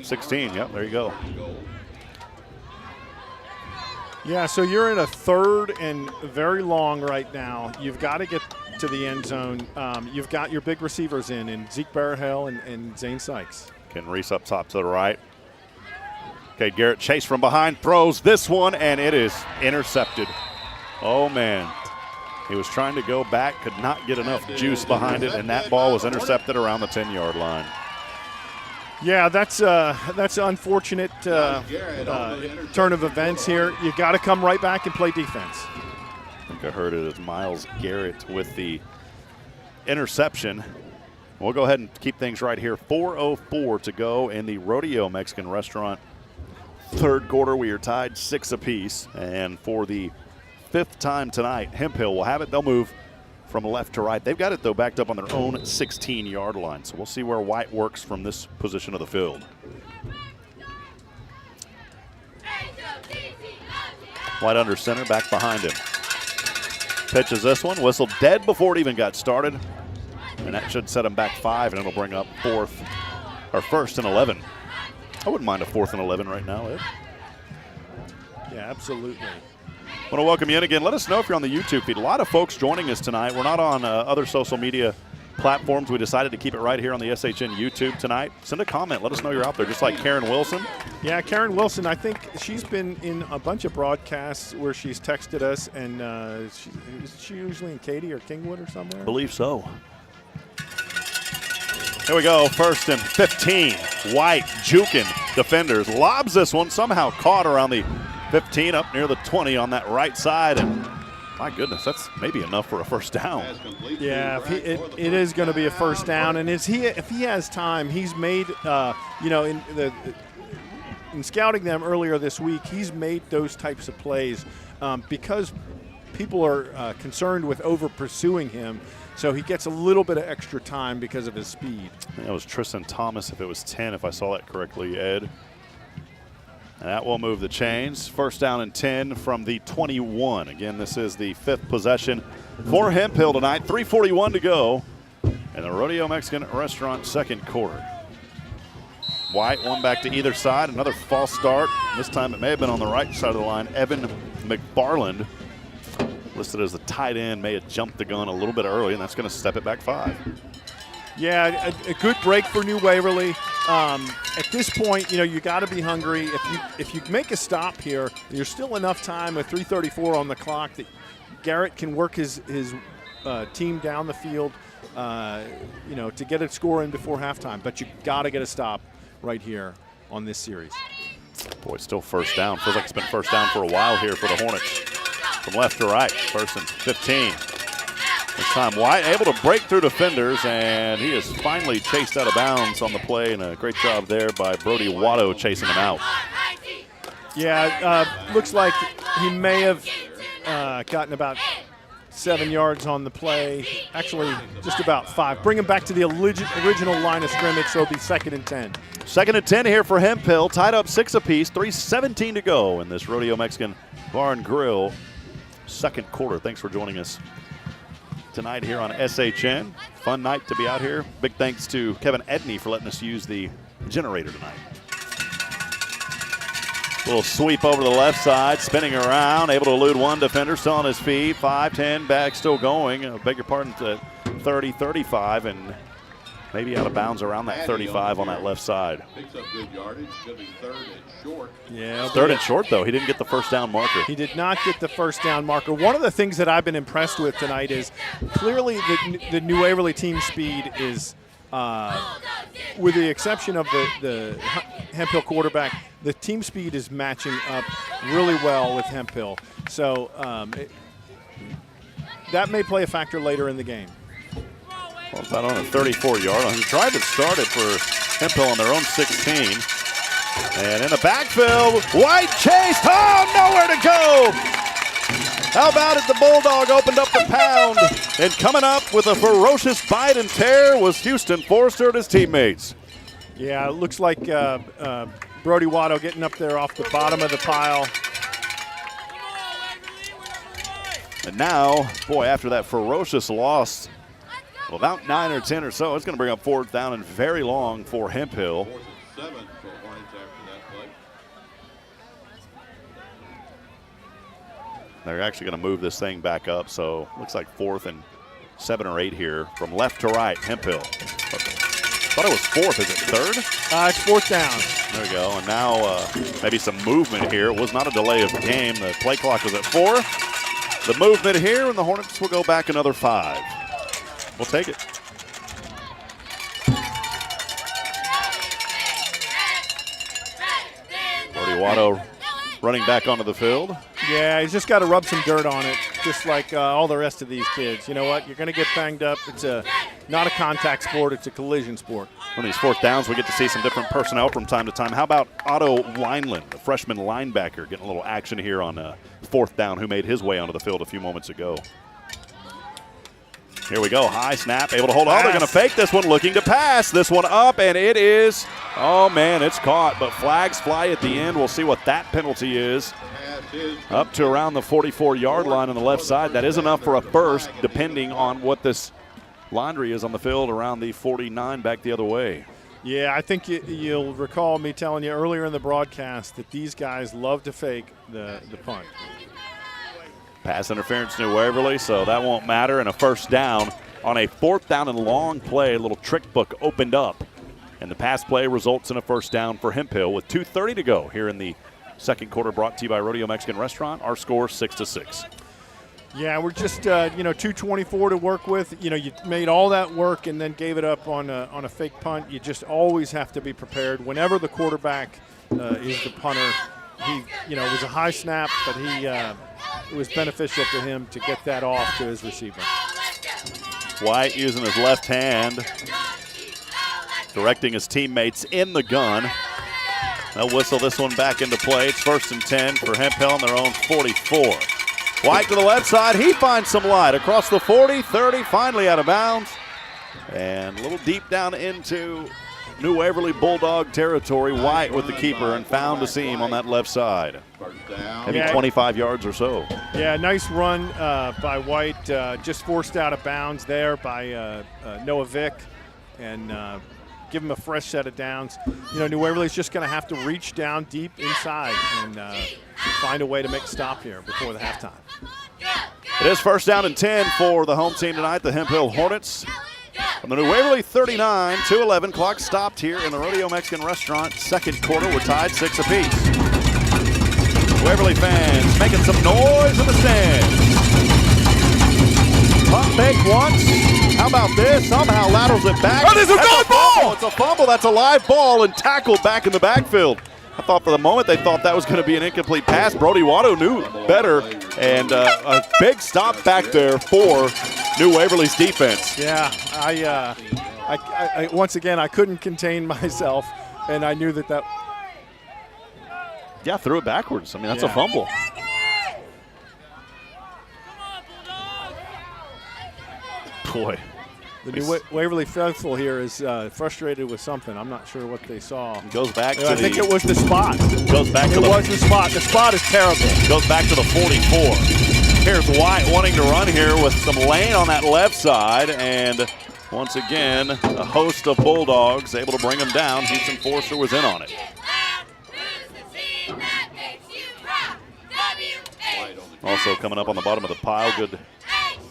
16, yep, there you go. Yeah, so you're in a third and very long right now. You've got to get to the end zone. You've got your big receivers in Zeke Barahel and Zane Sykes. Ken Reese up top to the right. Okay, Garrett Chase from behind throws this one, and it is intercepted. Oh, man. He was trying to go back, could not get enough juice behind it, and that ball was intercepted around the 10-yard line. Yeah, that's unfortunate turn of events here. You got to come right back and play defense. I think I heard it as Miles Garrett with the interception. We'll go ahead and keep things right here. 4:04 to go in the Rodeo Mexican Restaurant. Third quarter, we are tied 6 apiece, and for the 5th time tonight, Hemphill will have it. They'll move from left to right. They've got it, though, backed up on their own 16-yard line. So we'll see where White works from this position of the field. White under center, back behind him. Pitches this one, whistled dead before it even got started. And that should set him back 5, and it'll bring up 1st and 11. I wouldn't mind a 4th and 11 right now, Ed. Yeah, absolutely. I want to welcome you in again. Let us know if you're on the YouTube feed. A lot of folks joining us tonight. We're not on other social media platforms. We decided to keep it right here on the SHN YouTube tonight. Send a comment. Let us know you're out there, just like Karen Wilson. Yeah, Karen Wilson, I think she's been in a bunch of broadcasts where she's texted us, and is she usually in Katy or Kingwood or somewhere? I believe so. Here we go, 1st and 15. White juking defenders. Lobs this one, somehow caught around the 15 up near the 20 on that right side, and my goodness, that's maybe enough for a 1st down. Yeah, it is going to be a 1st down, and if he has time, he's made you know, in scouting them earlier this week, he's made those types of plays because people are concerned with over pursuing him. So he gets a little bit of extra time because of his speed. I think that was Tristan Thomas, if it was 10, if I saw that correctly, Ed. And that will move the chains. 1st down and 10 from the 21. Again, this is the 5th possession for Hemphill tonight. 3:41 to go in the Rodeo Mexican Restaurant 2nd quarter. White, one back to either side. Another false start. This time it may have been on the right side of the line. Evan McFarland listed as the tight end, may have jumped the gun a little bit early, and that's going to step it back 5. Yeah, a good break for New Waverly. At this point, you got to be hungry. If you make a stop here, there's still enough time with 3:34 on the clock that Garrett can work his team down the field, to get a score in before halftime. But you got to get a stop right here on this series. Boy, still first down. Feels like it's been first down for a while here for the Hornets. From left to right, 1st and 15. This time White able to break through defenders, and he is finally chased out of bounds on the play, and a great job there by Brody Watto chasing him out. Yeah, looks like he may have gotten about 7 yards on the play. Actually, just about 5. Bring him back to the original line of scrimmage, so it'll be 2nd and 10. 2nd and 10 here for Hemphill, tied up 6 apiece, 3:17 to go in this Rodeo Mexican Bar and Grill second quarter. Thanks for joining us tonight here on SHN. Fun night to be out here. Big thanks to Kevin Edney for letting us use the generator tonight. Little sweep over to the left side, spinning around, able to elude one defender, still on his feet. 5-10 back, still going. Beg your pardon, to 30-35, and maybe out of bounds around that 35 on that left side. Picks up good yardage. Going to be 3rd and short. Yeah, 3rd and short, though. He didn't get the first down marker. He did not get the first down marker. One of the things that I've been impressed with tonight is clearly the New Waverly team speed is, with the exception of the Hemphill quarterback, the team speed is matching up really well with Hemphill. So that may play a factor later in the game. Well, about on a 34-yard line. The drive had started for Hemphill on their own 16. And in the backfield, White chased. Oh, nowhere to go. How about it? The Bulldog opened up the pound. And coming up with a ferocious bite and tear was Houston Forrester and his teammates. Yeah, it looks like Brody Watto getting up there off the bottom of the pile. And now, boy, after that ferocious loss, about 9 or 10 or so, it's going to bring up 4th down and very long for Hemphill. 4th and 7 for Hornets after that play. They're actually going to move this thing back up, so looks like 4th and 7 or 8 here from left to right, Hemphill. Thought it was 4th. Is it 3rd? It's 4th down. There we go. And now maybe some movement here. It was not a delay of the game. The play clock was at 4. The movement here, and the Hornets will go back another 5. We'll take it. Brody Watto running back onto the field. Yeah, he's just got to rub some dirt on it, just like all the rest of these kids. You know what? You're going to get banged up. It's not a contact sport. It's a collision sport. On these 4th downs, we get to see some different personnel from time to time. How about Otto Wineland, the freshman linebacker, getting a little action here on 4th down, who made his way onto the field a few moments ago. Here we go. High snap, able to hold on. They're going to fake this one, looking to pass. This one up, and it is, oh man, it's caught. But flags fly at the end. We'll see what that penalty is. Up to around the 44-yard line on the left side. That is enough for a first, depending on what this laundry is on the field around the 49 back the other way. Yeah, I think you'll recall me telling you earlier in the broadcast that these guys love to fake the punt. Pass interference to Waverly, so that won't matter. And a first down on a 4th down and long play. A little trick book opened up. And the pass play results in a first down for Hemphill with 2:30 to go here in the second quarter, brought to you by Rodeo Mexican Restaurant. Our score 6-6. Yeah, we're just 2:24 to work with. You made all that work and then gave it up on a fake punt. You just always have to be prepared. Whenever the quarterback is the punter, it was a high snap, but it was beneficial to him to get that off to his receiver. White using his left hand, directing his teammates in the gun. They'll whistle this one back into play. It's 1st and 10 for Hemphill on their own 44. White to the left side. He finds some light across the 40, 30, finally out of bounds. And a little deep down into New Waverly Bulldog territory. White with the keeper and found a seam on that left side. Maybe 25 yards or so. Yeah, nice run by White. Just forced out of bounds there by Noah Vick. And give him a fresh set of downs. New Waverly's just going to have to reach down deep inside and find a way to make a stop here before the halftime. It is first down and 10 for the home team tonight, the Hemphill Hornets. From the New Waverly 39, 2:11. Clock stopped here in the Rodeo Mexican Restaurant. Second quarter, we're tied 6 apiece. Waverly fans making some noise in the stands. Pump fake once. How about this? Somehow laterals it back. Oh, there's a goal ball! It's a fumble. That's a live ball and tackled back in the backfield. I thought for the moment they thought that was going to be an incomplete pass. Brody Watto knew better, and a big stop back there for New Waverly's defense. Yeah, I once again, I couldn't contain myself, and I knew that. Yeah, threw it backwards. I mean, that's a fumble. Boy. The New Waverly faithful here is frustrated with something. I'm not sure what they saw. Goes back to I think it was the spot. Goes back to the spot. The spot is terrible. Goes back to the 44. Here's White wanting to run here with some lane on that left side, and once again, a host of Bulldogs able to bring him down. Houston Forster was in on it. Also coming up on the bottom of the pile, good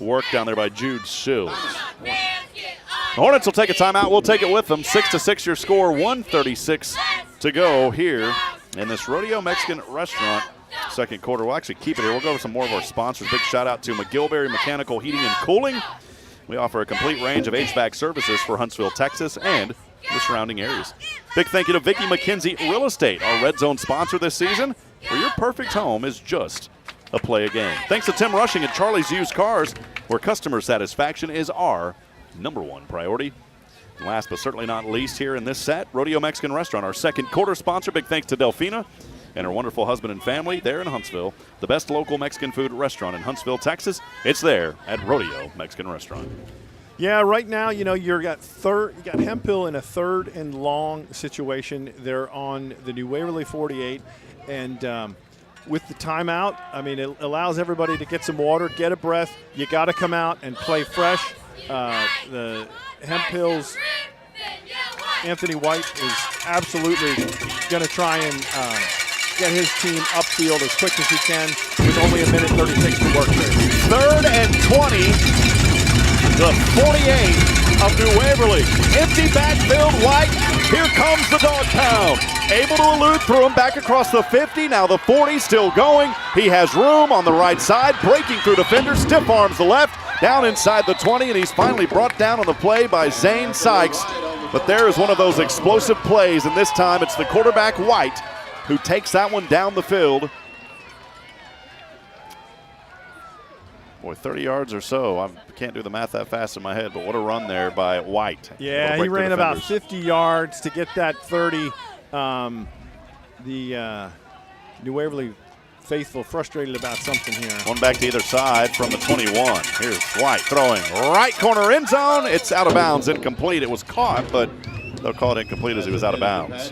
work down there by Jude Sills. The Hornets will take a timeout. We'll take it with them. 6-6 your score, 1:36 to go here in this Rodeo Mexican Restaurant. Second quarter, we'll actually keep it here. We'll go over some more of our sponsors. Big shout out to McGilberry Mechanical Heating and Cooling. We offer a complete range of HVAC services for Huntsville, Texas, and the surrounding areas. Big thank you to Vicki McKenzie Real Estate, our Red Zone sponsor this season, where your perfect home is just a play a game. Thanks to Tim Rushing at Charlie's Used Cars, where customer satisfaction is our #1 priority. And last but certainly not least here in this set, Rodeo Mexican Restaurant, our second quarter sponsor. Big thanks to Delfina and her wonderful husband and family there in Huntsville. The best local Mexican food restaurant in Huntsville, Texas. It's there at Rodeo Mexican Restaurant. Yeah, right now, you got Hemphill in a 3rd and long situation. They're on the New Waverly 48, and with the timeout, I mean, it allows everybody to get some water, get a breath. You got to come out and play fresh. The Hemphill's Anthony White is absolutely going to try and get his team upfield as quick as he can with only 1:36 to work there. 3rd and 20, the 48 of New Waverly. Empty backfield, White. Here comes the dog pound. Able to elude through him back across the 50. Now the 40 still going. He has room on the right side, breaking through defenders, stiff arms the left, down inside the 20, and he's finally brought down on the play by Zane Sykes. But there is one of those explosive plays, and this time it's the quarterback, White, who takes that one down the field. Boy, 30 yards or so. I can't do the math that fast in my head, but what a run there by White. Yeah, he ran about 50 yards to get that 30. The New Waverly faithful frustrated about something here. One back to either side from the 21. Here's White throwing right corner end zone. It's out of bounds, incomplete. It was caught, but they'll call it incomplete as he was out of bounds.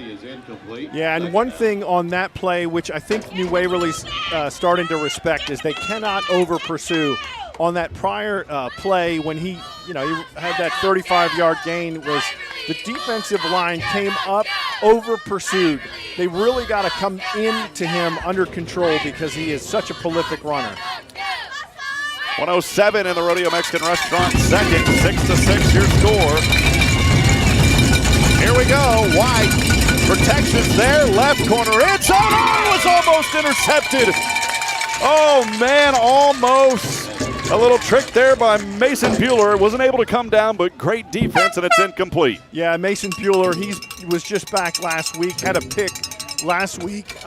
Yeah, and one thing on that play, which I think New Waverly's starting to respect, is they cannot over-pursue. On that prior play, when he had that 35-yard gain, was the defensive line came up, over-pursued. They really got to come into him under control because he is such a prolific runner. 107 in the Rodeo Mexican Restaurant. Second, 6-6 your score. Here we go. White. Protections there. Left corner. It's on. Oh, it's almost intercepted. Oh, man, almost. A little trick there by Mason Bueller. Wasn't able to come down, but great defense, and it's incomplete. Yeah, Mason Bueller, he was just back last week, had a pick last week.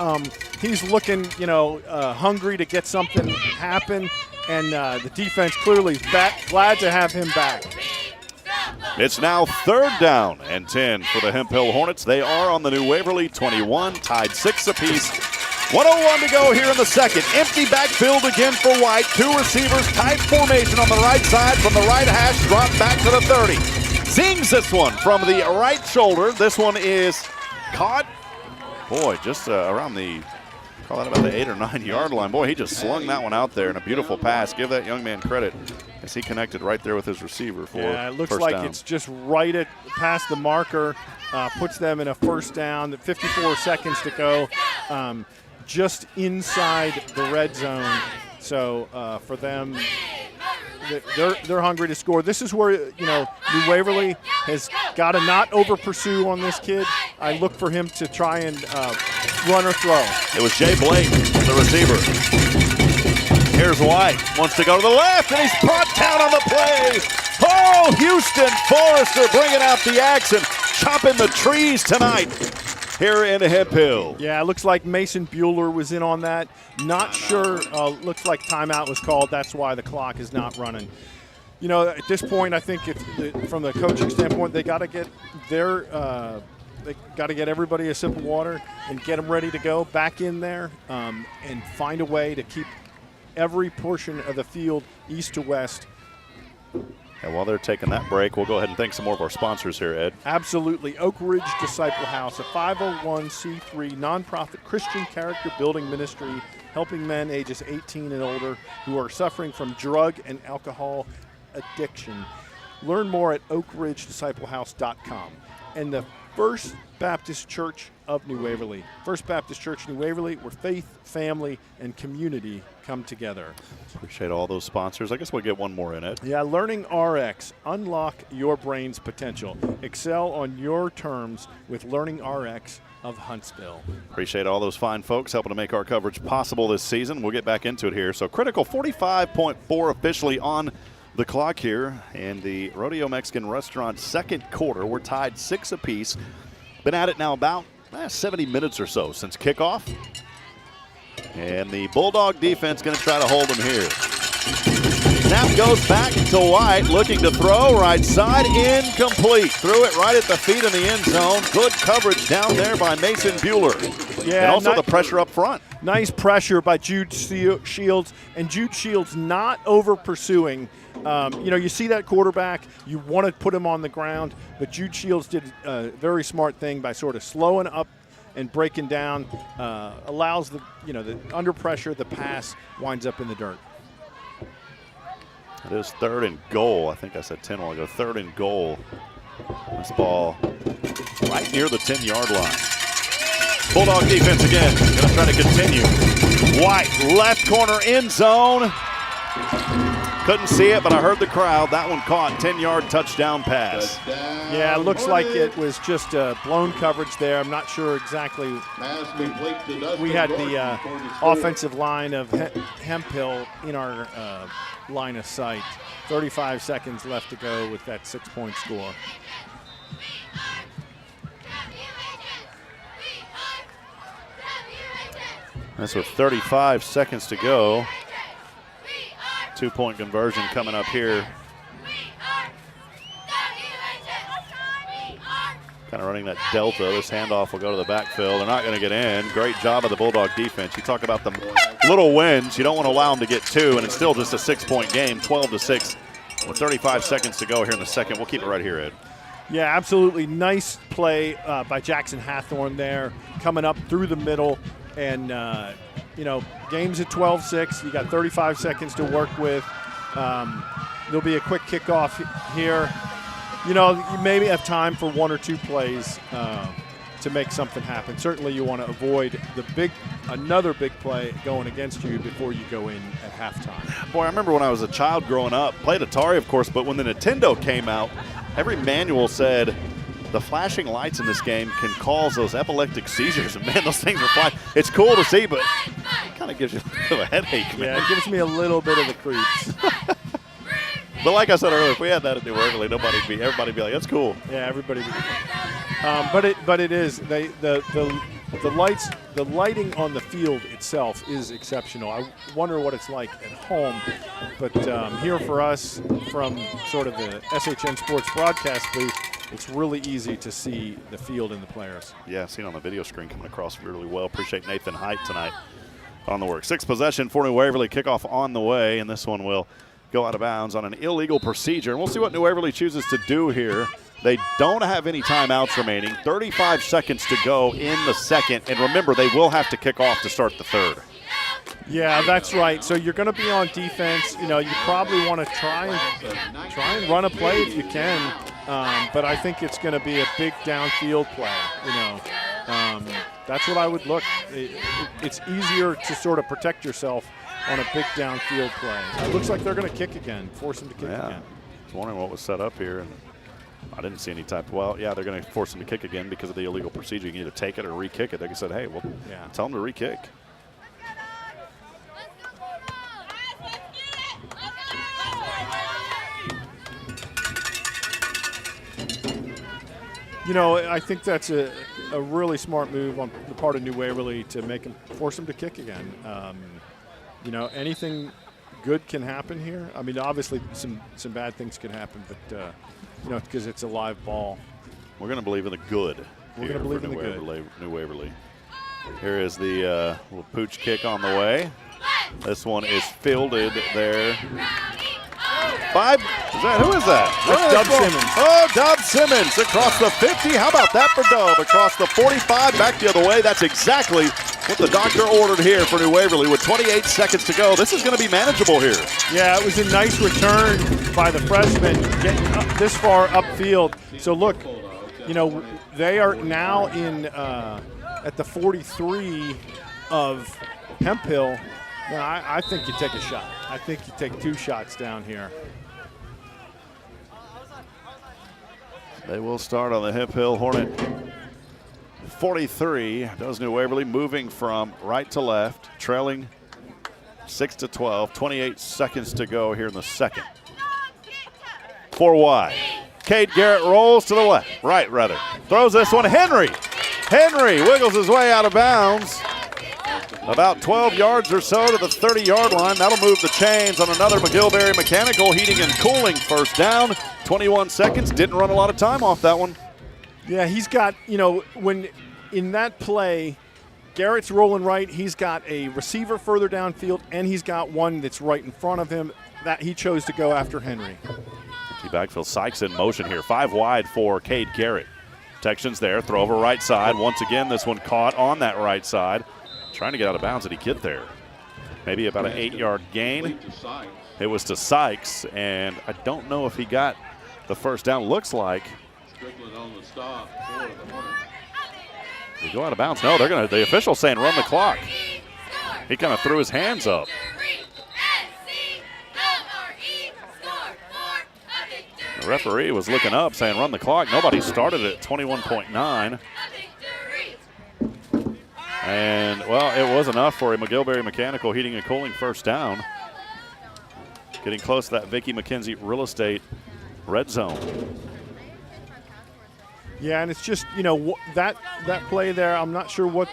He's looking, hungry to get something happen, and the defense clearly glad to have him back. It's now 3rd down and 10 for the Hemphill Hornets. They are on the New Waverly 21, tied 6 apiece. 1:01 to go here in the second. Empty backfield again for White. 2 receivers, tight formation on the right side from the right hash, drop back to the 30. Zings this one from the right shoulder. This one is caught. Boy, just around the, call that about the 8 or 9 yard line. Boy, he just slung that one out there in a beautiful pass. Give that young man credit as he connected right there with his receiver for it looks first like down. It's just right past the marker, puts them in a first down. 54 seconds to go. Just inside the red zone. So for them, they're hungry to score. This is where, New Waverly has got to not over-pursue on this kid. I look for him to try and run or throw. It was Jay Blake, the receiver. Here's White, wants to go to the left, and he's brought down on the play. Oh, Houston Forrester bringing out the action, chopping the trees tonight here in Hemphill. Yeah, it looks like Mason Bueller was in on that. Not sure. Looks like timeout was called. That's why the clock is not running. At this point, I think from the coaching standpoint, they got to get everybody a sip of water and get them ready to go back in there and find a way to keep every portion of the field east to west. And while they're taking that break, we'll go ahead and thank some more of our sponsors here, Ed. Absolutely. Oak Ridge Disciple House, a 501c3 nonprofit Christian character building ministry helping men ages 18 and older who are suffering from drug and alcohol addiction. Learn more at oakridgedisciplehouse.com. And the First Baptist Church of New Waverly. First Baptist Church New Waverly, where faith, family, and community come together. Appreciate all those sponsors. I guess we'll get one more in it. Yeah, LearningRX. Unlock your brain's potential. Excel on your terms with LearningRX of Huntsville. Appreciate all those fine folks helping to make our coverage possible this season. We'll get back into it here. So critical 45.4 officially on the clock here, and the Rodeo Mexican Restaurant second quarter. We're tied 6 apiece. Been at it now about 70 minutes or so since kickoff. And the Bulldog defense going to try to hold them here. Snap goes back to White, looking to throw right side, incomplete. Threw it right at the feet in the end zone. Good coverage down there by Mason Bueller. Yeah, and also the pressure up front. Nice pressure by Jude Shields, and Jude Shields not over pursuing. You see that quarterback, you want to put him on the ground, but Jude Shields did a very smart thing by sort of slowing up and breaking down, allows the under pressure, the pass winds up in the dirt. It is 3rd and goal. I think I said 10 a while ago. 3rd and goal. This ball right near the 10-yard line. Bulldog defense again, going to try to continue. White, left corner end zone. Couldn't see it, but I heard the crowd. That one caught. 10-yard touchdown pass. Yeah, it looks like it was just a blown coverage there. I'm not sure exactly. We had the offensive line of Hemphill in our line of sight. 35 seconds left to go with that 6-point score. That's with 35 seconds to go. 2-point conversion coming up here. Kind of running that delta. This handoff will go to the backfield. They're not going to get in. Great job of the Bulldog defense. You talk about the little wins. You don't want to allow them to get 2, and it's still just a 6-point game, 12-6. With 35 seconds to go here in the second. We'll keep it right here, Ed. Yeah, absolutely. Nice play by Jackson Hathorn there, coming up through the middle. And, game's at 12-6. You got 35 seconds to work with. There'll be a quick kickoff here. You maybe have time for 1 or 2 plays to make something happen. Certainly you want to avoid another big play going against you before you go in at halftime. Boy, I remember when I was a child growing up, played Atari, of course, but when the Nintendo came out, every manual said the flashing lights in this game can cause those epileptic seizures. And, man, those things are flying. It's cool to see, but it kind of gives you a little of a headache, man. Yeah, it gives me a little bit of the creeps. But like I said earlier, if we had that at New Waverly, everybody'd be like, that's cool. Yeah, everybody would. But it is. The lighting on the field itself is exceptional. I wonder what it's like at home. But here for us, from sort of the SHN Sports broadcast booth, it's really easy to see the field and the players. Yeah, seen on the video screen coming across really well. Appreciate Nathan Hight tonight on the work. 6th possession for New Waverly. Kickoff on the way, and this one will go out of bounds on an illegal procedure. And we'll see what New Waverly chooses to do here. They don't have any timeouts remaining. 35 seconds to go in the second. And remember, they will have to kick off to start the third. Yeah, that's right. So you're going to be on defense. You probably want to try and run a play if you can. But I think it's going to be a big downfield play. That's what I would look. It's easier to sort of protect yourself on a big downfield play. It looks like they're going to kick again, force him to kick again. I was wondering what was set up here, and I didn't see any type. Well, yeah, they're going to force him to kick again because of the illegal procedure. You can either take it or re-kick it. They said, hey, well, tell him to re-kick. You know, I think that's a really smart move on the part of New Waverly to force him to kick again. You know, anything good can happen here. I mean, obviously some bad things can happen, but you know, because it's a live ball. We're going to believe in the good. We're going to believe in the good. New Waverly. Here is the little pooch kick on the way. This one is fielded there. Who is that? That's Dub Simmons. Oh, Dub Simmons across the 50. How about that for Dub? Across the 45, back the other way. That's exactly what the doctor ordered here for New Waverly with 28 seconds to go. This is going to be manageable here. Yeah, it was a nice return by the freshman getting up this far upfield. So look, you know, they are now in at the 43 of Hemphill. Now, I think you take a shot. I think you take 2 shots down here. They will start on the Hemphill Hornet 43. Does New Waverly moving from right to left, trailing 6-12. 28 seconds to go here in the second. 4 wide. Cade Garrett rolls to the left, right rather. Throws this one. Henry wiggles his way out of bounds. About 12 yards or so to the 30-yard line. That'll move the chains on another McGilberry Mechanical Heating and Cooling first down. 21 seconds. Didn't run a lot of time off that one. Yeah, he's got, you know, when in that play, Garrett's rolling right. He's got a receiver further downfield, and he's got one that's right in front of him that he chose to go after Henry. Empty backfield. Sykes in motion here. 5 wide for Cade Garrett. Protection's there. Throw over right side. Once again, this one caught on that right side. Trying to get out of bounds. Did he get there? Maybe about an 8-yard gain. It was to Sykes, and I don't know if he got the first down. Looks like. Did he go out of bounds? No, the official's saying run the clock. He kind of threw his hands up. The referee was looking up saying run the clock. Nobody started at 21.9. And, well, it was enough for a McGilberry Mechanical Heating and Cooling first down. Getting close to that Vicki McKenzie Real Estate red zone. Yeah, and it's just, you know, that play there, I'm not sure what.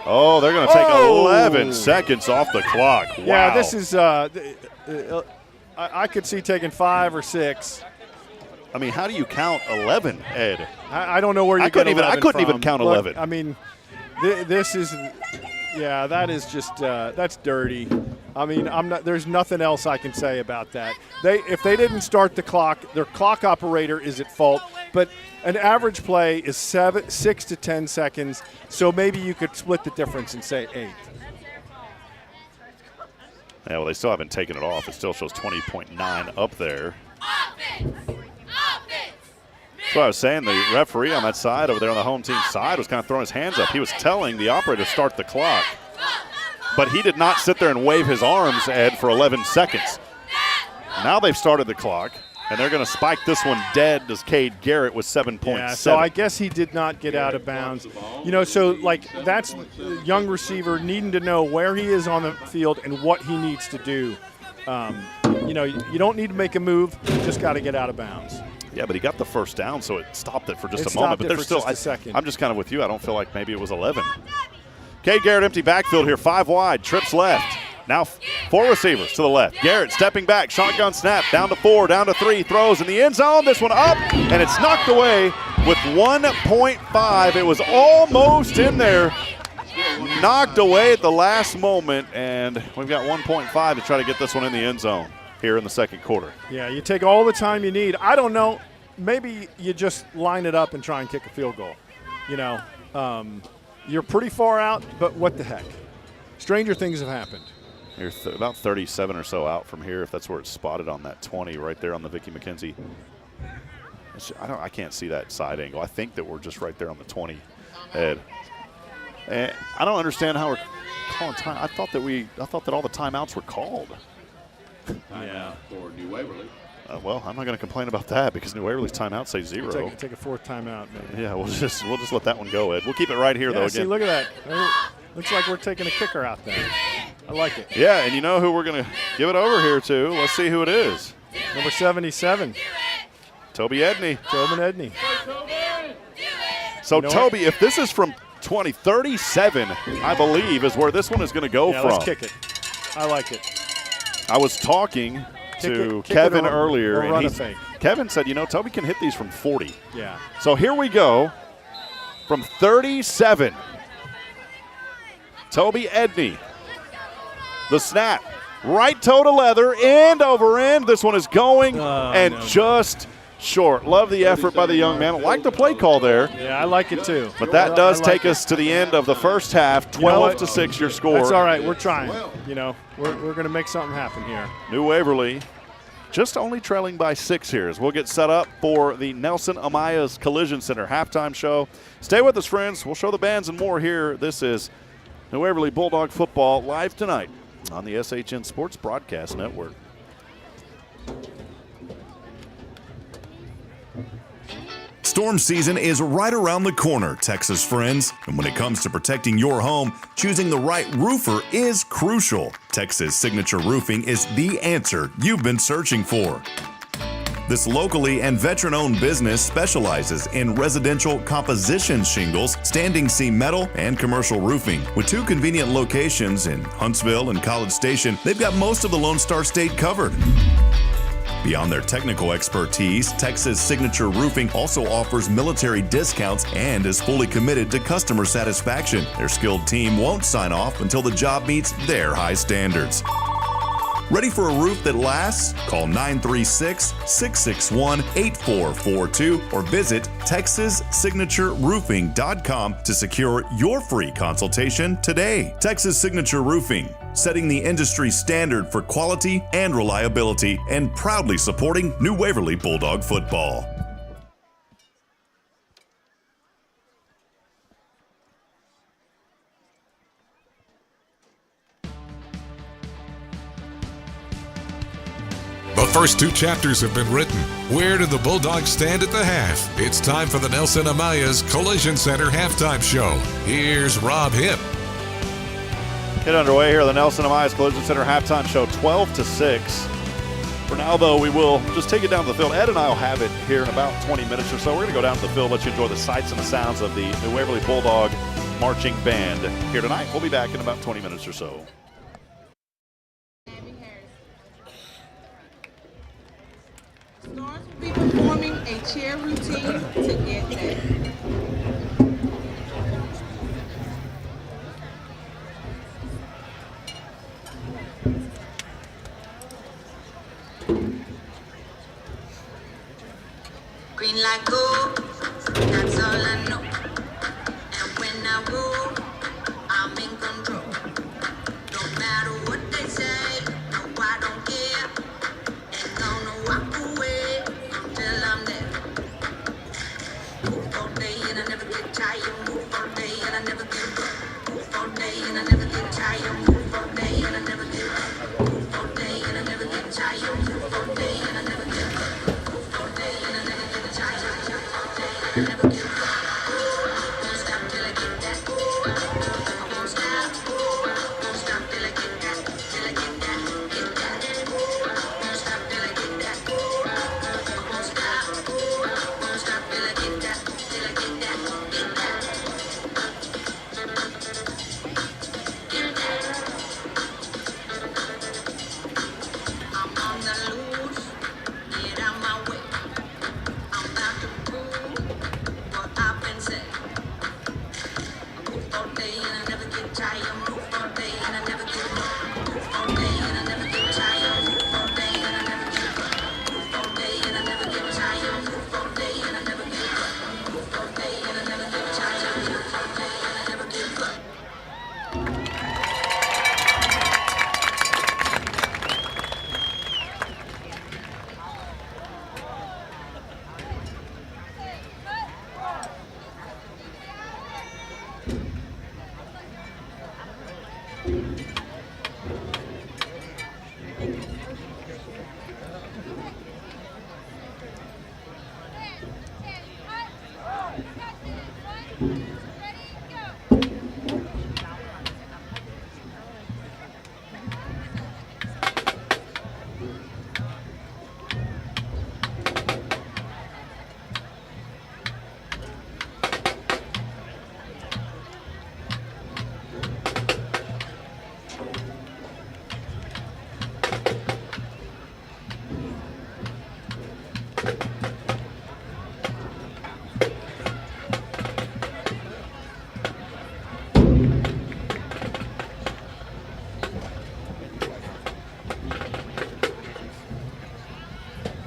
Oh, they're going to take 11 seconds off the clock. Wow. Yeah, this is, I could see taking 5 or 6. I mean, how do you count 11, Ed? I don't know where you get 11 I couldn't from. even count 11. Look, I mean, this is, yeah, that is just that's dirty. I mean, there's nothing else I can say about that. If they didn't start the clock, their clock operator is at fault. But an average play is 6 to 10 seconds, so maybe you could split the difference and say 8. Yeah, well, they still haven't taken it off. It still shows 20.9 up there. That's what I was saying. The referee on that side over there on the home team side was kind of throwing his hands up. He was telling the operator to start the clock. But he did not sit there and wave his arms, Ed, for 11 seconds. Now they've started the clock, and they're going to spike this one dead as Cade Garrett with 7.7. Yeah, so I guess he did not get out of bounds. You know, so, like, that's the young receiver needing to know where he is on the field and what he needs to do. You know, you don't need to make a move. You just got to get out of bounds. Yeah, but he got the first down, so it stopped it for just a moment. But there's still a second. I'm just kind of with you. I don't feel like maybe it was 11. Cade Garrett, empty backfield here, 5 wide, trips left. Now 4 receivers to the left. Garrett stepping back, shotgun snap, down to 4, down to 3, throws in the end zone. This one up, and it's knocked away with 1.5. It was almost in there, knocked away at the last moment, and we've got 1.5 to try to get this one in the end zone here in the second quarter. Yeah, you take all the time you need. I don't know. Maybe you just line it up and try and kick a field goal. You know, you're pretty far out, but what the heck? Stranger things have happened. You're about 37 or so out from here, if that's where it's spotted on that 20 right there on the Vicki McKenzie. I can't see that side angle. I think that we're just right there on the 20, Ed. And I don't understand how we're calling time. I thought that all the timeouts were called. Timeout for New Waverly. Well, I'm not going to complain about that because New Waverly's timeout say 0. Take a fourth timeout, maybe. Yeah, we'll just let that one go, Ed. We'll keep it right here, though. See, again. look at that. Looks like we're taking a kicker out there. I like it. Yeah, and you know who we're going to give it over here to? Let's see who it is. Number 77. Toby Edney. Tobin Edney. So, Toby, if this is from 37, I believe, is where this one is going to go from. Let's kick it. I like it. I was talking to Kevin earlier, and Kevin said, Toby can hit these from 40. Yeah. So here we go from 37. Toby Edney. The snap. Right toe to leather, end over end. This one is going just short. Love the effort by the young man. I like the play call there. Yeah, I like it too. But that does take us to the end of the first half. 12-6 your score. That's all right. We're trying. We're going to make something happen here. New Waverly just only trailing by 6 here as we'll get set up for the Nelson Amaya's Collision Center halftime show. Stay with us, friends. We'll show the bands and more here. This is New Waverly Bulldog football live tonight on the SHN Sports Broadcast Network. Storm season is right around the corner, Texas friends. And when it comes to protecting your home, choosing the right roofer is crucial. Texas Signature Roofing is the answer you've been searching for. This locally and veteran-owned business specializes in residential composition shingles, standing seam metal, and commercial roofing. With 2 convenient locations in Huntsville and College Station, they've got most of the Lone Star State covered. Beyond their technical expertise, Texas Signature Roofing also offers military discounts and is fully committed to customer satisfaction. Their skilled team won't sign off until the job meets their high standards. Ready for a roof that lasts? Call 936-661-8442 or visit TexasSignatureRoofing.com to secure your free consultation today. Texas Signature Roofing, setting the industry standard for quality and reliability and proudly supporting New Waverly Bulldog football. The first 2 chapters have been written. Where do the Bulldogs stand at the half? It's time for the Nelson Amaya's Collision Center halftime show. Here's Rob Hipp. Get underway here, the Nelson Amaya's Collision Center halftime show, 12-6. For now, though, we will just take it down to the field. Ed and I will have it here in about 20 minutes or so. We're going to go down to the field, let you enjoy the sights and the sounds of the New Waverly Bulldog marching band here tonight. We'll be back in about 20 minutes or so. Stars will be performing a chair routine to get that. Green like gold, that's all I know. And when I roll, I'm in control. Don't matter what they say, no, I don't care. Ain't gonna walk away until I'm there. Move all day and I never get tired. Move all day and I never get bored. Move all day and I never get tired. Move all day and I never get bored. Move all day and I never get tired. Move all day and I never get bored. Move all day and I never get tired. Move all day and I never get bored. Won't stop till I get that. I won't stop. Won't stop till I get that. Till I get that. Get that. Won't stop till I get that. I won't stop. Won't stop till I get that. Till I get that. Get that. Get that. I'm on the loose. Get out my way. I'm about to move.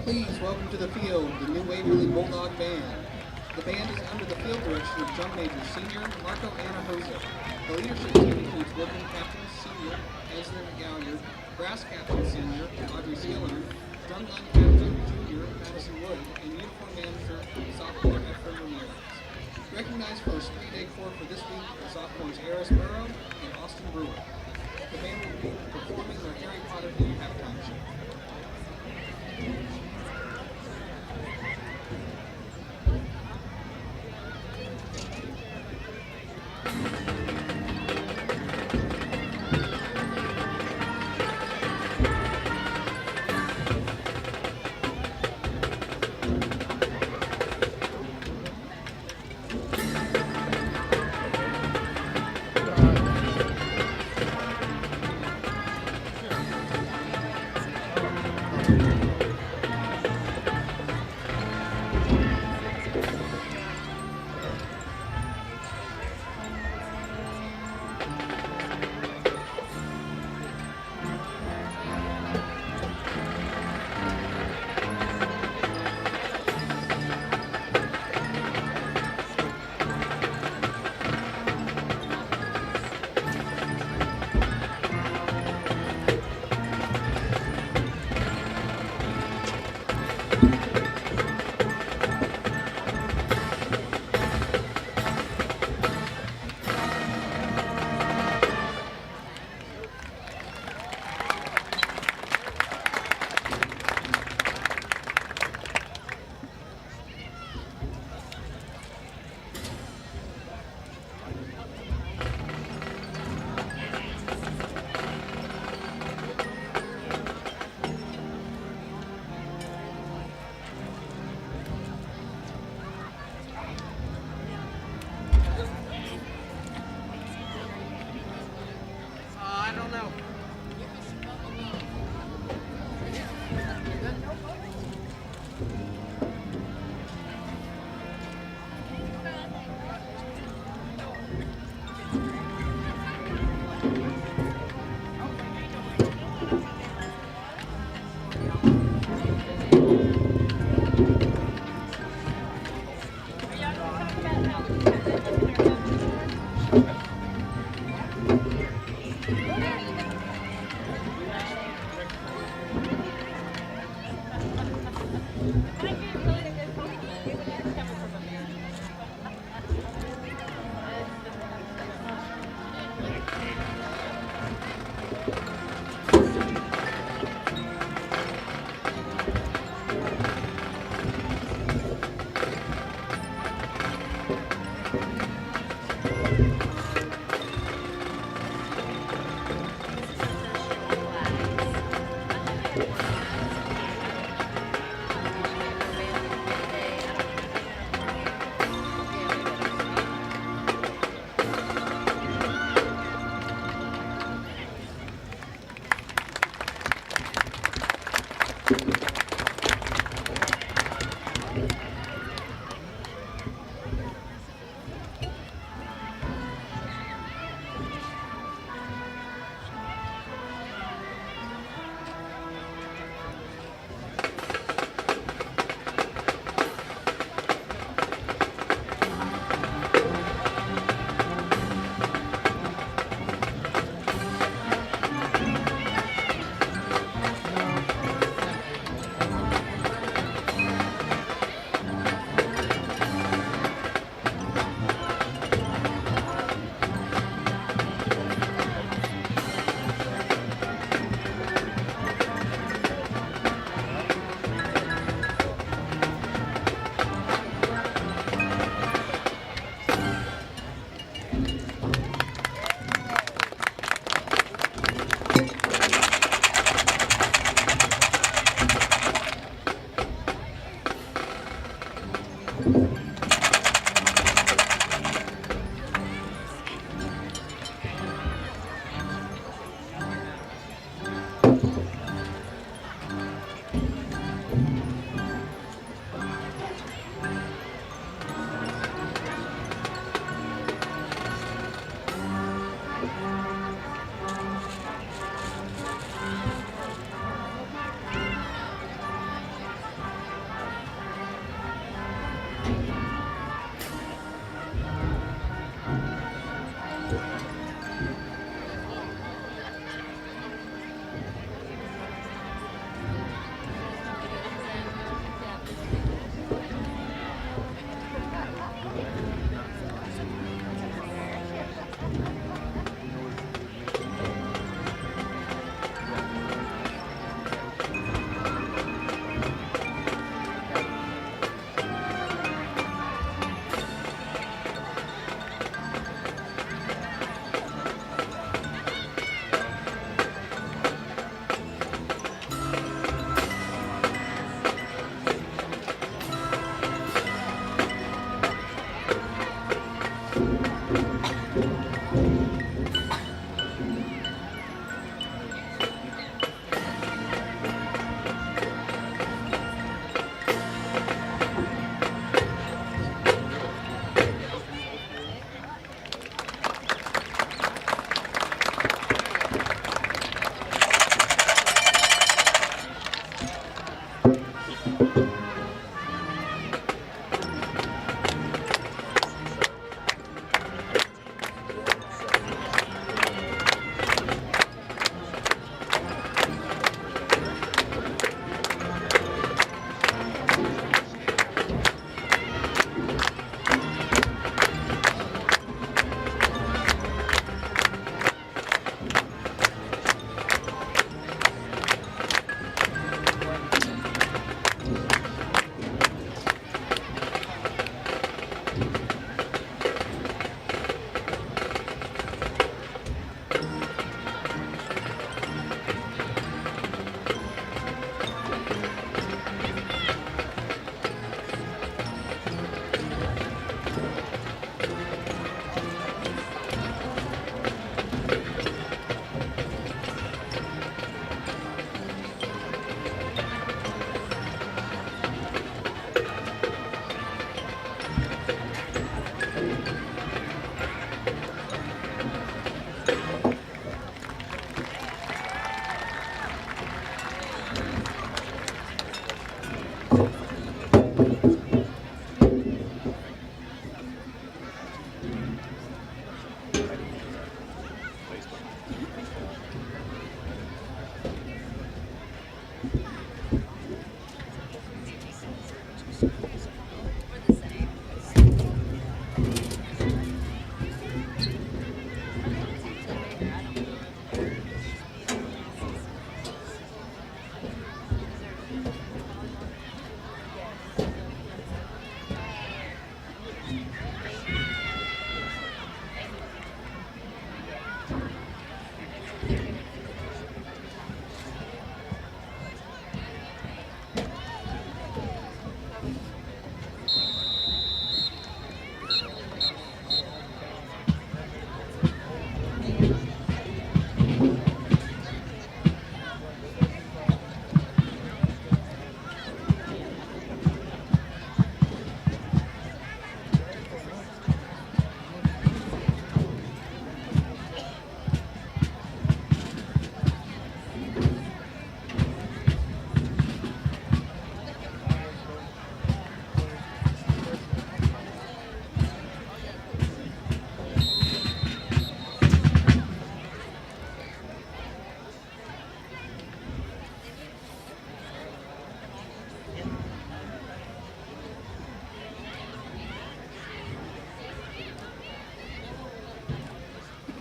Please welcome to the field the new Waverly Bulldog Band. The band is under the field direction of drum major senior Marco Anahosa. The leadership team includes woodwind captain senior Ezra McGalliard, brass captain senior Audrey Sealer, drumline captain junior Madison Wood, and uniform manager sophomore Efren Ramirez. Recognized for a street egg four for this week are sophomores Eris Burrow and Austin Brewer. The band will be performing their Harry Potter themed halftime show.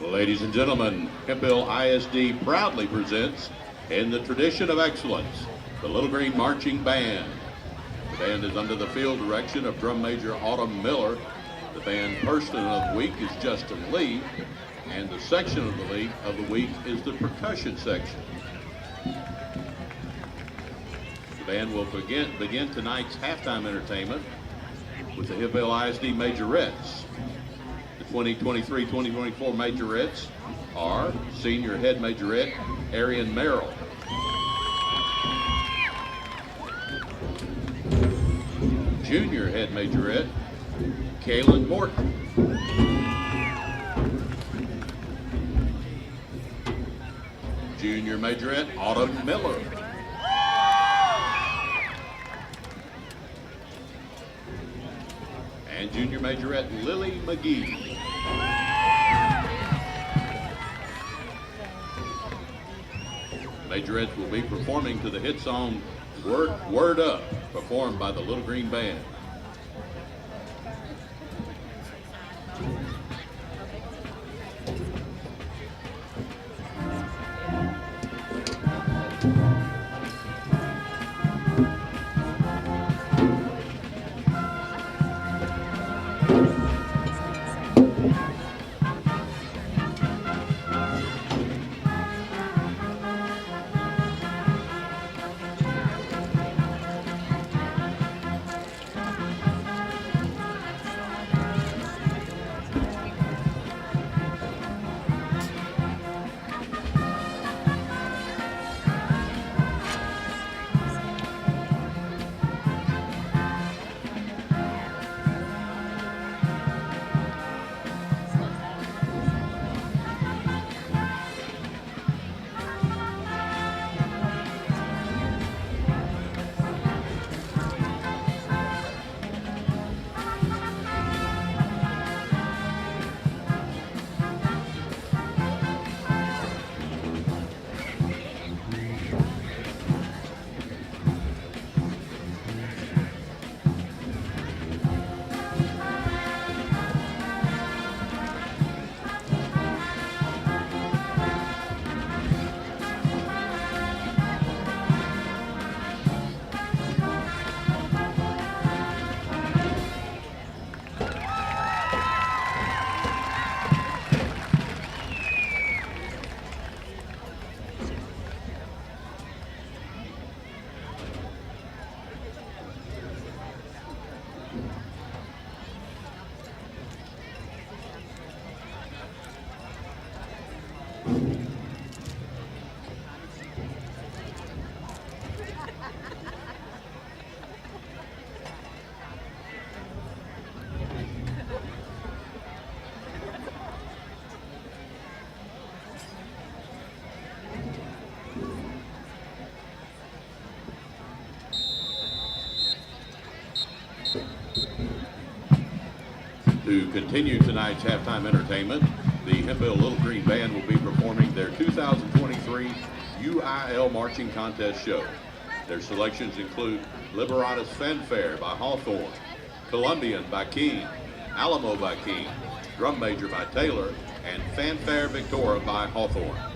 Ladies and gentlemen, Hemphill ISD proudly presents, in the tradition of excellence, the Little Green Marching Band. The band is under the field direction of Drum Major Autumn Miller. The band person of the week is Justin Lee, and the section of the week is the percussion section. The band will begin tonight's halftime entertainment with the Hemphill ISD Majorettes. The 2023-2024 Majorettes are Senior Head Majorette Arian Merrill, Junior Head Majorette Kaylin Morton, Junior Majorette Autumn Miller, and Junior Majorette Lily McGee. Majorettes will be performing to the hit song Word Up, performed by the Little Green Band. To continue tonight's halftime entertainment, the Hemphill Little Green Band will be performing their 2023 UIL Marching Contest show. Their selections include Liberatus Fanfare by Hawthorne, Columbian by King, Alamo by King, Drum Major by Taylor, and Fanfare Victoria by Hawthorne.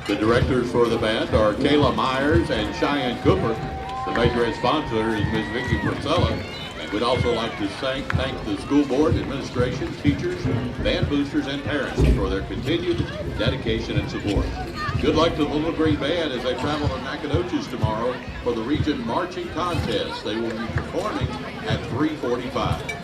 The directors for the band are Kayla Myers and Cheyenne Cooper. The major sponsor is Ms. Vicki Priscilla. And we'd also like to thank the school board, administration, teachers, band boosters, and parents for their continued dedication and support. Good luck to the Little Green Band as they travel to Nacogdoches tomorrow for the region marching contest. They will be performing at 3:45.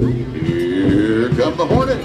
Here come the Hornets.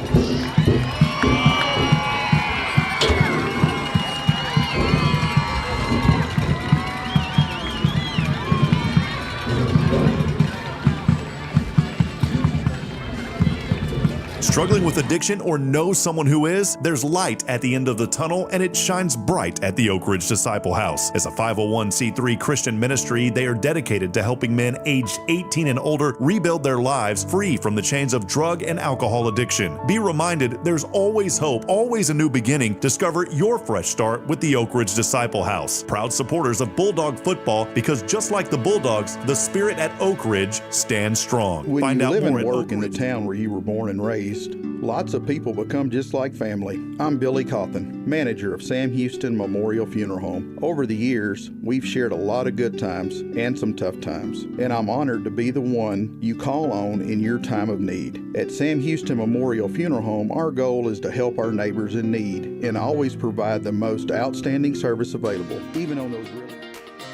Struggling with addiction or know someone who is? There's light at the end of the tunnel, and it shines bright at the Oak Ridge Disciple House. As a 501c3 Christian ministry, they are dedicated to helping men aged 18 and older rebuild their lives free from the chains of drug and alcohol addiction. Be reminded, there's always hope, always a new beginning. Discover your fresh start with the Oak Ridge Disciple House. Proud supporters of Bulldog football, because just like the Bulldogs, the spirit at Oak Ridge stands strong. When Find you out live more and at work in the Oak Ridge. town where you were born and raised, lots of people become just like family. I'm Billy Cawthon, manager of Sam Houston Memorial Funeral Home. Over the years, we've shared a lot of good times and some tough times, and I'm honored to be the one you call on in your time of need. At Sam Houston Memorial Funeral Home, our goal is to help our neighbors in need and always provide the most outstanding service available, even on those really...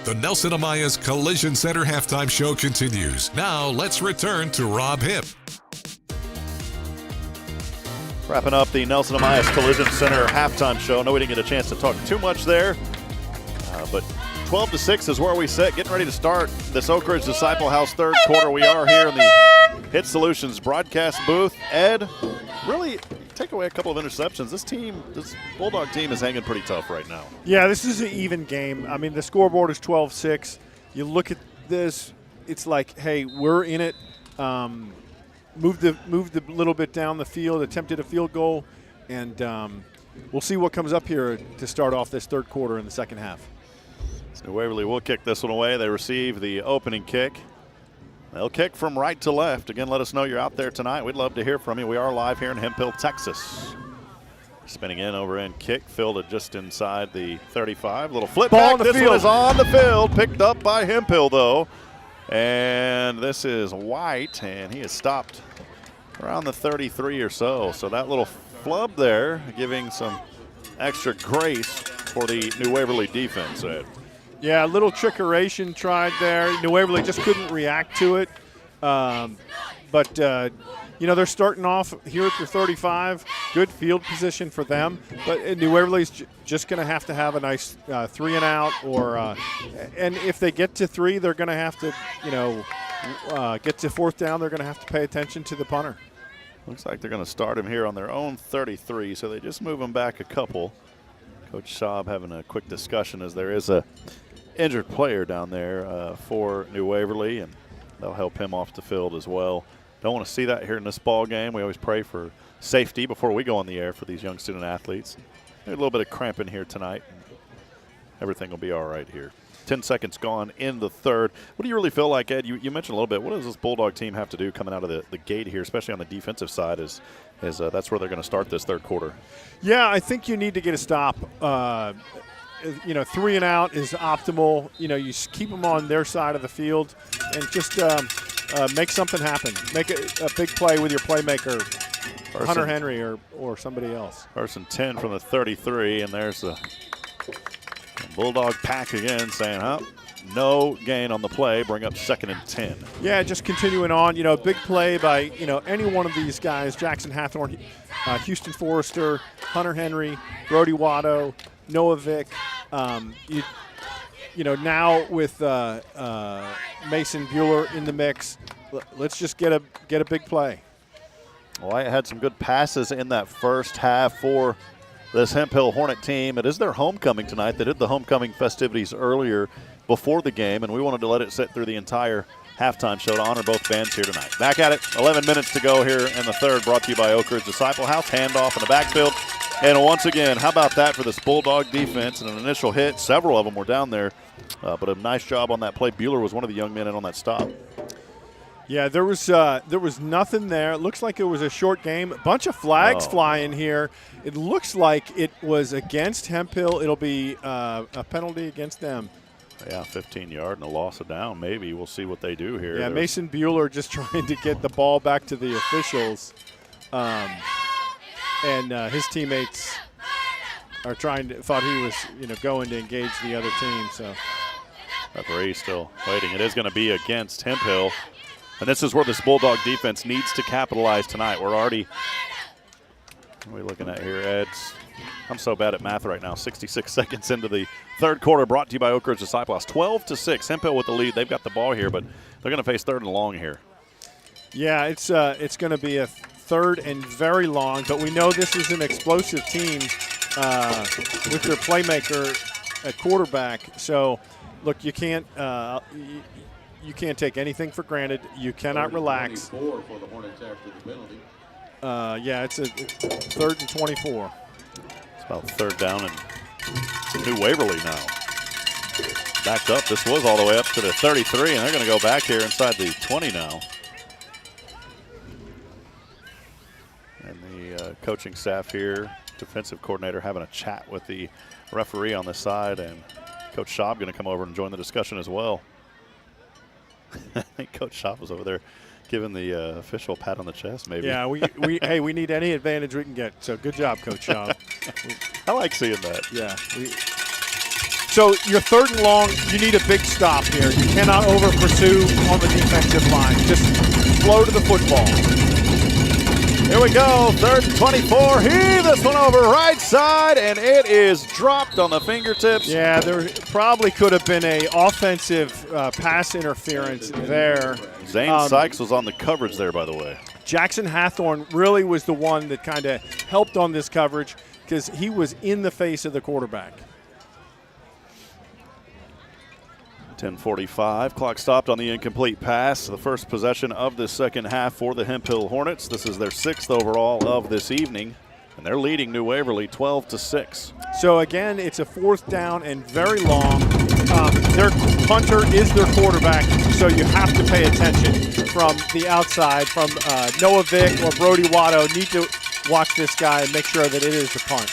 The Nelson Amaya's Collision Center halftime show continues. Now let's return to Rob Hipp. Wrapping up the Nelson Amaya Collision Center halftime show. I know we didn't get a chance to talk too much there, but 12-6 is where we sit. Getting ready to start this Oak Ridge Disciple House third quarter. We are here in the HITTSS Solutions broadcast booth. Ed, really take away a couple of interceptions. This Bulldog team is hanging pretty tough right now. Yeah, this is an even game. I mean, the scoreboard is 12-6. You look at this, it's like, hey, we're in it. Moved a little bit down the field, attempted a field goal, and we'll see what comes up here to start off this third quarter in the second half. So Waverly will kick this one away. They receive the opening kick. They'll kick from right to left. Again, let us know you're out there tonight. We'd love to hear from you. We are live here in Hemphill, Texas. Spinning in, over end kick, fielded just inside the 35. Little flip Ball back. This one is on the field. Picked up by Hemphill, though. And this is White, and he is stopped around the 33 or so. So that little flub there giving some extra grace for the New Waverly defense, Ed. Yeah, a little trickeration tried there. New Waverly just couldn't react to it. You know, they're starting off here at the 35. Good field position for them. But New Waverly's just going to have a nice 3-and-out. And if they get to 3, they're going to have to, get to fourth down. They're going to have to pay attention to the punter. Looks like they're going to start him here on their own 33, so they just move him back a couple. Coach Schaub having a quick discussion as there is a injured player down there for New Waverly, and they'll help him off the field as well. Don't want to see that here in this ball game. We always pray for safety before we go on the air for these young student athletes. A little bit of cramping here tonight. Everything will be all right here. 10 seconds gone in the third. What do you really feel like, Ed? You mentioned a little bit. What does this Bulldog team have to do coming out of the gate here, especially on the defensive side, as that's where they're going to start this third quarter? Yeah, I think you need to get a stop. 3-and-out is optimal. You keep them on their side of the field and just make something happen. Make a big play with your playmaker, Hunter Henry or somebody else. First and 10 from the 33, and there's the Bulldog pack again saying, no gain on the play, bring up 2nd and 10. Yeah, just continuing on. Big play by, any one of these guys, Jackson Hathorn, Houston Forrester, Hunter Henry, Brody Watto, Noah Vick. Now with Mason Bueller in the mix, let's just get a big play. Well, I had some good passes in that first half for this Hemphill Hornet team. It is their homecoming tonight. They did the homecoming festivities earlier before the game, and we wanted to let it sit through the entire halftime show to honor both bands here tonight. Back at it, 11 minutes to go here in the third, brought to you by Oak Ridge Disciple House. Handoff in the backfield. And once again, how about that for this Bulldog defense and an initial hit? Several of them were down there, but a nice job on that play. Bueller was one of the young men in on that stop. Yeah, there was nothing there. It looks like it was a short game. A bunch of flags flying here. It looks like it was against Hemphill. It'll be a penalty against them. Yeah, 15-yard and a loss of down. Maybe we'll see what they do here. Yeah, Mason Bueller just trying to get the ball back to the officials, and his teammates are thought he was going to engage the other team. So referee still waiting. It is going to be against Hemphill. And this is where this Bulldog defense needs to capitalize tonight. We're already, what are we looking at here, Ed? I'm so bad at math right now. 66 seconds into the third quarter, brought to you by Oak Ridge Disciple House. 12-6, Hemphill with the lead. They've got the ball here, but they're going to face 3rd and long here. Yeah, it's going to be a 3rd and very long, but we know this is an explosive team with their playmaker at quarterback. So, look, you can't take anything for granted. You cannot relax. 24 for the Hornets after the penalty. Yeah, it's a 3rd and 24. It's about 3rd down and New Waverly now. Backed up. This was all the way up to the 33, and they're going to go back here inside the 20 now. And the coaching staff here, defensive coordinator, having a chat with the referee on this side, and Coach Schaub going to come over and join the discussion as well. I think Coach Schaub was over there giving the official pat on the chest, maybe. Yeah, we need any advantage we can get. So good job, Coach Schaub. I like seeing that. Yeah. So your 3rd and long, you need a big stop here. You cannot over pursue on the defensive line. Just flow to the football. Here we go, 3rd and 24. Heave this one over right side, and it is dropped on the fingertips. Yeah, there probably could have been a offensive pass interference there. Zane Sykes was on the coverage there, by the way. Jackson Hathorn really was the one that kind of helped on this coverage because he was in the face of the quarterback. 10:45. Clock stopped on the incomplete pass. The first possession of the second half for the Hemphill Hornets. This is their 6th overall of this evening, and they're leading New Waverly 12-6. So again, it's a 4th down and very long. Their punter is their quarterback, so you have to pay attention from the outside. From Noah Vick or Brody Watto, need to watch this guy and make sure that it is the punt.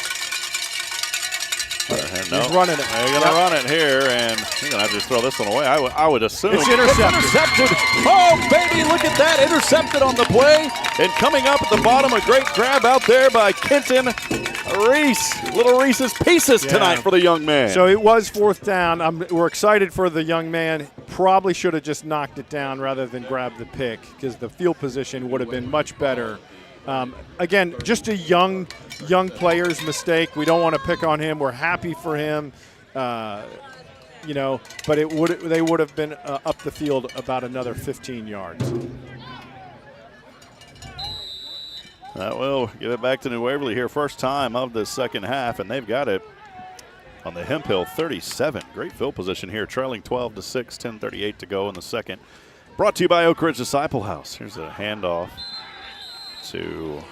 He's running it. They're going to run it here, and he's going to have to just throw this one away. I would assume. It's intercepted. Oh, baby, look at that. Intercepted on the play. And coming up at the bottom, a great grab out there by Kenton Reese. Little Reese's Pieces tonight for the young man. So it was 4th down. We're excited for the young man. Probably should have just knocked it down rather than grab the pick because the field position would have been much better. Again, just a young player's mistake. We don't want to pick on him. We're happy for him, but they would have been up the field about another 15 yards. That will give it back to New Waverly here. First time of the second half, and they've got it on the Hemphill 37. Great field position here, trailing 12-6, 10:38 to go in the second. Brought to you by Oak Ridge Disciple House. Here's a handoff to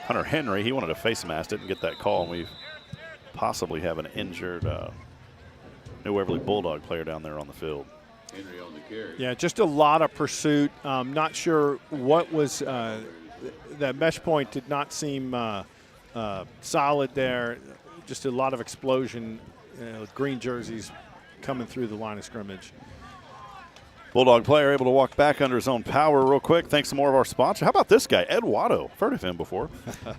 Hunter Henry. He wanted a face mask, didn't get that call, and we possibly have an injured New Waverly Bulldog player down there on the field. Henry on the carry. Yeah, just a lot of pursuit. Not sure what was that mesh point did not seem solid there. Just a lot of explosion with green jerseys coming through the line of scrimmage. Bulldog player able to walk back under his own power real quick. Thanks to more of our sponsor. How about this guy, Ed Watto? I've heard of him before.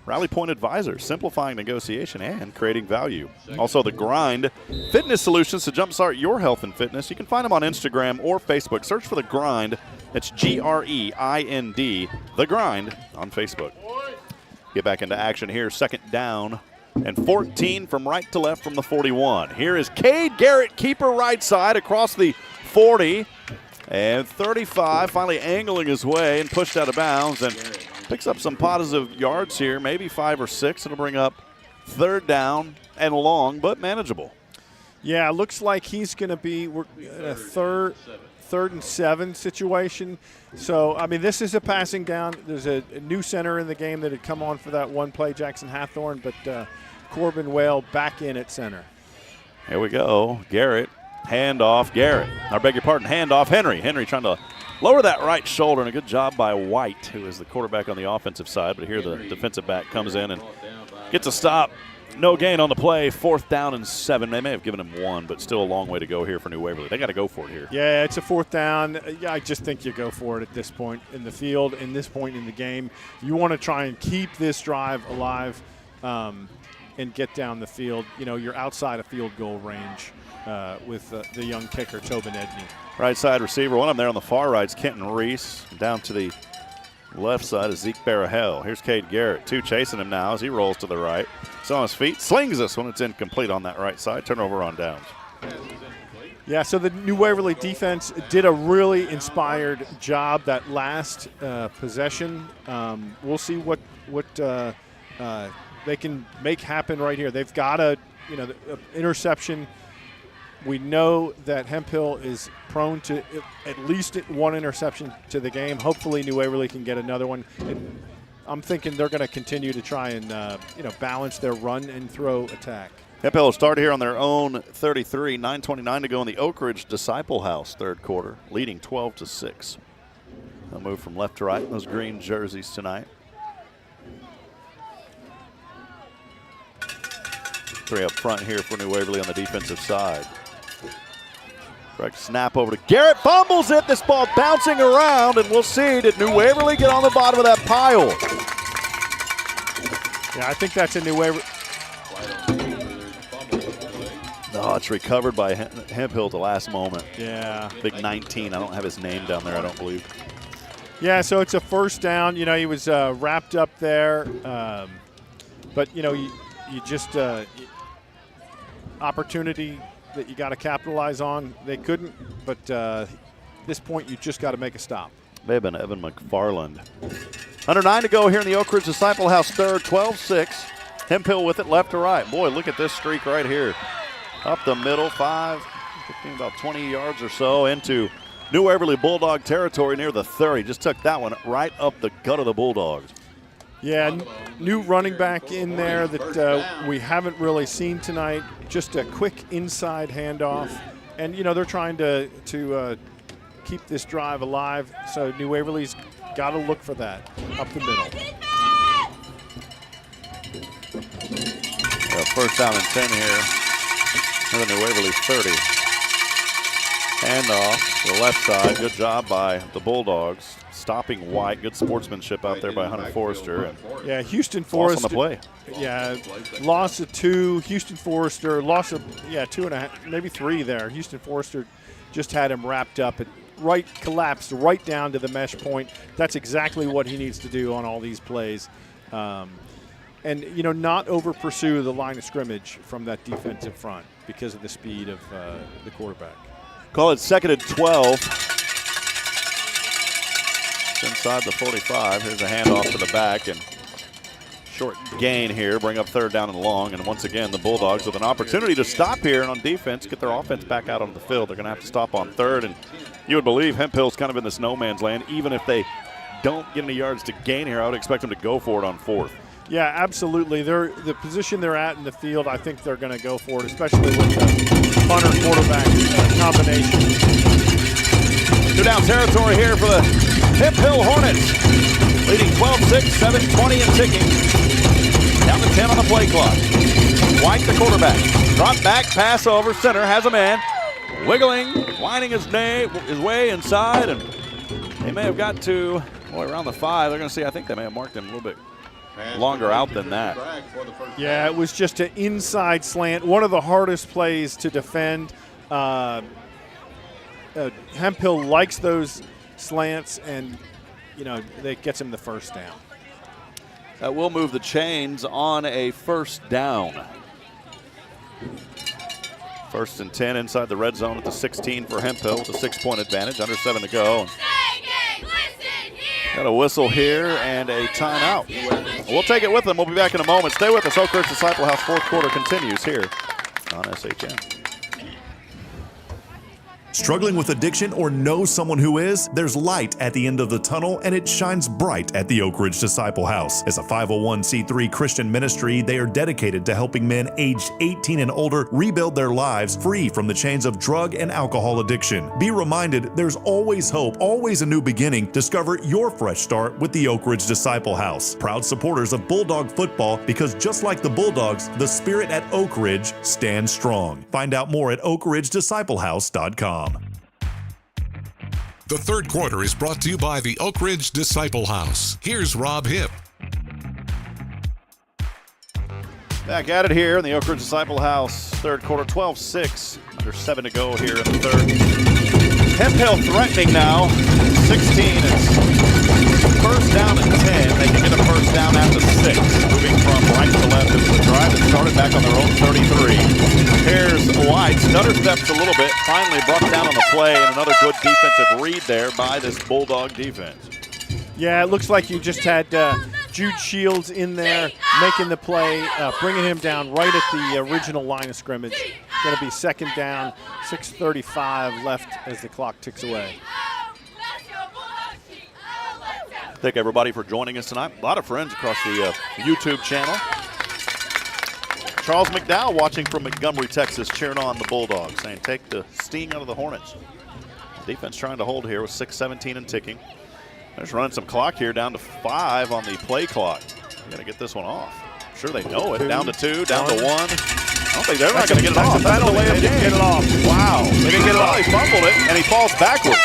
Rally Point Advisor, simplifying negotiation and creating value. Also, the Greind Fitness Solutions to jumpstart your health and fitness. You can find them on Instagram or Facebook. Search for the Greind. That's Greind, the Greind on Facebook. Get back into action here. 2nd down and 14 from right to left from the 41. Here is Cade Garrett, keeper right side across the 40. And 35, finally angling his way and pushed out of bounds and picks up some positive yards here, maybe 5 or 6. It'll bring up 3rd down and long, but manageable. Yeah, looks like he's going to be in a third and 7 situation. So, I mean, this is a passing down. There's a new center in the game that had come on for that one play, Jackson Hathorn, but Corbin Whale back in at center. Here we go. Garrett. Handoff, Garrett. I beg your pardon, handoff, Henry. Henry trying to lower that right shoulder, and a good job by White, who is the quarterback on the offensive side. But here the defensive back comes in and gets a stop. No gain on the play, 4th down and 7. They may have given him 1, but still a long way to go here for New Waverly. They got to go for it here. Yeah, it's a 4th down. Yeah, I just think you go for it at this point in the field, in this point in the game. You want to try and keep this drive alive and get down the field. You know, you're outside of field goal range. With the young kicker, Tobin Edney. Right side receiver, one of them there on the far right is Kenton Reese. Down to the left side is Zeke Barahel. Here's Cade Garrett, 2 chasing him now as he rolls to the right. He's on his feet, slings this one. It's incomplete on that right side. Turnover on downs. Yeah, so the New Waverly defense did a really inspired job that last possession. We'll see what they can make happen right here. They've got a interception. We know that Hemphill is prone to at least 1 interception to the game. Hopefully New Waverly can get another one. And I'm thinking they're going to continue to try and balance their run and throw attack. Hemphill will start here on their own 33, 9:29 to go in the Oak Ridge Disciple House 3rd quarter, leading 12-6. They'll move from left to right in those green jerseys tonight. 3 up front here for New Waverly on the defensive side. Correct snap over to Garrett, fumbles it. This ball bouncing around, and we'll see. Did New Waverly get on the bottom of that pile? Yeah, I think that's a New Waverly. No, it's recovered by Hemphill at the last moment. Yeah. Big 19. I don't have his name down there, I don't believe. Yeah, so it's a first down. You know, he was wrapped up there. But, you know, you just opportunity that you got to capitalize on. They couldn't, but at this point you just got to make a stop. May have been Evan McFarland. Under 9 to go here in the Oak Ridge Disciple House third, 12-6. Hemphill with it left to right. Boy, look at this streak right here. Up the middle, 15, about 20 yards or so into New Waverly Bulldog territory near the 30. Just took that one right up the gut of the Bulldogs. Yeah, new running back in there that we haven't really seen tonight. Just a quick inside handoff. And, you know, they're trying to keep this drive alive. So New Waverly's got to look for that up the middle. Yeah, first down and 10 here. Another New Waverly 30. Handoff to the left side. Good job by the Bulldogs. Stopping White. Good sportsmanship out there by Hunter Forrester. Yeah, Houston Forrester. On the play. Yeah, loss of 2. Houston Forrester loss of 2.5, maybe 3 there. Houston Forrester just had him wrapped up and collapsed right down to the mesh point. That's exactly what he needs to do on all these plays. And, you know, not over pursue the line of scrimmage from that defensive front because of the speed of the quarterback. Call it 2nd and 12. It's inside the 45. Here's a handoff to the back and short gain here. Bring up 3rd down and long. And once again, the Bulldogs with an opportunity to stop here and on defense, get their offense back out on the field. They're going to have to stop on 3rd. And you would believe Hemphill's kind of in this no man's land. Even if they don't get any yards to gain here, I would expect them to go for it on 4th. Yeah, absolutely. The position they're at in the field, I think they're going to go for it, especially with the punter quarterback combination. 2 down territory here for the Hemphill Hornets, leading 12-6, 7:20 and ticking. Down to 10 on the play clock. White, the quarterback. Drop back, pass over, center, has a man. Wiggling, winding his way inside, and they may have got to around the 5. They're going to see, I think they may have marked him a little bit longer out than that. Yeah, it was just an inside slant. One of the hardest plays to defend. Hemphill likes those slants, and, you know, that gets him the first down. That will move the chains on a first down. 1st and 10 inside the red zone at the 16 for Hemphill with a 6-point advantage. Under 7 to go. Got a whistle here and a timeout. We'll take it with them. We'll be back in a moment. Stay with us. Oak Ridge Disciple House 4th quarter continues here on SHN. Struggling with addiction or know someone who is? There's light at the end of the tunnel, and it shines bright at the Oak Ridge Disciple House. As a 501c3 Christian ministry, they are dedicated to helping men aged 18 and older rebuild their lives free from the chains of drug and alcohol addiction. Be reminded, there's always hope, always a new beginning. Discover your fresh start with the Oak Ridge Disciple House. Proud supporters of Bulldog football, because just like the Bulldogs, the spirit at Oak Ridge stands strong. Find out more at oakridgedisciplehouse.com. The 3rd quarter is brought to you by the Oak Ridge Disciple House. Here's Rob Hipp. Back at it here in the Oak Ridge Disciple House. 3rd quarter, 12-6. Under 7 to go here in the 3rd. Hemphill threatening now. 16. It's 1st down and 10. They can get a 1st down at the 6. Moving from right to left as the drive that started back on their own 33. Here's White. Stutter steps a little bit. Finally brought down on the play, and another good defensive read there by this Bulldog defense. Yeah, it looks like you just had Jude Shields in there making the play, bringing him down right at the original line of scrimmage. Going to be 2nd down, 6:35 left as the clock ticks away. Thank everybody for joining us tonight. A lot of friends across the YouTube channel. Charles McDowell watching from Montgomery, Texas, cheering on the Bulldogs, saying take the sting out of the Hornets. Defense trying to hold here with 6:17 and ticking. They're just running some clock here down to 5 on the play clock. They're going to get this one off. I'm sure they know it. Down to 2, down to 1. I don't think they're not going to get it off. That's the way of the game. Get it off. Wow. They didn't get it off. He fumbled it, and he falls backwards.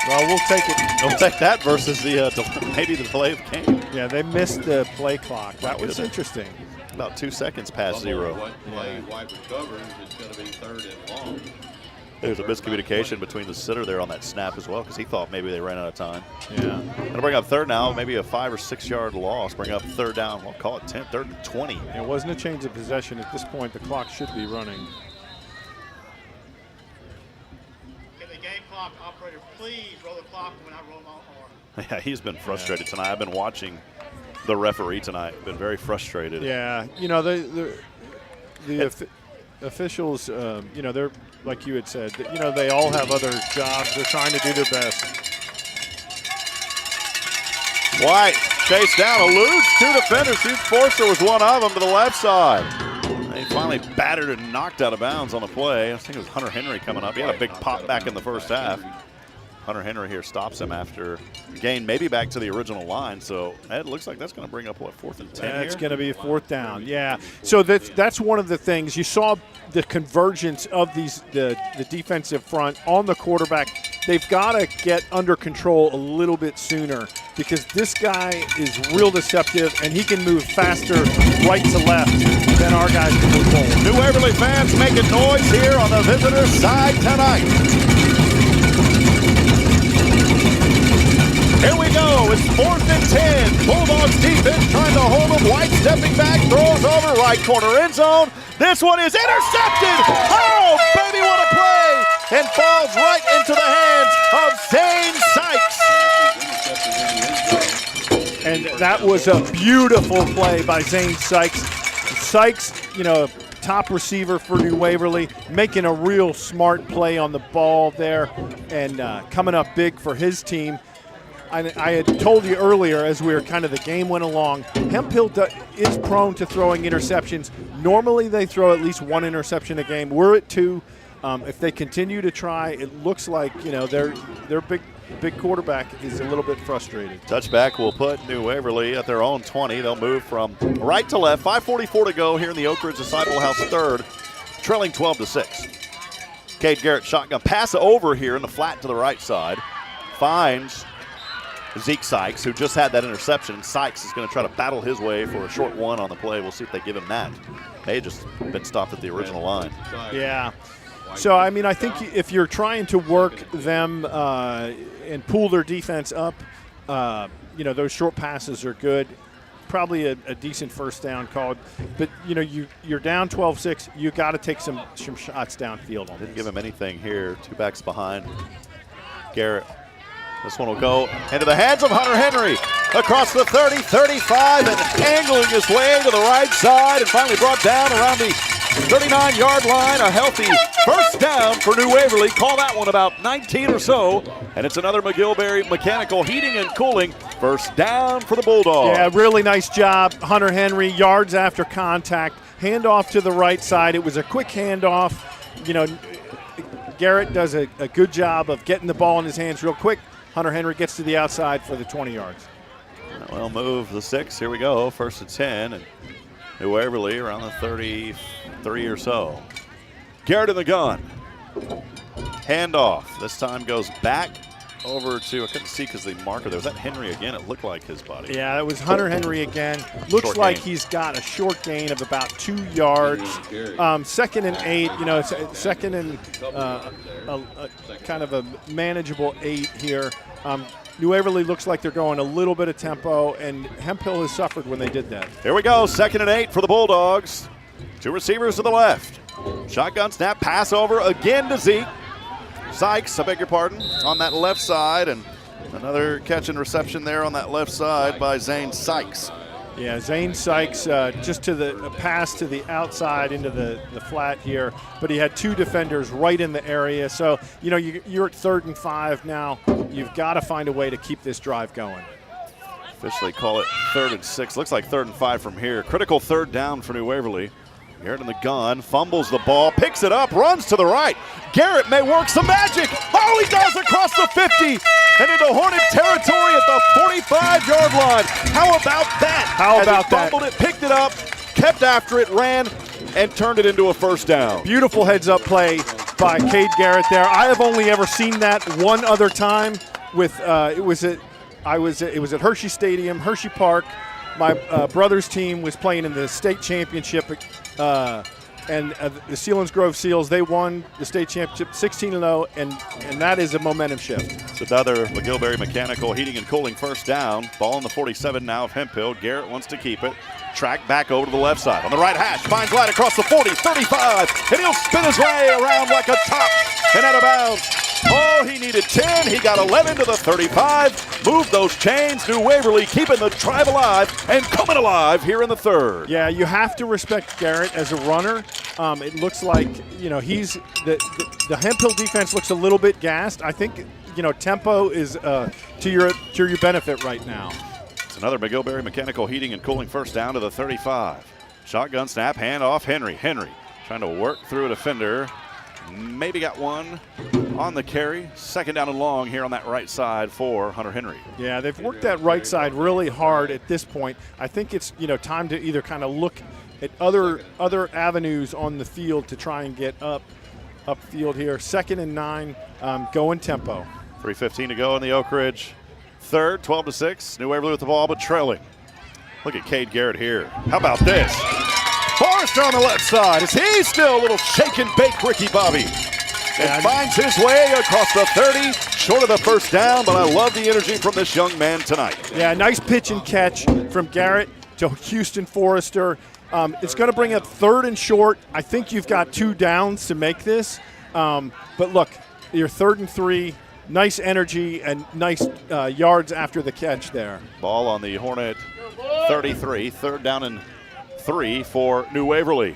Well, we'll take it. We'll take that versus the maybe the delay of game. Yeah, they missed the play clock. That was interesting. About 2 seconds past 0. What play White recovers is going to be 3rd and long. There's a miscommunication between the sitter there on that snap as well, because he thought maybe they ran out of time. Yeah. Gonna bring up third now, maybe a 5 or 6 yard loss. Bring up third down. We'll call it 10, third and 20. It wasn't a change of possession at this point. The clock should be running. Can the game clock operator please roll the clock when I roll my R? Yeah, he's been frustrated tonight. I've been watching the referee tonight. Been very frustrated. Yeah, you know the officials. You know, they're like you had said. You know, they all have other jobs. They're trying to do their best. White chased down, eludes 2 defenders. Hugh Forster was one of them to the left side. He finally battered and knocked out of bounds on the play. I think it was Hunter Henry coming up. He had a big pop back in the first half. Hunter Henry here stops him after gain, maybe back to the original line. So it looks like that's going to bring up, what, 4th and 10 That's going to be 4th down, yeah. So that's one of the things. You saw the convergence of the defensive front on the quarterback. They've got to get under control a little bit sooner because this guy is real deceptive, and he can move faster right to left than our guys can move forward. New Waverly fans making noise here on the visitor side tonight. Here we go. It's 4th and 10. Bulldogs defense trying to hold him. White stepping back, throws over right corner end zone. This one is intercepted. Oh, baby, what a play! And falls right into the hands of Zane Sykes. And that was a beautiful play by Zane Sykes. Sykes, you know, top receiver for New Waverly, making a real smart play on the ball there and coming up big for his team. I had told you earlier as we were kind of the game went along, Hemphill is prone to throwing interceptions. Normally they throw at least 1 interception a game. We're at 2. If they continue to try, it looks like, you know, their big quarterback is a little bit frustrated. Touchback will put New Waverly at their own 20. They'll move from right to left. 5:44 to go here in the Oak Ridge Disciple House third, trailing 12-6. Cade Garrett shotgun pass over here in the flat to the right side. Finds Zeke Sykes, who just had that interception. Sykes is going to try to battle his way for a short one on the play. We'll see if they give him that. They had just been stopped at the original line. Yeah. So, I mean, I think if you're trying to work them and pull their defense up, you know, those short passes are good. Probably a decent first down called. But, you know, you're down 12-6. You got to take some shots downfield on Didn't give him anything here. 2 backs behind. Garrett. This one will go into the hands of Hunter Henry across the 30, 35, and angling his way to the right side and finally brought down around the 39-yard line. A healthy first down for New Waverly. Call that one about 19 or so. And it's another McGilberry Mechanical Heating and Cooling first down for the Bulldogs. Yeah, really nice job. Hunter Henry, yards after contact. Handoff to the right side. It was a quick handoff. You know, Garrett does a good job of getting the ball in his hands real quick. Hunter Henry gets to the outside for the 20 yards. Well, move the 6. Here we go. 1st and 10. And New Waverly around the 33 or so. Garrett in the gun. Handoff. This time goes back over to, I couldn't see because the marker there. Was that Henry again? It looked like his body. Yeah, it was Hunter Henry again. Looks Short like gain. he's got a short gain of about 2 yards. 2nd and 8, you know, it's second and kind of a manageable 8 here. New Waverly looks like they're going a little bit of tempo, and Hemphill has suffered when they did that. Here we go, 2nd and 8 for the Bulldogs. 2 receivers to the left. Shotgun snap, pass over again to Zeke. Sykes, I beg your pardon, on that left side, and another catch and reception there on that left side by Zane Sykes. Yeah, Zane Sykes just to the pass to the outside into the flat here, but he had 2 defenders right in the area. So, you know, you're at 3rd and 5 now. You've got to find a way to keep this drive going. Officially call it 3rd and 6. Looks like 3rd and 5 from here. Critical 3rd down for New Waverly. Garrett in the gun, fumbles the ball, picks it up, runs to the right. Garrett may work some magic. Oh, he does across the 50 and into Hornet territory at the 45-yard line. How about that? How about that? He fumbled it, picked it up, kept after it, ran, and turned it into a first down. Beautiful heads-up play by Cade Garrett there. I have only ever seen that one other time. With it was at Hershey Stadium, Hershey Park. My brother's team was playing in the state championship And the Selinsgrove Seals, they won the state championship 16-0, and that is a momentum shift. It's another McGilberry Mechanical Heating and Cooling first down. Ball in the 47 now of Hemphill. Garrett wants to keep it. Track back over to the left side. On the right hash, finds Light across the 40, 35, and he'll spin his way around like a top and out of bounds. Oh, he needed 10. He got 11 to the 35. Moved those chains. New Waverly keeping the drive alive and coming alive here in the third. Yeah, you have to respect Garrett as a runner. It looks like, he's the Hemphill defense looks a little bit gassed. I think, tempo is to your benefit right now. It's another McGilberry Mechanical Heating and Cooling first down to the 35. Shotgun snap, hand off Henry. Henry trying to work through a defender. Maybe got one on the carry. Second down and long here on that right side for Hunter Henry. Yeah, they've worked that right side really hard at this point. I think it's time to either kind of look at other avenues on the field to try and get upfield here. 2nd and 9, going tempo. 3:15 to go in the Oak Ridge third, 12-6. New Waverly with the ball, but trailing. Look at Cade Garrett here. How about this? Forrester on the left side. Is he still a little shake and bake Ricky Bobby? And finds his way across the 30, short of the first down, but I love the energy from this young man tonight. Yeah, nice pitch and catch from Garrett to Houston Forrester. It's going to bring up 3rd and short. I think you've got 2 downs to make this. But look, you're 3rd and 3. Nice energy and nice yards after the catch there. Ball on the Hornet 33, 3rd down and 3 for New Waverly.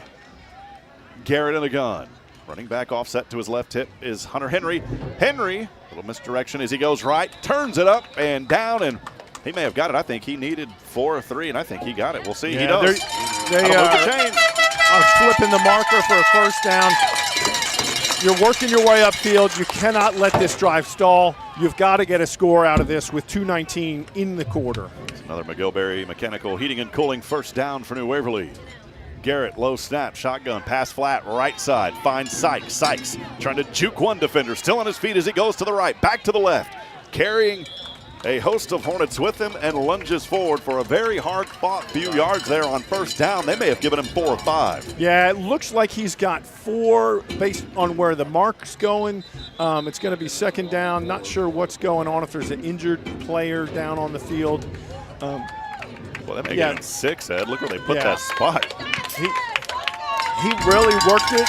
Garrett in the gun. Running back offset to his left hip is Hunter Henry. Henry, a little misdirection as he goes right, turns it up and down, and he may have got it. I think he needed 4 or 3, and I think he got it. We'll see. He does. They are flipping the marker for a first down. You're working your way upfield. You cannot let this drive stall. You've got to get a score out of this with 2:19 in the quarter. Another McGilberry Mechanical Heating and Cooling first down for New Waverly. Garrett, low snap, shotgun, pass flat, right side, finds Sykes. Sykes trying to juke one defender, still on his feet as he goes to the right, back to the left, carrying a host of Hornets with him and lunges forward for a very hard-fought few yards there on first down. They may have given him 4 or 5. Yeah, it looks like he's got 4 based on where the mark's going. It's going to be 2nd down. Not sure what's going on, if there's an injured player down on the field. Well, that may get him 6, Ed. Look where they put that spot. He really worked it.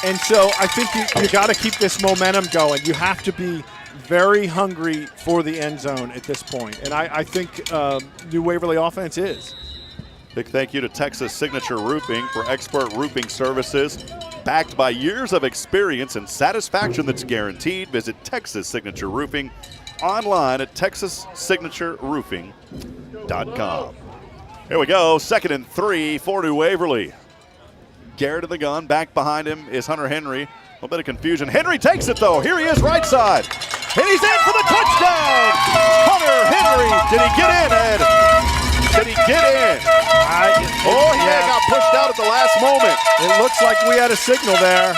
And so I think you got to keep this momentum going. You have to be very hungry for the end zone at this point. And I think New Waverly offense is. Big thank you to Texas Signature Roofing for expert roofing services. Backed by years of experience and satisfaction that's guaranteed. Visit Texas Signature Roofing online at texassignatureroofing.com. Here we go, 2nd and 3 for New Waverly. Garrett in the gun, back behind him is Hunter Henry. A little bit of confusion. Henry takes it though. Here he is, right side. And he's in for the touchdown! Hunter Henry, did he get in, Ed? Did he get in? He got pushed out at the last moment. It looks like we had a signal there.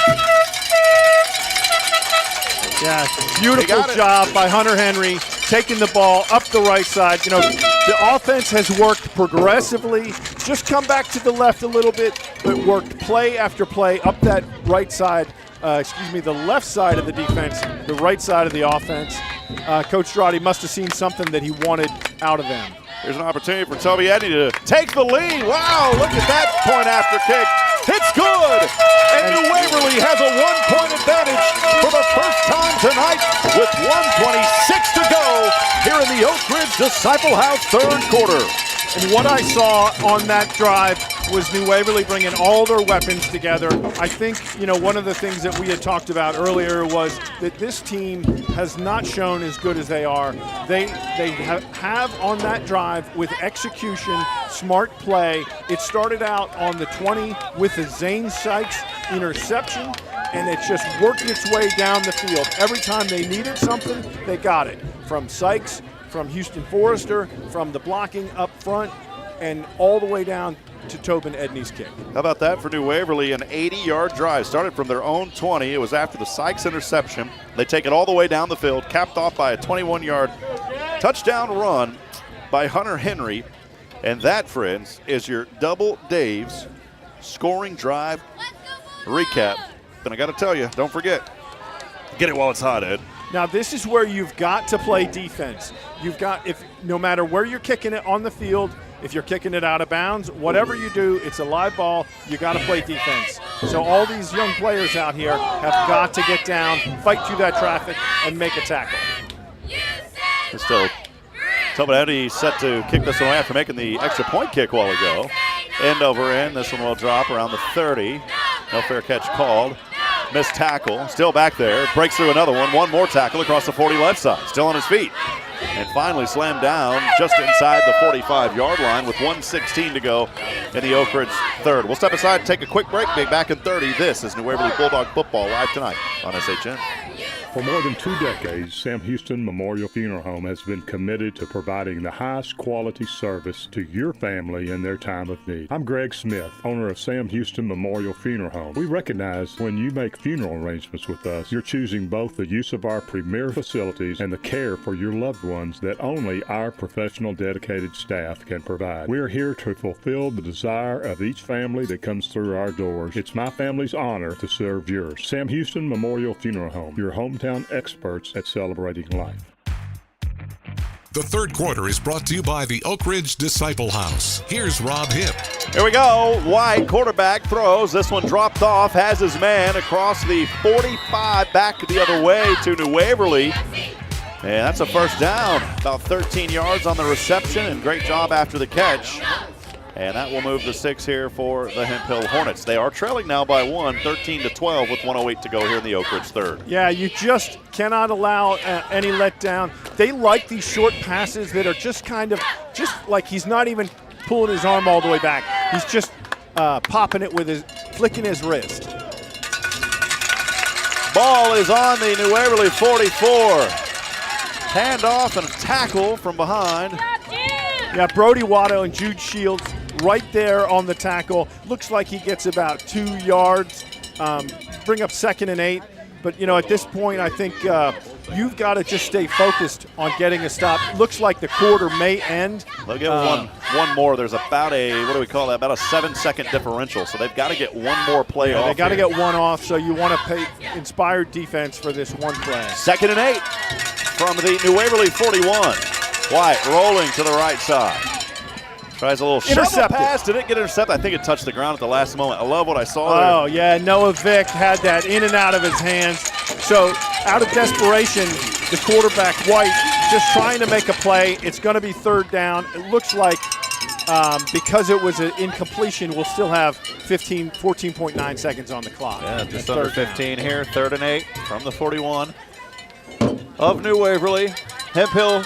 Yeah, beautiful job by Hunter Henry, taking the ball up the right side. The offense has worked progressively, just come back to the left a little bit, but worked play after play up that right side, the left side of the defense, the right side of the offense. Coach Strati must have seen something that he wanted out of them. Here's an opportunity for Toby Edney to take the lead. Wow, look at that point after kick. It's good. And New Waverly has a 1-point advantage for the first time tonight with 1:26 to go here in the Oak Ridge Disciple House third quarter. And what I saw on that drive was New Waverly bringing all their weapons together. I think, one of the things that we had talked about earlier was that this team has not shown as good as they are. They have on that drive with execution, smart play. It started out on the 20 with a Zane Sykes interception, and it's just worked its way down the field. Every time they needed something, they got it. From Sykes, from Houston Forrester, from the blocking up front, and all the way down to Tobin Edney's kick. How about that for New Waverly? An 80-yard drive. Started from their own 20. It was after the Sykes interception. They take it all the way down the field, capped off by a 21-yard touchdown run by Hunter Henry. And that, friends, is your Double Dave's scoring drive recap. And I got to tell you, don't forget, get it while it's hot, Ed. Now, this is where you've got to play defense. You've got, no matter where you're kicking it on the field, if you're kicking it out of bounds, whatever you do, it's a live ball. You got to play defense. So all these young players out here have got to get down, fight through that traffic, and make a tackle. It's still Eddie set to kick this one away after making the extra point kick a while ago. End over end. This one will drop around the 30. No fair catch called. Missed tackle. Still back there. Breaks through another one. One more tackle across the 40 left side. Still on his feet. And finally slammed down just inside the 45-yard line with 1:16 to go in the Oak Ridge third. We'll step aside and take a quick break. Be back in 30. This is New Waverly Bulldog football live tonight on SHN. For more than 2 decades, Sam Houston Memorial Funeral Home has been committed to providing the highest quality service to your family in their time of need. I'm Greg Smith, owner of Sam Houston Memorial Funeral Home. We recognize when you make funeral arrangements with us, you're choosing both the use of our premier facilities and the care for your loved ones that only our professional, dedicated staff can provide. We are here to fulfill the desire of each family that comes through our doors. It's my family's honor to serve yours. Sam Houston Memorial Funeral Home, your hometown experts at celebrating life. The third quarter is brought to you by the Oak Ridge Disciple House. Here's Rob Hipp. Here we go. White, quarterback, throws. This one dropped off, has his man across the 45, back the other way to New Waverly. And that's a first down. About 13 yards on the reception, and great job after the catch. And that will move the 6 here for the Hemphill Hornets. They are trailing now by 1, 13-12 with 1:08 to go here in the Oak Ridge third. Yeah, you just cannot allow any letdown. They like these short passes that are just like he's not even pulling his arm all the way back. He's just popping it with flicking his wrist. Ball is on the New Waverly 44. Handoff and a tackle from behind. Yeah, Brody Watto and Jude Shields right there on the tackle. Looks like he gets about 2 yards. Bring up 2nd and 8. But, at this point, I think you've got to just stay focused on getting a stop. Looks like the quarter may end. They'll get one more. There's about about a 7-second differential. So they've got to get one more play off. They got to get one off, so you want to pay inspired defense for this one play. 2nd and 8 from the New Waverly 41. White rolling to the right side. Tries a little shovel pass. Did it get intercepted? I think it touched the ground at the last moment. I love what I saw there. Oh, yeah. Noah Vick had that in and out of his hands. So out of desperation, the quarterback, White, just trying to make a play. It's going to be 3rd down. It looks like because it was an incompletion, we'll still have 14.9 seconds on the clock. Yeah, just under 15 here. 3rd and 8 from the 41 of New Waverly. Hemphill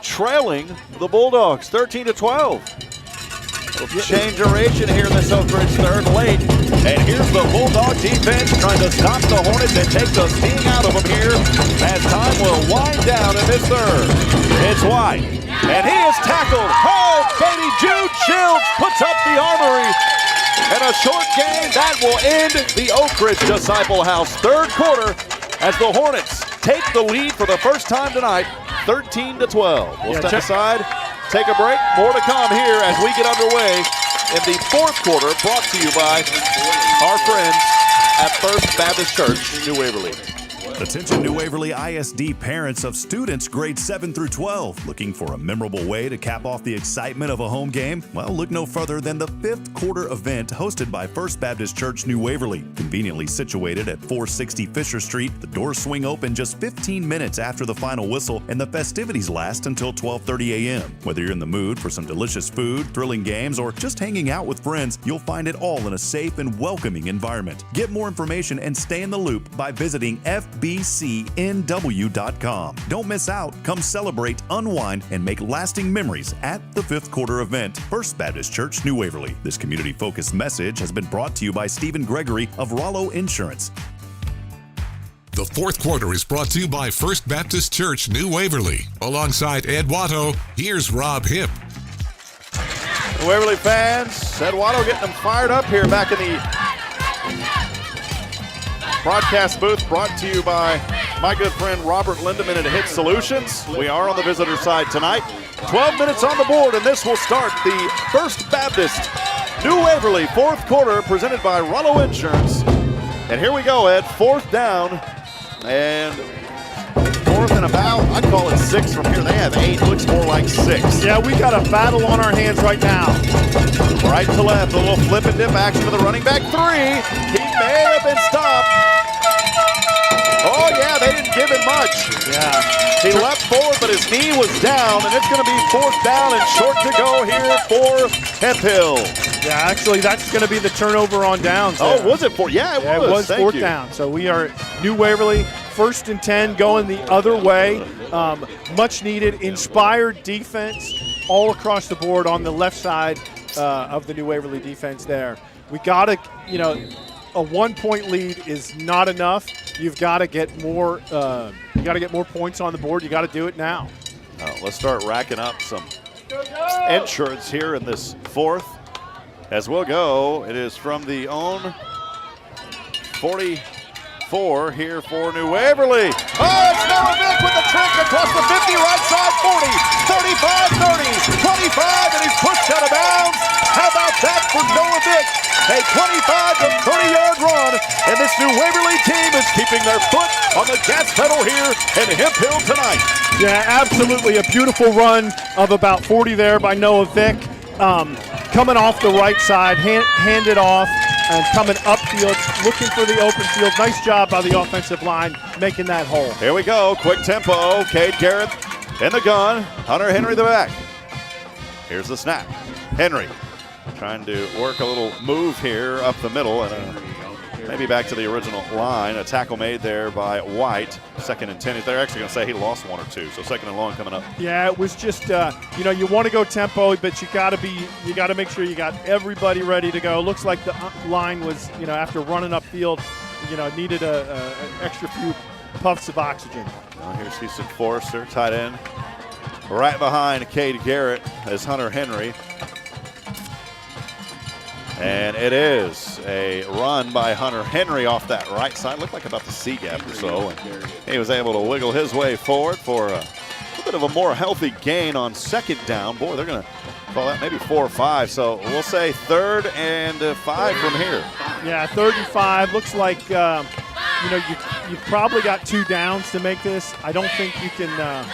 trailing the Bulldogs 13-12. Change-oration here in this Oak Ridge third late. And here's the Bulldog defense trying to stop the Hornets and take the sting out of them here as time will wind down in this third. It's White. And he is tackled. Oh, baby, Jude Shields puts up the armory. And a short game that will end the Oak Ridge Disciple House third quarter as the Hornets take the lead for the first time tonight, 13-12. We'll step aside, take a break. More to come here as we get underway in the fourth quarter, brought to you by our friends at First Baptist Church, New Waverly. Attention New Waverly ISD parents of students grades 7 through 12. Looking for a memorable way to cap off the excitement of a home game? Well, look no further than the 5th quarter event hosted by First Baptist Church New Waverly. Conveniently situated at 460 Fisher Street, the doors swing open just 15 minutes after the final whistle and the festivities last until 12:30 a.m. Whether you're in the mood for some delicious food, thrilling games, or just hanging out with friends, you'll find it all in a safe and welcoming environment. Get more information and stay in the loop by visiting FBCNW.com. Don't miss out. Come celebrate, unwind, and make lasting memories at the 5th quarter event. First Baptist Church, New Waverly. This community-focused message has been brought to you by Stephen Gregory of Rollo Insurance. The fourth quarter is brought to you by First Baptist Church, New Waverly. Alongside Ed Watto, here's Rob Hipp. The Waverly fans, Ed Watto getting them fired up here back in the broadcast booth, brought to you by my good friend Robert Lindeman at HITTSS Solutions. We are on the visitor side tonight. 12 minutes on the board, and this will start the First Baptist New Waverly, fourth quarter, presented by Rollo Insurance. And here we go, Ed, fourth down. And fourth and about, I'd call it 6 from here. They have 8, looks more like 6. Yeah, we got a battle on our hands right now. Right to left, a little flip and dip action to the running back 3. He may have been stopped. Oh, yeah, they didn't give him much. Yeah. He leapt forward, but his knee was down, and it's going to be fourth down and short to go here for Hemphill. Yeah, actually, that's going to be the turnover on downs. Oh, was it fourth? Yeah, it was. It was fourth down. So we are New Waverly, 1st and 10, going the other way. Much needed, inspired defense all across the board on the left side of the New Waverly defense there. We got to, a 1-point lead is not enough. You've got to get more. You got to get more points on the board. You got to do it now. Let's start racking up some insurance here in this fourth. As we'll go, it is from the own 44 here for New Waverly. Oh, it's Noah Vick with the trick across the 50, right side, 40, 35, 30, 25, and he's pushed out of bounds. How about that for Noah Vick? A 25 to 30-yard run, and this New Waverly team is keeping their foot on the gas pedal here in Hemphill tonight. Yeah, absolutely. A beautiful run of about 40 there by Noah Vick. Coming off the right side, hand it off, and coming upfield, looking for the open field. Nice job by the offensive line making that hole. Here we go, quick tempo. Cade Garrett in the gun. Hunter Henry the back. Here's the snap. Henry trying to work a little move here up the middle, and maybe back to the original line. A tackle made there by White. 2nd and 10. They're actually going to say he lost 1 or 2, so 2nd and long coming up. Yeah, it was just you want to go tempo, but you got to make sure you got everybody ready to go. Looks like the line was after running upfield, needed an extra few puffs of oxygen. Now here's Houston Forrester, tight end. Right behind Cade Garrett is Hunter Henry. And it is a run by Hunter Henry off that right side. Looked like about the C gap or so. And he was able to wiggle his way forward for a little bit of a more healthy gain on 2nd down. Boy, they're going to call that maybe 4 or 5. So we'll say 3rd and 5 from here. Yeah, 3rd and 5. Looks like, you've probably got 2 downs to make this. I don't think you can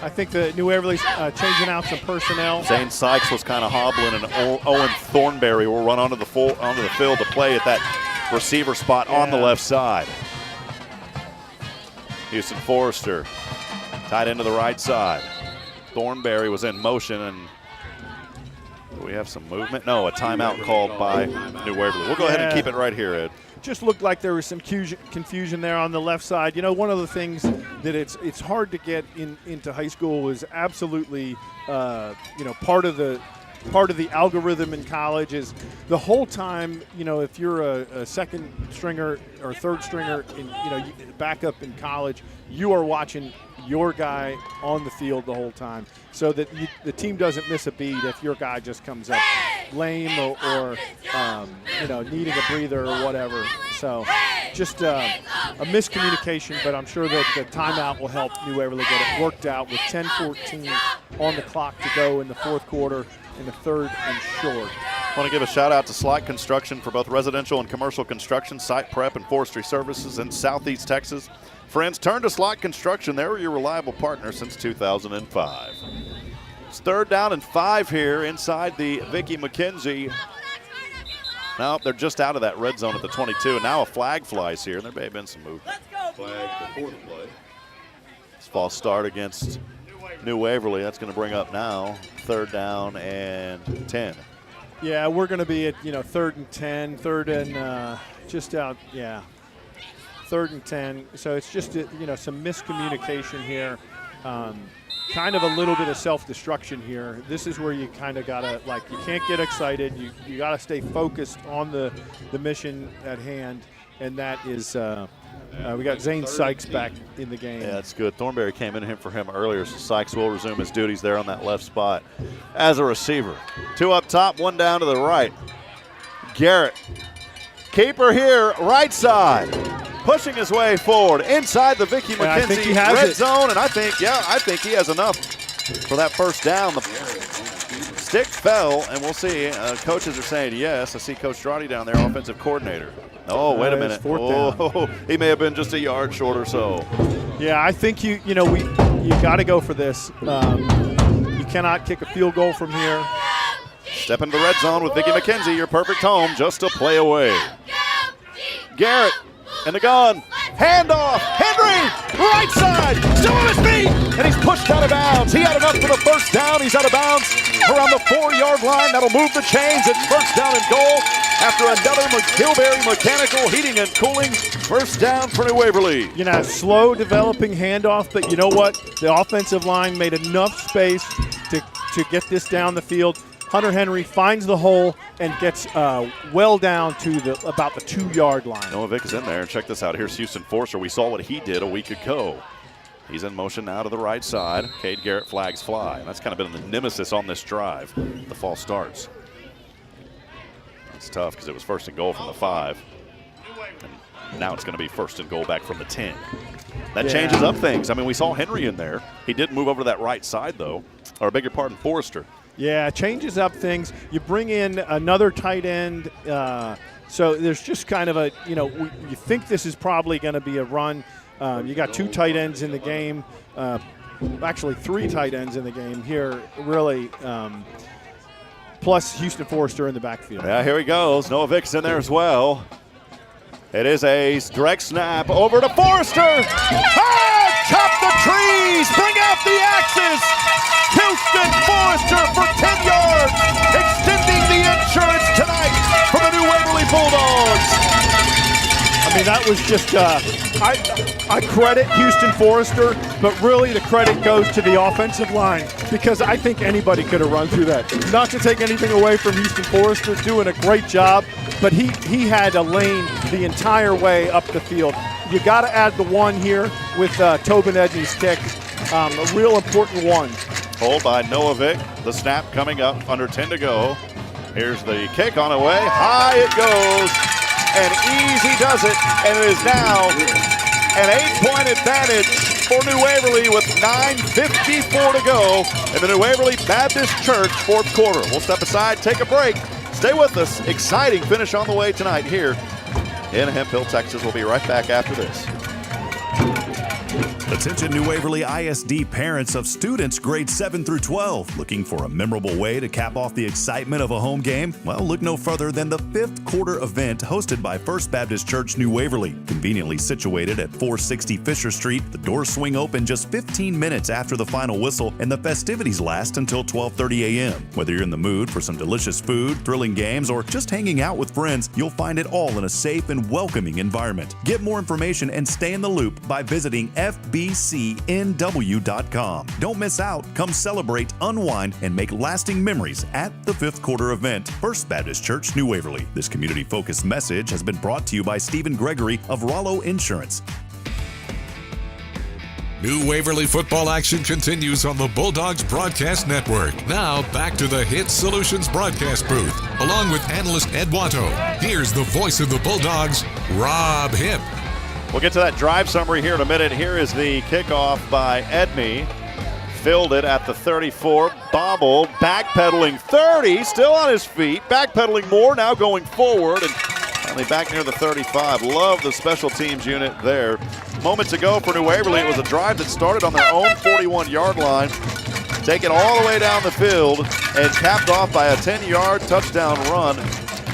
I think the New Waverly's changing out some personnel. Zane Sykes was kind of hobbling, and Owen Thornberry will run onto the field to play at that receiver spot on the left side. Houston Forrester tied into the right side. Thornberry was in motion, and do we have some movement? No, a timeout called by New Waverly. We'll go ahead and keep it right here, Ed. Just looked like there was some confusion there on the left side. One of the things that it's hard to get into high school is absolutely, part of the algorithm in college is the whole time. If you're a second stringer or third stringer, backup in college, you are watching your guy on the field the whole time, so that the team doesn't miss a beat if your guy just comes up lame or needing a breather or whatever. So just a miscommunication, but I'm sure that the timeout will help New Waverly get it worked out with 10:14 on the clock to go in the fourth quarter in the 3rd and short. I want to give a shout out to Slott Construction for both residential and commercial construction, site prep, and forestry services in Southeast Texas. Friends, turn to Slott Construction. They were your reliable partner since 2005. It's 3rd down and 5 here inside the Vicki McKenzie. Now they're just out of that red zone at the 22, and now a flag flies here, and there may have been some movement. Flag before the play. It's false start against New Waverly. That's going to bring up now 3rd down and 10. Yeah, we're going to be at 3rd and 10, 3rd and just out. Yeah, 3rd and 10. So it's just some miscommunication here. Kind of a little bit of self-destruction here. This is where you kind of gotta you can't get excited. You gotta stay focused on the mission at hand, and that is we got Zane Sykes back in the game. Yeah, that's good. Thornberry came in for him earlier, so Sykes will resume his duties there on that left spot as a receiver. 2 up top, 1 down to the right. Garrett, keeper here, right side. Pushing his way forward inside the Vicki McKenzie red zone, and I think he has enough for that first down. Stick fell, and we'll see. Coaches are saying yes. I see Coach Strati down there, offensive coordinator. Oh, wait a minute. Oh, he may have been just a yard short or so. Yeah, I think you got to go for this. You cannot kick a field goal from here. Step into the red zone with Vicki McKenzie, your perfect home, just a play away. Garrett in the gun. Handoff. Henry, right side, still on his feet, and he's pushed out of bounds. He had enough for the first down. He's out of bounds around the 4-yard line. That'll move the chains. It's first down and goal after another McGilberry mechanical heating and cooling. First down for New Waverly. Slow developing handoff, but you know what? The offensive line made enough space to get this down the field. Hunter Henry finds the hole and gets well down to about the 2-yard line. Noah Vick is in there, and check this out. Here's Houston Forster. We saw what he did a week ago. He's in motion now to the right side. Cade Garrett flags fly. And that's kind of been the nemesis on this drive. The false starts. It's tough because it was first and goal from the 5. And now it's going to be first and goal back from the 10. That changes up things. I mean, we saw Henry in there. He did move over to that right side, though. Or, beg your pardon, Forrester. Yeah, changes up things. You bring in another tight end. So there's just kind of you think this is probably going to be a run. You got 2 tight ends in the game. Actually, 3 tight ends in the game here, really. Plus Houston Forster in the backfield. Yeah, here he goes. Noah Vick's in there as well. It is a direct snap over to Forster. Chop the trees, bring out the axes. Houston Forster for 10 yards, extending the insurance tonight for the New Waverly Bulldogs. I mean, that was just, I credit Houston Forster, but really the credit goes to the offensive line because I think anybody could have run through that. Not to take anything away from Houston Forster, doing a great job, but he had a lane the entire way up the field. You got to add the one here with Tobin Edney's kick, a real important one. Hold by Noah Vick. The snap coming up, under 10 to go. Here's the kick on the way. High it goes, and easy does it, and it is now an 8-point advantage for New Waverly with 9:54 to go in the New Waverly Baptist Church fourth quarter. We'll step aside, take a break. Stay with us. Exciting finish on the way tonight here in Hemphill, Texas. We'll be right back after this. Attention New Waverly ISD parents of students grades 7 through 12. Looking for a memorable way to cap off the excitement of a home game? Well, look no further than the 5th quarter event hosted by First Baptist Church New Waverly. Conveniently situated at 460 Fisher Street, the doors swing open just 15 minutes after the final whistle, and the festivities last until 12:30 a.m. Whether you're in the mood for some delicious food, thrilling games, or just hanging out with friends, you'll find it all in a safe and welcoming environment. Get more information and stay in the loop by visiting FBCNW.com. Don't miss out. Come celebrate, unwind, and make lasting memories at the 5th quarter event. First Baptist Church, New Waverly. This community-focused message has been brought to you by Stephen Gregory of Rollo Insurance. New Waverly football action continues on the Bulldogs Broadcast Network. Now back to the HITTSS Solutions broadcast booth. Along with analyst Ed Watto, here's the voice of the Bulldogs, Rob Hipp. We'll get to that drive summary here in a minute. Here is the kickoff by Edney. Filled it at the 34, bobbled, backpedaling 30, still on his feet, backpedaling more, now going forward, and finally back near the 35. Love the special teams unit there. Moments ago for New Waverly, it was a drive that started on their own 41-yard line, taken all the way down the field, and capped off by a 10-yard touchdown run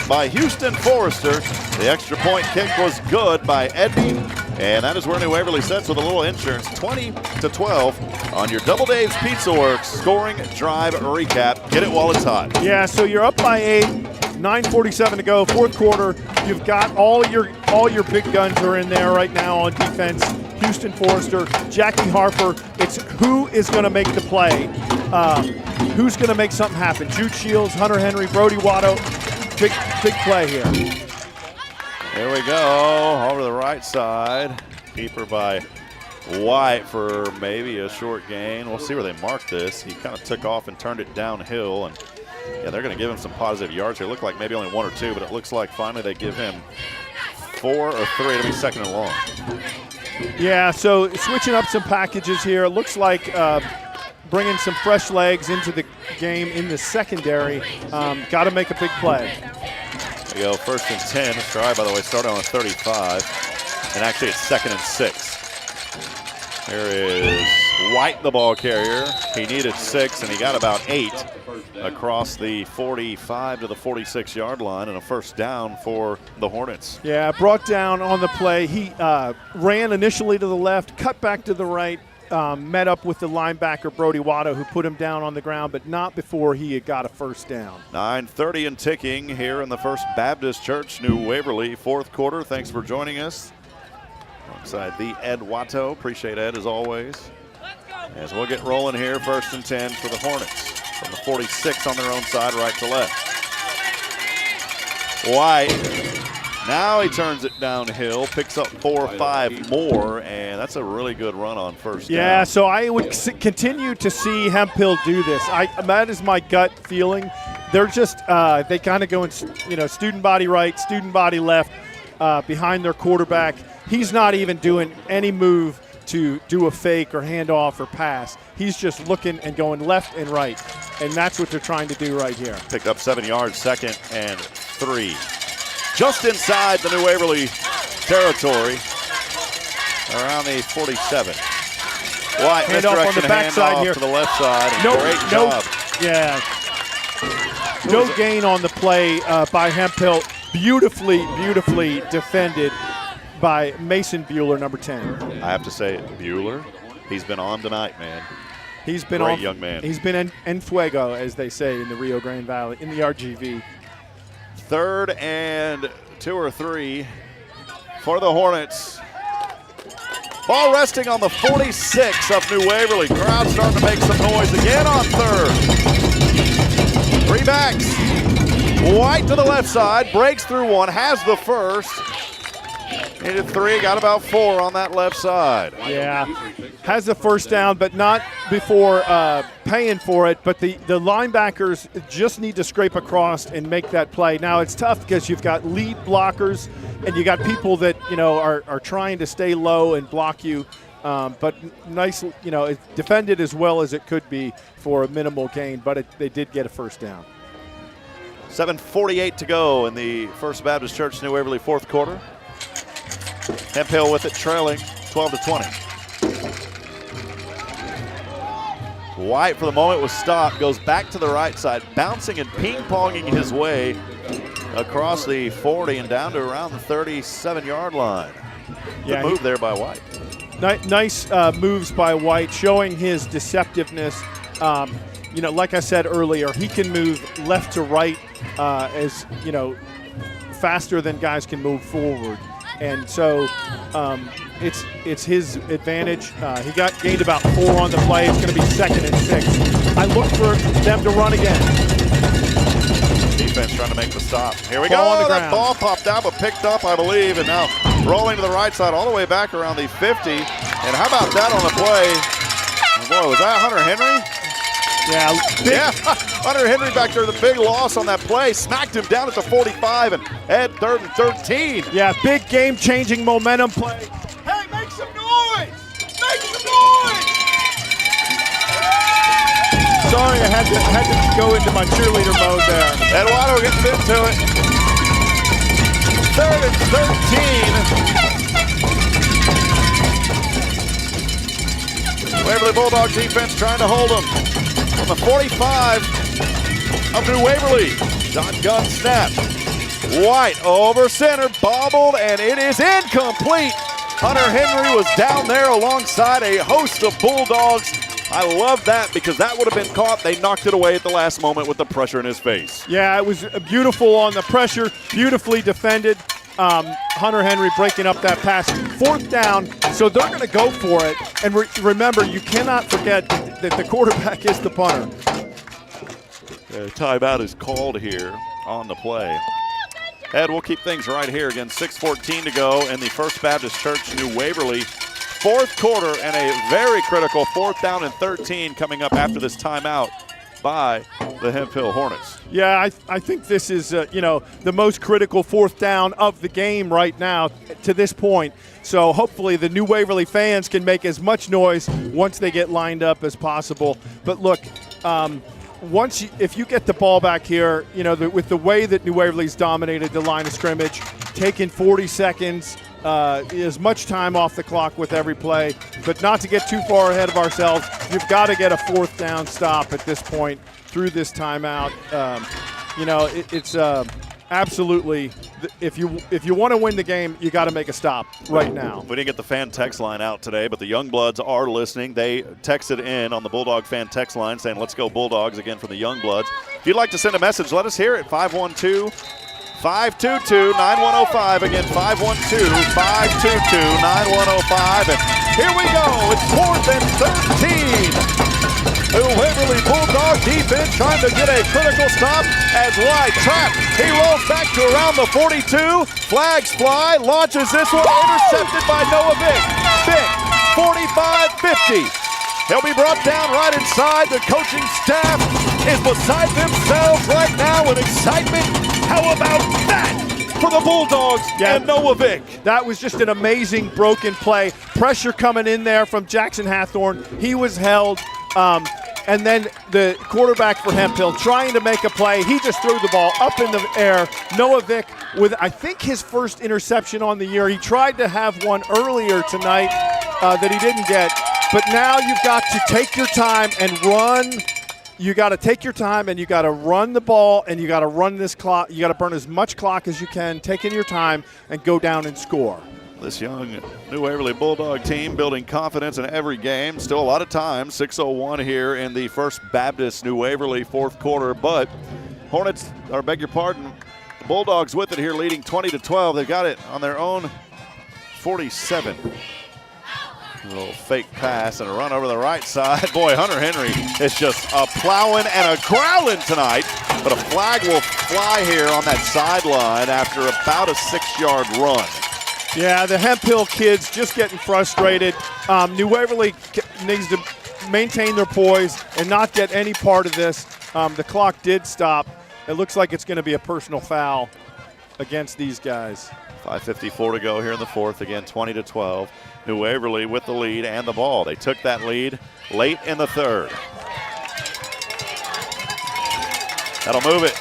by Houston Forrester. The extra point kick was good by Edney, and that is where New Waverly sets with a little insurance, 20-12 on your DoubleDave's Pizzaworks scoring drive recap. Get it while it's hot. Yeah, so you're up by 8, 9:47 to go, fourth quarter. You've got all your big guns are in there right now on defense. Houston Forrester, Jackie Harper. It's who is going to make the play, who's going to make something happen. Jude Shields, Hunter Henry, Brody Watto. Big play here. Here we go, over the right side. Keeper by White for maybe a short gain. We'll see where they mark this. He kind of took off and turned it downhill, and yeah, they're going to give him some positive yards here. It looked like maybe only 1 or 2, but it looks like finally they give him 4 or 3. It'll be second and long. Yeah, so switching up some packages here. It looks like bringing some fresh legs into the game in the secondary. Got to make a big play. There you go, 1st and 10. This drive, by the way, started on a 35. And actually, it's 2nd and 6. Here is White, the ball carrier. He needed 6, and he got about 8 across the 45 to the 46-yard line, and a first down for the Hornets. Yeah, brought down on the play. He ran initially to the left, cut back to the right, met up with the linebacker, Brody Watto, who put him down on the ground, but not before he had got a first down. 9:30 and ticking here in the First Baptist Church, New Waverly, 4th quarter. Thanks for joining us. Alongside the Ed Watto. Appreciate Ed as always. As we'll get rolling here, 1st and 10 for the Hornets. From the 46 on their own side, right to left. White. Now he turns it downhill, picks up 4 or 5 more, and that's a really good run on first down. Yeah, so I would continue to see Hemphill do this. That is my gut feeling. They're just they kind of go in, student body right, student body left, behind their quarterback. He's not even doing any move to do a fake or handoff or pass. He's just looking and going left and right, and that's what they're trying to do right here. Picked up 7 yards, 2nd and 3. Just inside the New Waverly territory, around the 47. White, handoff on the backside here to the left side. Great job. Yeah. No gain on the play by Hemphill. Beautifully defended by Mason Bueller, number 10. I have to say, Bueller, he's been on tonight, man. He's been Great young man. He's been en fuego, as they say in the Rio Grande Valley, in the RGV. 3rd and 2 or 3 for the Hornets. Ball resting on the 46 of New Waverly. Crowd starting to make some noise again on 3rd. 3 backs. White to the left side, breaks through 1, has the first. Needed 3, got about 4 on that left side. Yeah, has the first down, but not before paying for it. But the linebackers just need to scrape across and make that play. Now, it's tough because you've got lead blockers and you got people that, are trying to stay low and block you. But nice, it defended as well as it could be for a minimal gain, but they did get a first down. 7:48 to go in the First Baptist Church New Waverly 4th quarter. Hemphill with it trailing 12-20. White for the moment was stopped, goes back to the right side, bouncing and ping-ponging his way across the 40 and down to around the 37-yard line. Good move there by White. Nice moves by White, showing his deceptiveness. Like I said earlier, he can move left to right faster than guys can move forward. And so it's his advantage. He gained about 4 on the play. It's going to be 2nd and 6. I look for them to run again. Defense trying to make the stop. Here we go. That ball popped out but picked up, I believe, and now rolling to the right side all the way back around the 50. And how about that on the play? Oh boy, was that Hunter Henry? Yeah, Hunter Henry back there, the big loss on that play, smacked him down at the 45 and Ed 3rd and 13. Yeah, big game-changing momentum play. Hey, make some noise! Make some noise! Sorry, I had to go into my cheerleader mode there. Ed Watto gets into it. 3rd and 13. Waverly Bulldogs defense trying to hold them. On the 45 of New Waverly. Shotgun snap. White over center, bobbled, and it is incomplete. Hunter Henry was down there alongside a host of Bulldogs. I love that because that would have been caught. They knocked it away at the last moment with the pressure in his face. Yeah, it was beautiful on the pressure, beautifully defended. Hunter Henry breaking up that pass. 4th down, so they're going to go for it. And remember, you cannot forget that the quarterback is the punter. Timeout is called here on the play. Ed, we'll keep things right here. Again, 6:14 to go in the First Baptist Church New Waverly 4th quarter, and a very critical 4th down and 13 coming up after this timeout by the Hemphill Hornets. Yeah, I think this is, the most critical fourth down of the game right now to this point. So hopefully the New Waverly fans can make as much noise once they get lined up as possible. But look, if you get the ball back here, with the way that New Waverly's dominated the line of scrimmage, taking 40 seconds, as much time off the clock with every play, but not to get too far ahead of ourselves. You've got to get a fourth down stop at this point through this timeout. It's absolutely, if you want to win the game, you got to make a stop right now. We didn't get the fan text line out today, but the Youngbloods are listening. They texted in on the Bulldog fan text line saying, let's go Bulldogs, again from the Youngbloods. If you'd like to send a message, let us hear it. 512-522-9105. Again, 512-522-9105. And here we go. It's 4th and 13. The Waverly Bulldog defense trying to get a critical stop as White trap. He rolls back to around the 42. Flags fly, launches this one, intercepted by Noah Vick. Vick, 45-50. He'll be brought down right inside. The coaching staff is beside themselves right now with excitement. How about that for the Bulldogs and Noah Vick? That was just an amazing broken play. Pressure coming in there from Jackson Hathorn. He was held. And then the quarterback for Hemphill trying to make a play. He just threw the ball up in the air. Noah Vick with, I think, his first interception on the year. He tried to have one earlier tonight that he didn't get. But now you've got to take your time and run. You got to take your time and you got to run the ball and you got to run this clock. You got to burn as much clock as you can, taking your time, and go down and score. This young New Waverly Bulldog team building confidence in every game. Still a lot of time. 6:01 here in the First Baptist New Waverly fourth quarter. But Hornets, or beg your pardon, the Bulldogs with it here, leading 20-12. They've got it on their own 47. A little fake pass and a run over the right side. Boy, Hunter Henry is just a plowing and a growling tonight. But a flag will fly here on that sideline after about a 6-yard run. Yeah, the Hemphill kids just getting frustrated. New Waverly needs to maintain their poise and not get any part of this. The clock did stop. It looks like it's going to be a personal foul against these guys. 5:54 to go here in the fourth. Again, 20-12. New Waverly with the lead and the ball. They took that lead late in the third. That'll move it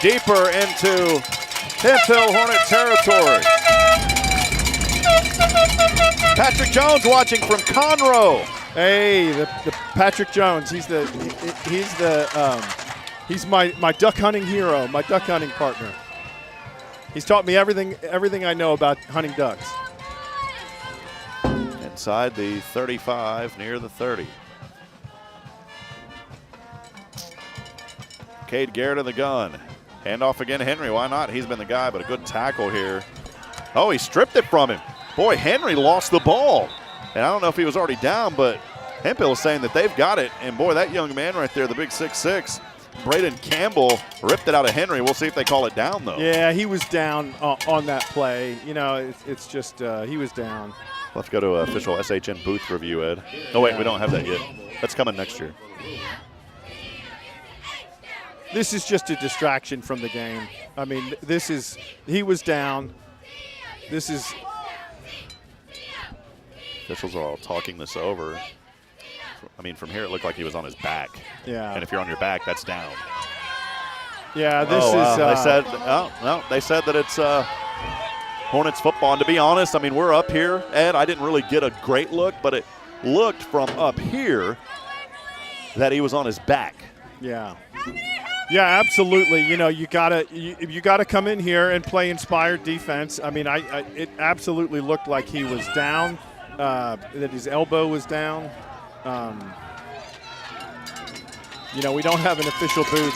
deeper into Hemphill Hornet territory. Patrick Jones watching from Conroe. Hey, the Patrick Jones. He's my duck hunting hero, my duck hunting partner. He's taught me everything I know about hunting ducks. Inside the 35, near the 30. Cade Garrett in the gun. Handoff again, Henry. Why not? He's been the guy, but a good tackle here. Oh, he stripped it from him. Boy, Henry lost the ball. And I don't know if he was already down, but Hemphill is saying that they've got it. And boy, that young man right there, the big 6'6", Braden Campbell, ripped it out of Henry. We'll see if they call it down, though. Yeah, he was down on that play. It's just he was down. Let's go to official SHN booth review, Ed. Oh, wait, we don't have that yet. That's coming next year. This is just a distraction from the game. I mean, he was down. Officials are all talking this over. I mean, from here it looked like he was on his back. Yeah. And if you're on your back, that's down. Yeah, they said that it's Hornets football. And to be honest, I mean, we're up here, Ed. I didn't really get a great look, but it looked from up here that he was on his back. Yeah. Yeah, absolutely. You gotta come in here and play inspired defense. I mean, it absolutely looked like he was down, that his elbow was down. We don't have an official booth.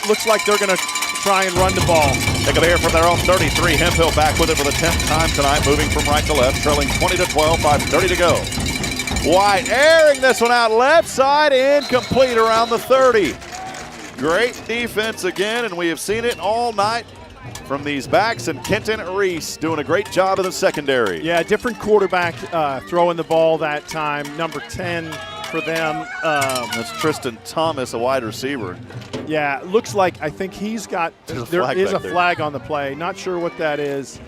Looks like they're gonna try and run the ball. Take it here from their own 33. Hemphill back with it for the 10th time tonight, moving from right to left, trailing 20-12, 5:30 to go. White airing this one out left side, incomplete around the 30. Great defense again, and we have seen it all night from these backs, and Kenton Reese doing a great job in the secondary. Yeah, different quarterback throwing the ball that time. Number 10 for them. That's Tristan Thomas, a wide receiver. Yeah, looks like I think he's got – there is a flag on the play. Not sure what that is.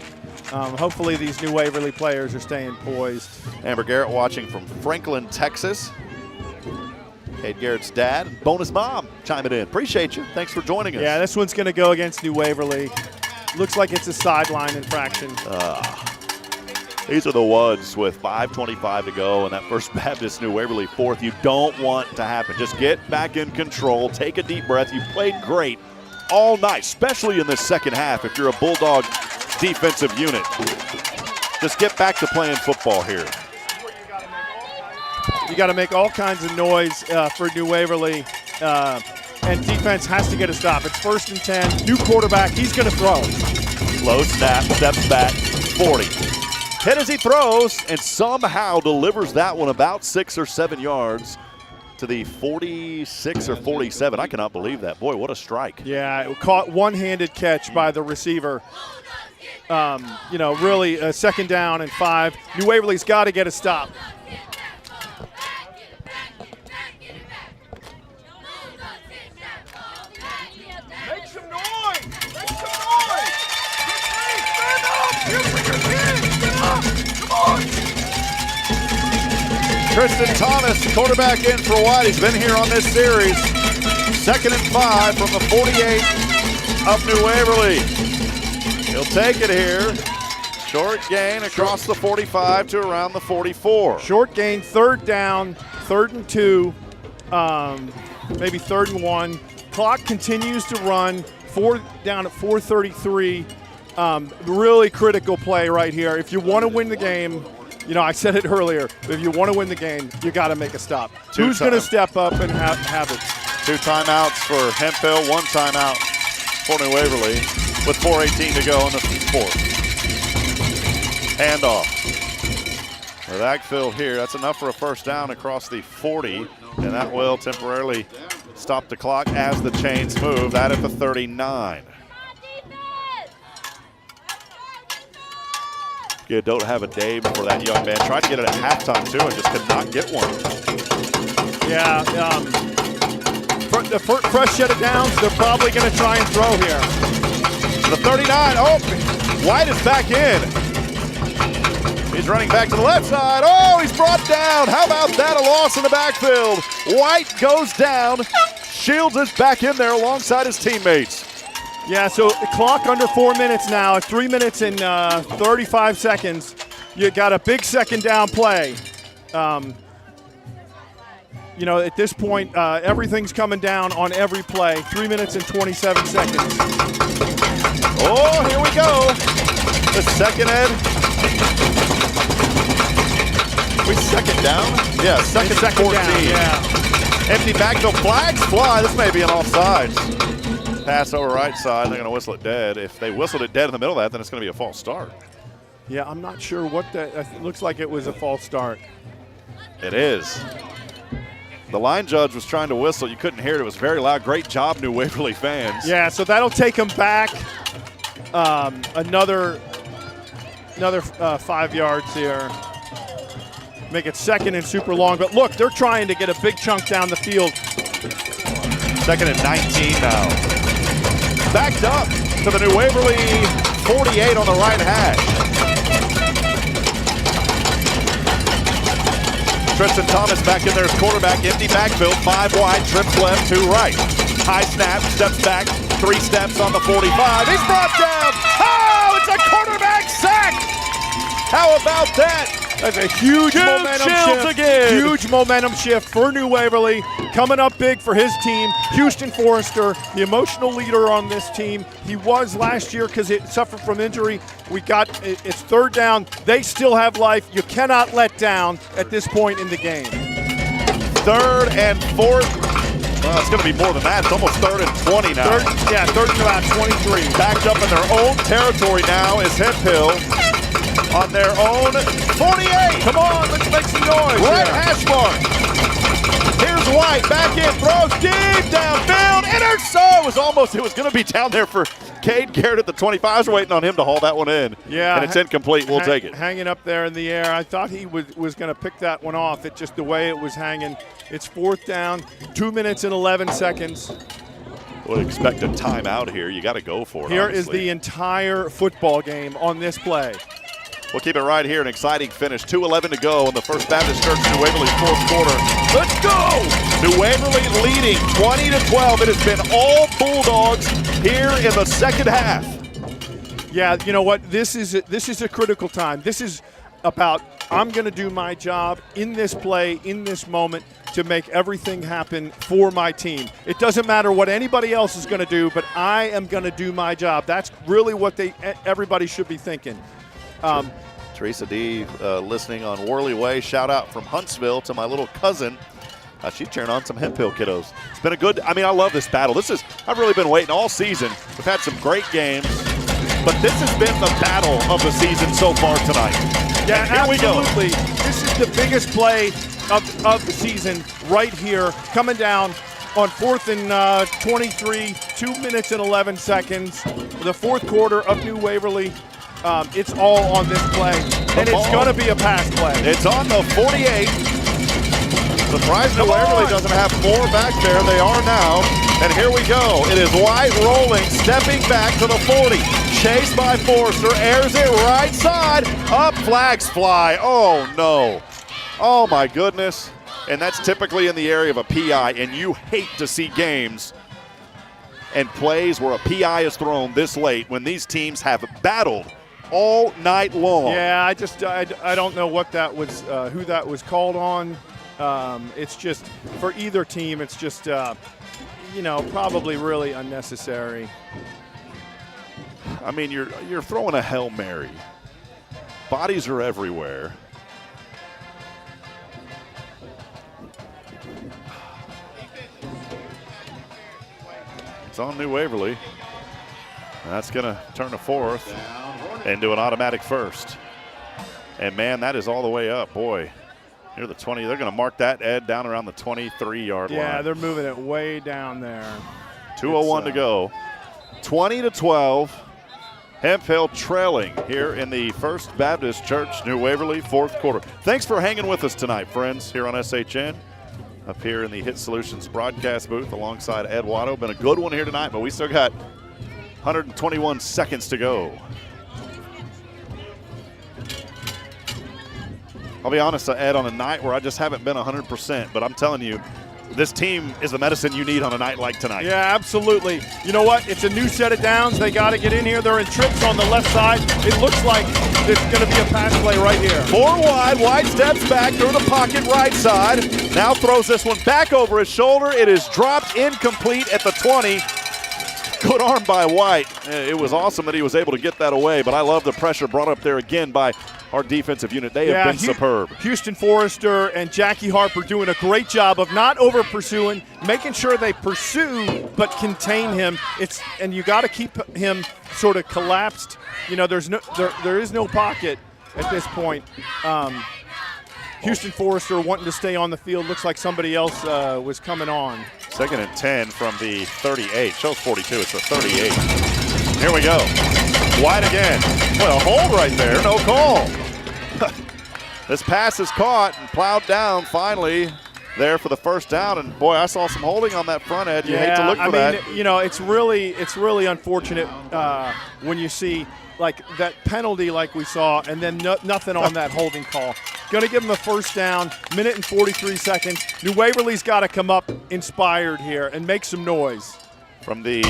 Hopefully these New Waverly players are staying poised. Amber Garrett watching from Franklin, Texas. Cade Garrett's dad, bonus mom, chiming in. Appreciate you. Thanks for joining us. Yeah, this one's going to go against New Waverly. Looks like it's a sideline infraction. These are the ones with 5:25 to go and that First Baptist New Waverly fourth. You don't want to happen. Just get back in control. Take a deep breath. You played great all night, especially in this second half if you're a Bulldog defensive unit. Just get back to playing football here. You got to make all kinds of noise for New Waverly, and defense has to get a stop. It's 1st and 10. New quarterback, he's going to throw. Low snap, steps back, 40. Hit as he throws, and somehow delivers that one about 6 or 7 yards to the 46 or 47. I cannot believe that. Boy, what a strike. Yeah, it caught one-handed catch by the receiver. Really a 2nd down and 5. New Waverly's got to get a stop. Tristan Thomas, quarterback in for White. He's been here on this series. 2nd and 5 from the 48 of New Waverly. He'll take it here. Short gain across the 45 to around the 44. Short gain, 3rd down, 3rd and 2, maybe 3rd and 1. Clock continues to run. 4 down at 4:33. Really critical play right here. If you want to win the game, I said it earlier, if you want to win the game, you got to make a stop. Who's going to step up and have it? 2 timeouts for Hemphill, 1 timeout for New Waverly with 4:18 to go in the 4th. Handoff. With backfield here, that's enough for a 1st down across the 40, and that will temporarily stop the clock as the chains move. That at the 39. You don't have a Dave for that young man. Tried to get it at halftime, too, and just could not get one. Yeah, the fresh set of downs, they're probably going to try and throw here. The 39, White is back in. He's running back to the left side. Oh, he's brought down. How about that, a loss in the backfield. White goes down. Shields is back in there alongside his teammates. Yeah, so the clock under 4 minutes now, at 3 minutes and 35 seconds. You got a big 2nd down play. At this point, everything's coming down on every play. 3 minutes and 27 seconds. Oh, here we go. The second Ed. We 2nd down? Yeah, second 14. Down, yeah. Empty backfield, flags fly. This may be an offsides. Pass over right side, they're going to whistle it dead. If they whistled it dead in the middle of that, then it's going to be a false start. Yeah, I'm not sure what that – it looks like it was a false start. It is. The line judge was trying to whistle. You couldn't hear it. It was very loud. Great job, New Waverly fans. Yeah, so that'll take them back another 5 yards here. Make it 2nd and super long. But look, they're trying to get a big chunk down the field. 2nd and 19 now. Backed up to the New Waverly 48 on the right hash. Tristan Thomas back in there as quarterback. Empty backfield, 5 wide, trips left, 2 right. High snap, steps back, 3 steps on the 45. He's brought down. Oh, it's a quarterback sack. How about that? That's a huge momentum shift. Again. Huge momentum shift for New Waverly. Coming up big for his team. Houston Forrester, the emotional leader on this team. He was last year because it suffered from injury. It's 3rd down. They still have life. You cannot let down at this point in the game. 3rd and 4th. Well, it's going to be more than that. It's almost 3rd and 20 now. 3rd and about 23. Backed up in their own territory now is Hemphill. On their own 48. Come on, let's make some noise. Right hash mark. Here's White back in, throws deep downfield, So it was going to be down there for Cade Garrett at the 25. I was waiting on him to haul that one in. Yeah. And it's incomplete. We'll take it. Hanging up there in the air. I thought he was going to pick that one off. It's just the way it was hanging. It's 4th down, 2 minutes and 11 seconds. Would expect a timeout here. You got to go for it. Here honestly. is the entire football game on this play. We'll keep it right here. An exciting finish. 2:11 to go in the First Baptist Church New Waverly 4th quarter. Let's go! New Waverly leading 20-12. It has been all Bulldogs here in the second half. Yeah, you know what? This is a critical time. This is about I'm going to do my job in this play, in this moment, to make everything happen for my team. It doesn't matter what anybody else is going to do, but I am going to do my job. That's really what everybody should be thinking. Teresa D. Listening on Worley Way. Shout out from Huntsville to my little cousin. She's cheering on some Hemphill kiddos. It's been a good, I love this battle. I've really been waiting all season. We've had some great games, but this has been the battle of the season so far tonight. Yeah, and here absolutely. we go. This is the biggest play of the season right here, coming down on 4th and 23, 2 minutes and 11 seconds. The 4th quarter of New Waverly. It's all on this play, and it's going to be a pass play. It's on the 48. Surprised New Waverly doesn't have 4 back there. They are now, and here we go. It is White rolling, stepping back to the 40. Chased by Forrester, airs it right side. Up, flags fly. Oh, no. Oh, my goodness. And that's typically in the area of a PI, and you hate to see games and plays where a PI is thrown this late when these teams have battled all night long. Yeah, I don't know what that was, who that was called on. It's just, for either team, it's just, probably really unnecessary. You're throwing a Hail Mary. Bodies are everywhere. It's on New Waverly. That's going to turn a 4th into an automatic 1st. And, man, that is all the way up. Boy, near the 20. They're going to mark that, Ed, down around the 23-yard line. Yeah, they're moving it way down there. 2:01 to go. 20-12. Hemphill trailing here in the First Baptist Church, New Waverly, 4th quarter. Thanks for hanging with us tonight, friends, here on SHN. Up here in the Hit Solutions broadcast booth alongside Ed Watto. Been a good one here tonight, but we still got 121 seconds to go. I'll be honest, Ed, on a night where I just haven't been 100%, but I'm telling you, this team is the medicine you need on a night like tonight. Yeah, absolutely. You know what? It's a new set of downs. They got to get in here. They're in trips on the left side. It looks like it's going to be a pass play right here. 4 wide. White steps back through the pocket right side. Now throws this one back over his shoulder. It is dropped incomplete at the 20. Good arm by White. It was awesome that he was able to get that away, but I love the pressure brought up there again by our defensive unit. They have been superb. Houston Forrester and Jackie Harper doing a great job of not over-pursuing, making sure they pursue but contain him. And you got to keep him sort of collapsed. There is no pocket at this point. Houston Forrester wanting to stay on the field. Looks like somebody else was coming on. 2nd and 10 from the 38. Shows 42. It's the 38. Here we go. White again. What a hold right there. No call. This pass is caught and plowed down finally there for the 1st down. And, boy, I saw some holding on that front edge. You hate to look for that. It's really unfortunate when you see like that penalty like we saw and then nothing on that holding call. Going to give them a 1st down, minute and 43 seconds. New Waverly's got to come up inspired here and make some noise. From the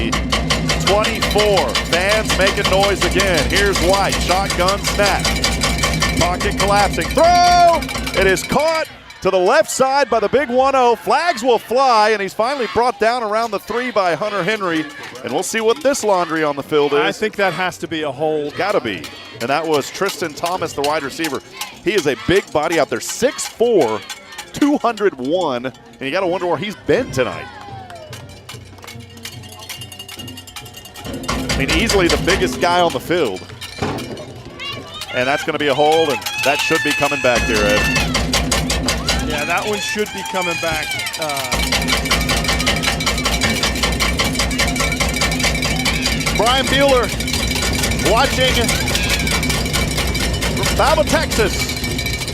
24, fans making noise again. Here's White, shotgun snap. Pocket collapsing, throw! It is caught to the left side by the big 1-0. Flags will fly, and he's finally brought down around the 3 by Hunter Henry. And we'll see what this laundry on the field is. I think that has to be a hold. Got to be. And that was Tristan Thomas, the wide receiver. He is a big body out there, 6'4", 201, and you got to wonder where he's been tonight. Easily the biggest guy on the field. And that's going to be a hold, and that should be coming back here, Ed. Yeah, that one should be coming back. Brian Bueller watching from Alabama, Texas.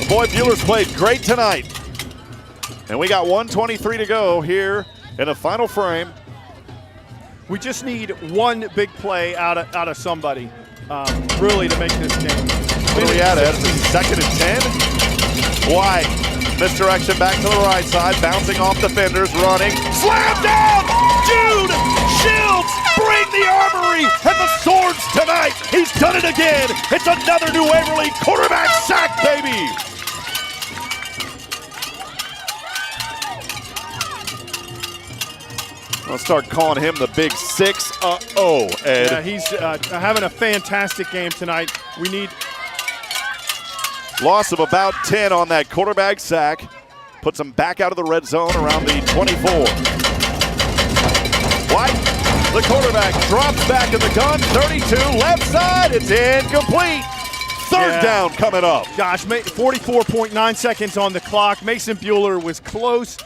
Boy, Bueller's played great tonight. And we got 1:23 to go here in the final frame. We just need one big play out of somebody, really, to make this game. What are we at, Ed? Second and 10? White, misdirection back to the right side, bouncing off defenders, running. Slam down! Jude Shields, bring the armory and the swords tonight. He's done it again. It's another New Waverly quarterback sack, baby. I'll start calling him the Big 6-0, Ed. Yeah, he's having a fantastic game tonight. We need loss of about 10 on that quarterback sack. Puts him back out of the red zone around the 24. White, the quarterback, drops back in the gun. 32, left side. It's incomplete. Third down coming up. Gosh, 44.9 seconds on the clock. Mason Bueller was close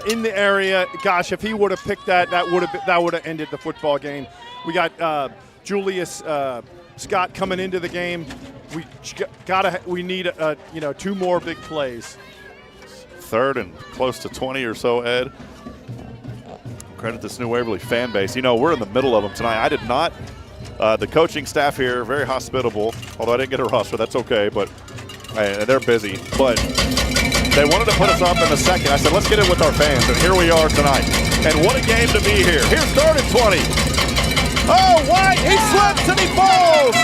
in the area. Gosh, if he would have picked that, that would have ended the football game. We got Julius Scott coming into the game. We need two more big plays. Third and close to 20 or so, Ed. Credit this New Waverly fan base. You know, we're in the middle of them tonight. I did not. The coaching staff here, very hospitable, although I didn't get a roster. That's okay, but they're busy. But they wanted to put us up in the second. I said, let's get it with our fans, and here we are tonight. And what a game to be here. Here's third and 20. Oh, White, he slips and he falls.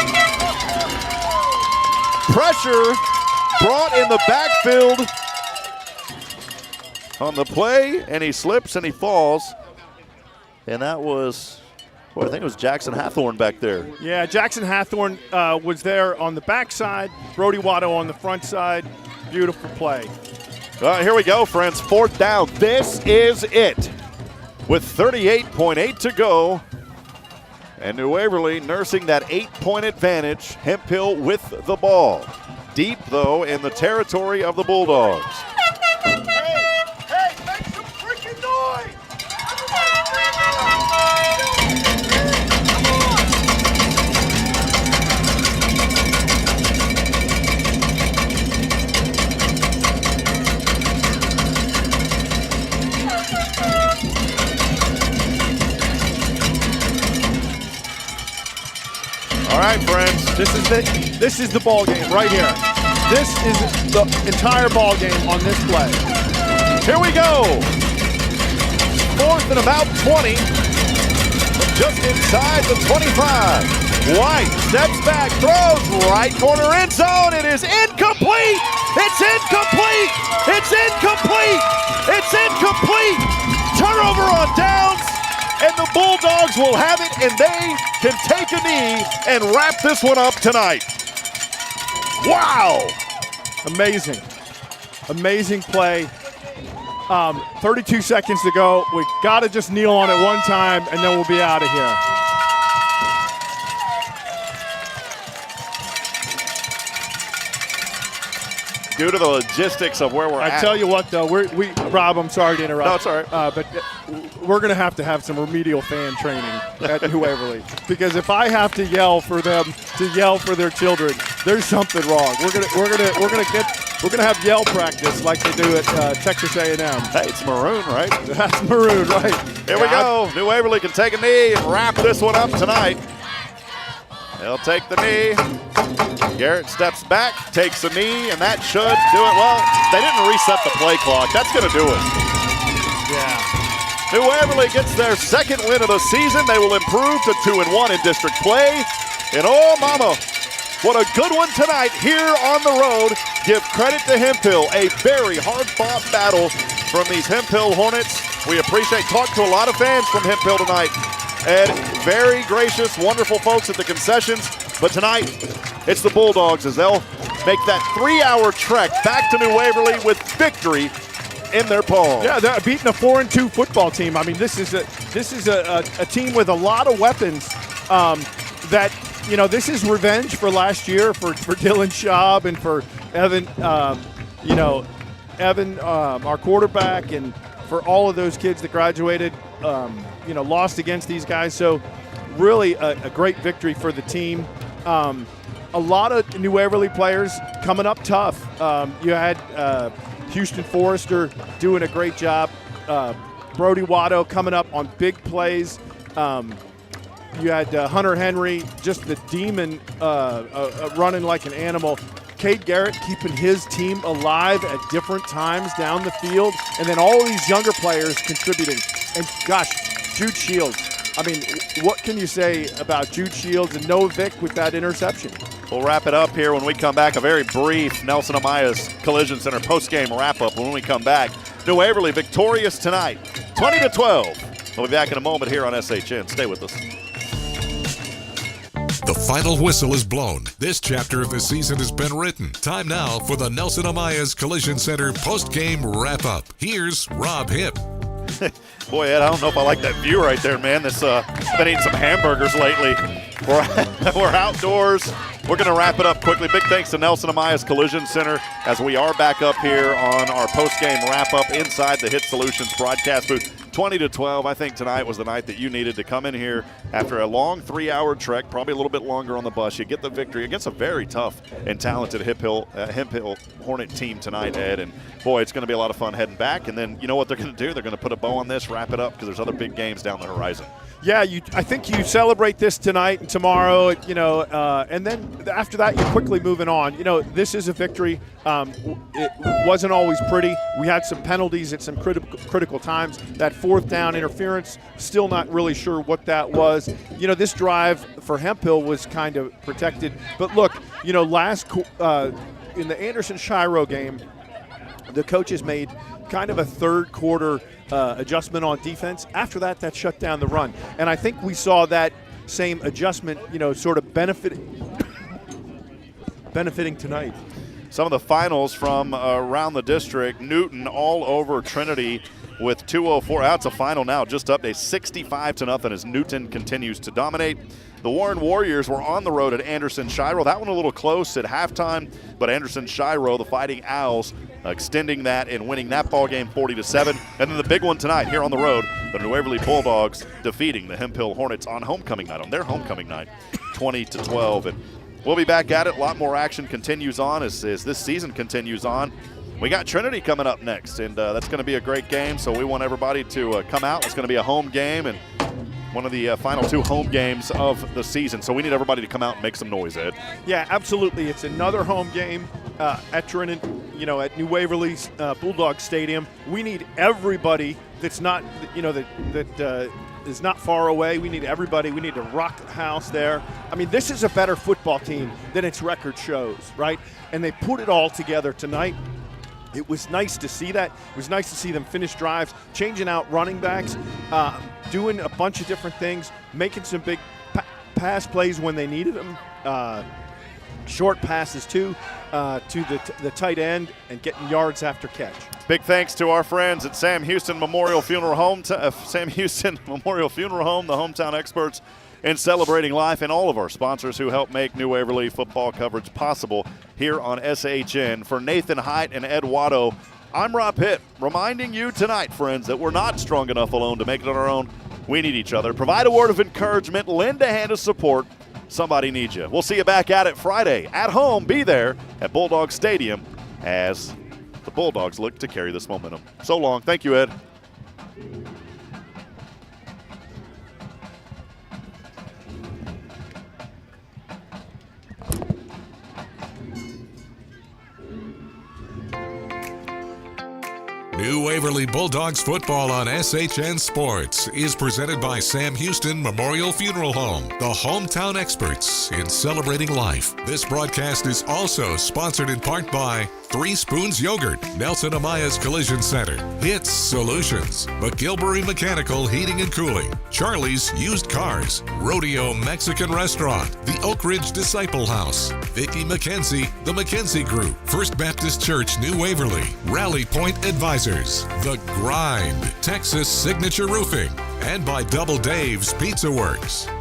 Pressure brought in the backfield on the play, and he slips and he falls. And that was, I think it was Jackson Hathorn back there. Yeah, Jackson Hathorn was there on the backside. Brody Watto on the front side. Beautiful play. Here we go, friends. Fourth down. This is it. With 38.8 to go. And New Waverly nursing that 8-point advantage. Hemphill with the ball. Deep, though, in the territory of the Bulldogs. Hey, make some freaking noise! All right, friends. This is the ball game right here. This is the entire ball game on this play. Here we go. Fourth and about 20. Just inside the 25. White steps back, throws right corner end zone. It is incomplete. It's incomplete. It's incomplete. It's incomplete. Turnover on downs. And the Bulldogs will have it, and they can take a knee and wrap this one up tonight. Wow. Amazing. Amazing play. 32 seconds to go. We got to just kneel on it one time, and then we'll be out of here. Due to the logistics of where we're at. I tell you what, though, Rob, I'm sorry to interrupt. No, it's all right. But we're going to have some remedial fan training at New Waverly, because if I have to yell for them to yell for their children, there's something wrong. We're gonna have yell practice like they do at Texas A&M. Hey, it's maroon, right? That's maroon, right? Here we go. New Waverly can take a knee and wrap this one up tonight. They'll take the knee. Garrett steps back, takes a knee, and that should do it. Well, they didn't reset the play clock. That's going to do it. Yeah. New Waverly gets their second win of the season. They will improve to 2-1 in district play. And oh, mama, what a good one tonight here on the road. Give credit to Hemphill, a very hard-fought battle from these Hemphill Hornets. We appreciate talking to a lot of fans from Hemphill tonight. And very gracious, wonderful folks at the concessions. But tonight, it's the Bulldogs as they'll make that 3-hour trek back to New Waverly with victory in their palms. Yeah, they're beating a 4-2 football team. I mean, this is a team with a lot of weapons. That, you know, this is revenge for last year for Dylan Schaub and for Evan. Evan, our quarterback, and for all of those kids that graduated. Lost against these guys. So really a great victory for the team. A lot of New Waverly players coming up tough. You had Houston Forrester doing a great job. Brody Watto coming up on big plays. You had Hunter Henry, just the demon, running like an animal. Cade Garrett keeping his team alive at different times down the field. And then all of these younger players contributing. And gosh, Jude Shields. I mean, what can you say about Jude Shields and Noah Vick with that interception? We'll wrap it up here when we come back. A very brief Nelson Amaya's Collision Center post-game wrap-up when we come back. New Waverly victorious tonight, 20-12. We'll be back in a moment here on SHN. Stay with us. The final whistle is blown. This chapter of the season has been written. Time now for the Nelson Amaya's Collision Center post-game wrap-up. Here's Rob Hipp. Boy, Ed, I don't know if I like that view right there, man. Been eating some hamburgers lately. We're outdoors. We're going to wrap it up quickly. Big thanks to Nelson Amaya's Collision Center as we are back up here on our post-game wrap-up inside the HITTSS Solutions broadcast booth. 20-12. I think tonight was the night that you needed to come in here after a long 3-hour trek, probably a little bit longer on the bus. You get the victory against a very tough and talented Hemphill Hornet team tonight, Ed. And boy, it's going to be a lot of fun heading back. And then you know what they're going to do? They're going to put a bow on this, wrap it up, because there's other big games down the horizon. Yeah, I think you celebrate this tonight and tomorrow, and then after that you're quickly moving on. This is a victory. It wasn't always pretty. We had some penalties at some critical times. That fourth down interference, still not really sure what that was. This drive for Hemphill was kind of protected. But look, in the Anderson-Shiro game, the coaches made kind of a third quarter adjustment on defense. After that shut down the run. And I think we saw that same adjustment, sort of benefiting tonight. Some of the finals from around the district, Newton all over Trinity with 2:04. That's a final now, just up to 65-0 as Newton continues to dominate. The Warren Warriors were on the road at Anderson-Shiro. That one a little close at halftime, but Anderson-Shiro, the Fighting Owls, extending that and winning that ball game 40-7. And then the big one tonight here on the road, the New Waverly Bulldogs defeating the Hemphill Hornets on homecoming night, 20-12. And we'll be back at it. A lot more action continues on as this season continues on. We got Trinity coming up next, and that's going to be a great game, so we want everybody to come out. It's going to be a home game and one of the final 2 home games of the season, so we need everybody to come out and make some noise, Ed. Yeah, absolutely. It's another home game at Trinity, at New Waverly's Bulldog Stadium. We need everybody that's not, that is not far away. We need everybody. We need to rock the house there. I mean, this is a better football team than its record shows, right? And they put it all together tonight. It was nice to see that. It was nice to see them finish drives, changing out running backs, doing a bunch of different things, making some big pass plays when they needed them, short passes too, to the tight end, and getting yards after catch. Big thanks to our friends at Sam Houston Memorial Funeral Home, the hometown experts in celebrating life, and all of our sponsors who help make New Waverly football coverage possible here on SHN. For Nathan Hight and Ed Watto, I'm Rob Hipp, reminding you tonight, friends, that we're not strong enough alone to make it on our own. We need each other. Provide a word of encouragement, lend a hand of support. Somebody needs you. We'll see you back at it Friday at home. Be there at Bulldog Stadium as the Bulldogs look to carry this momentum. So long. Thank you, Ed. New Waverly Bulldogs football on SHN Sports is presented by Sam Houston Memorial Funeral Home, the hometown experts in celebrating life. This broadcast is also sponsored in part by 3 Spoons Yogurt, Nelson Amaya's Collision Center, HITTSS Solutions, McGilberry Mechanical Heating and Cooling, Charlie's Used Cars, Rodeo Mexican Restaurant, the Oak Ridge Disciple House, Vicki McKenzie, the McKenzie Group, First Baptist Church New Waverly, Rally Point Advisors, the Greind, Texas Signature Roofing, and by DoubleDave's Pizzaworks.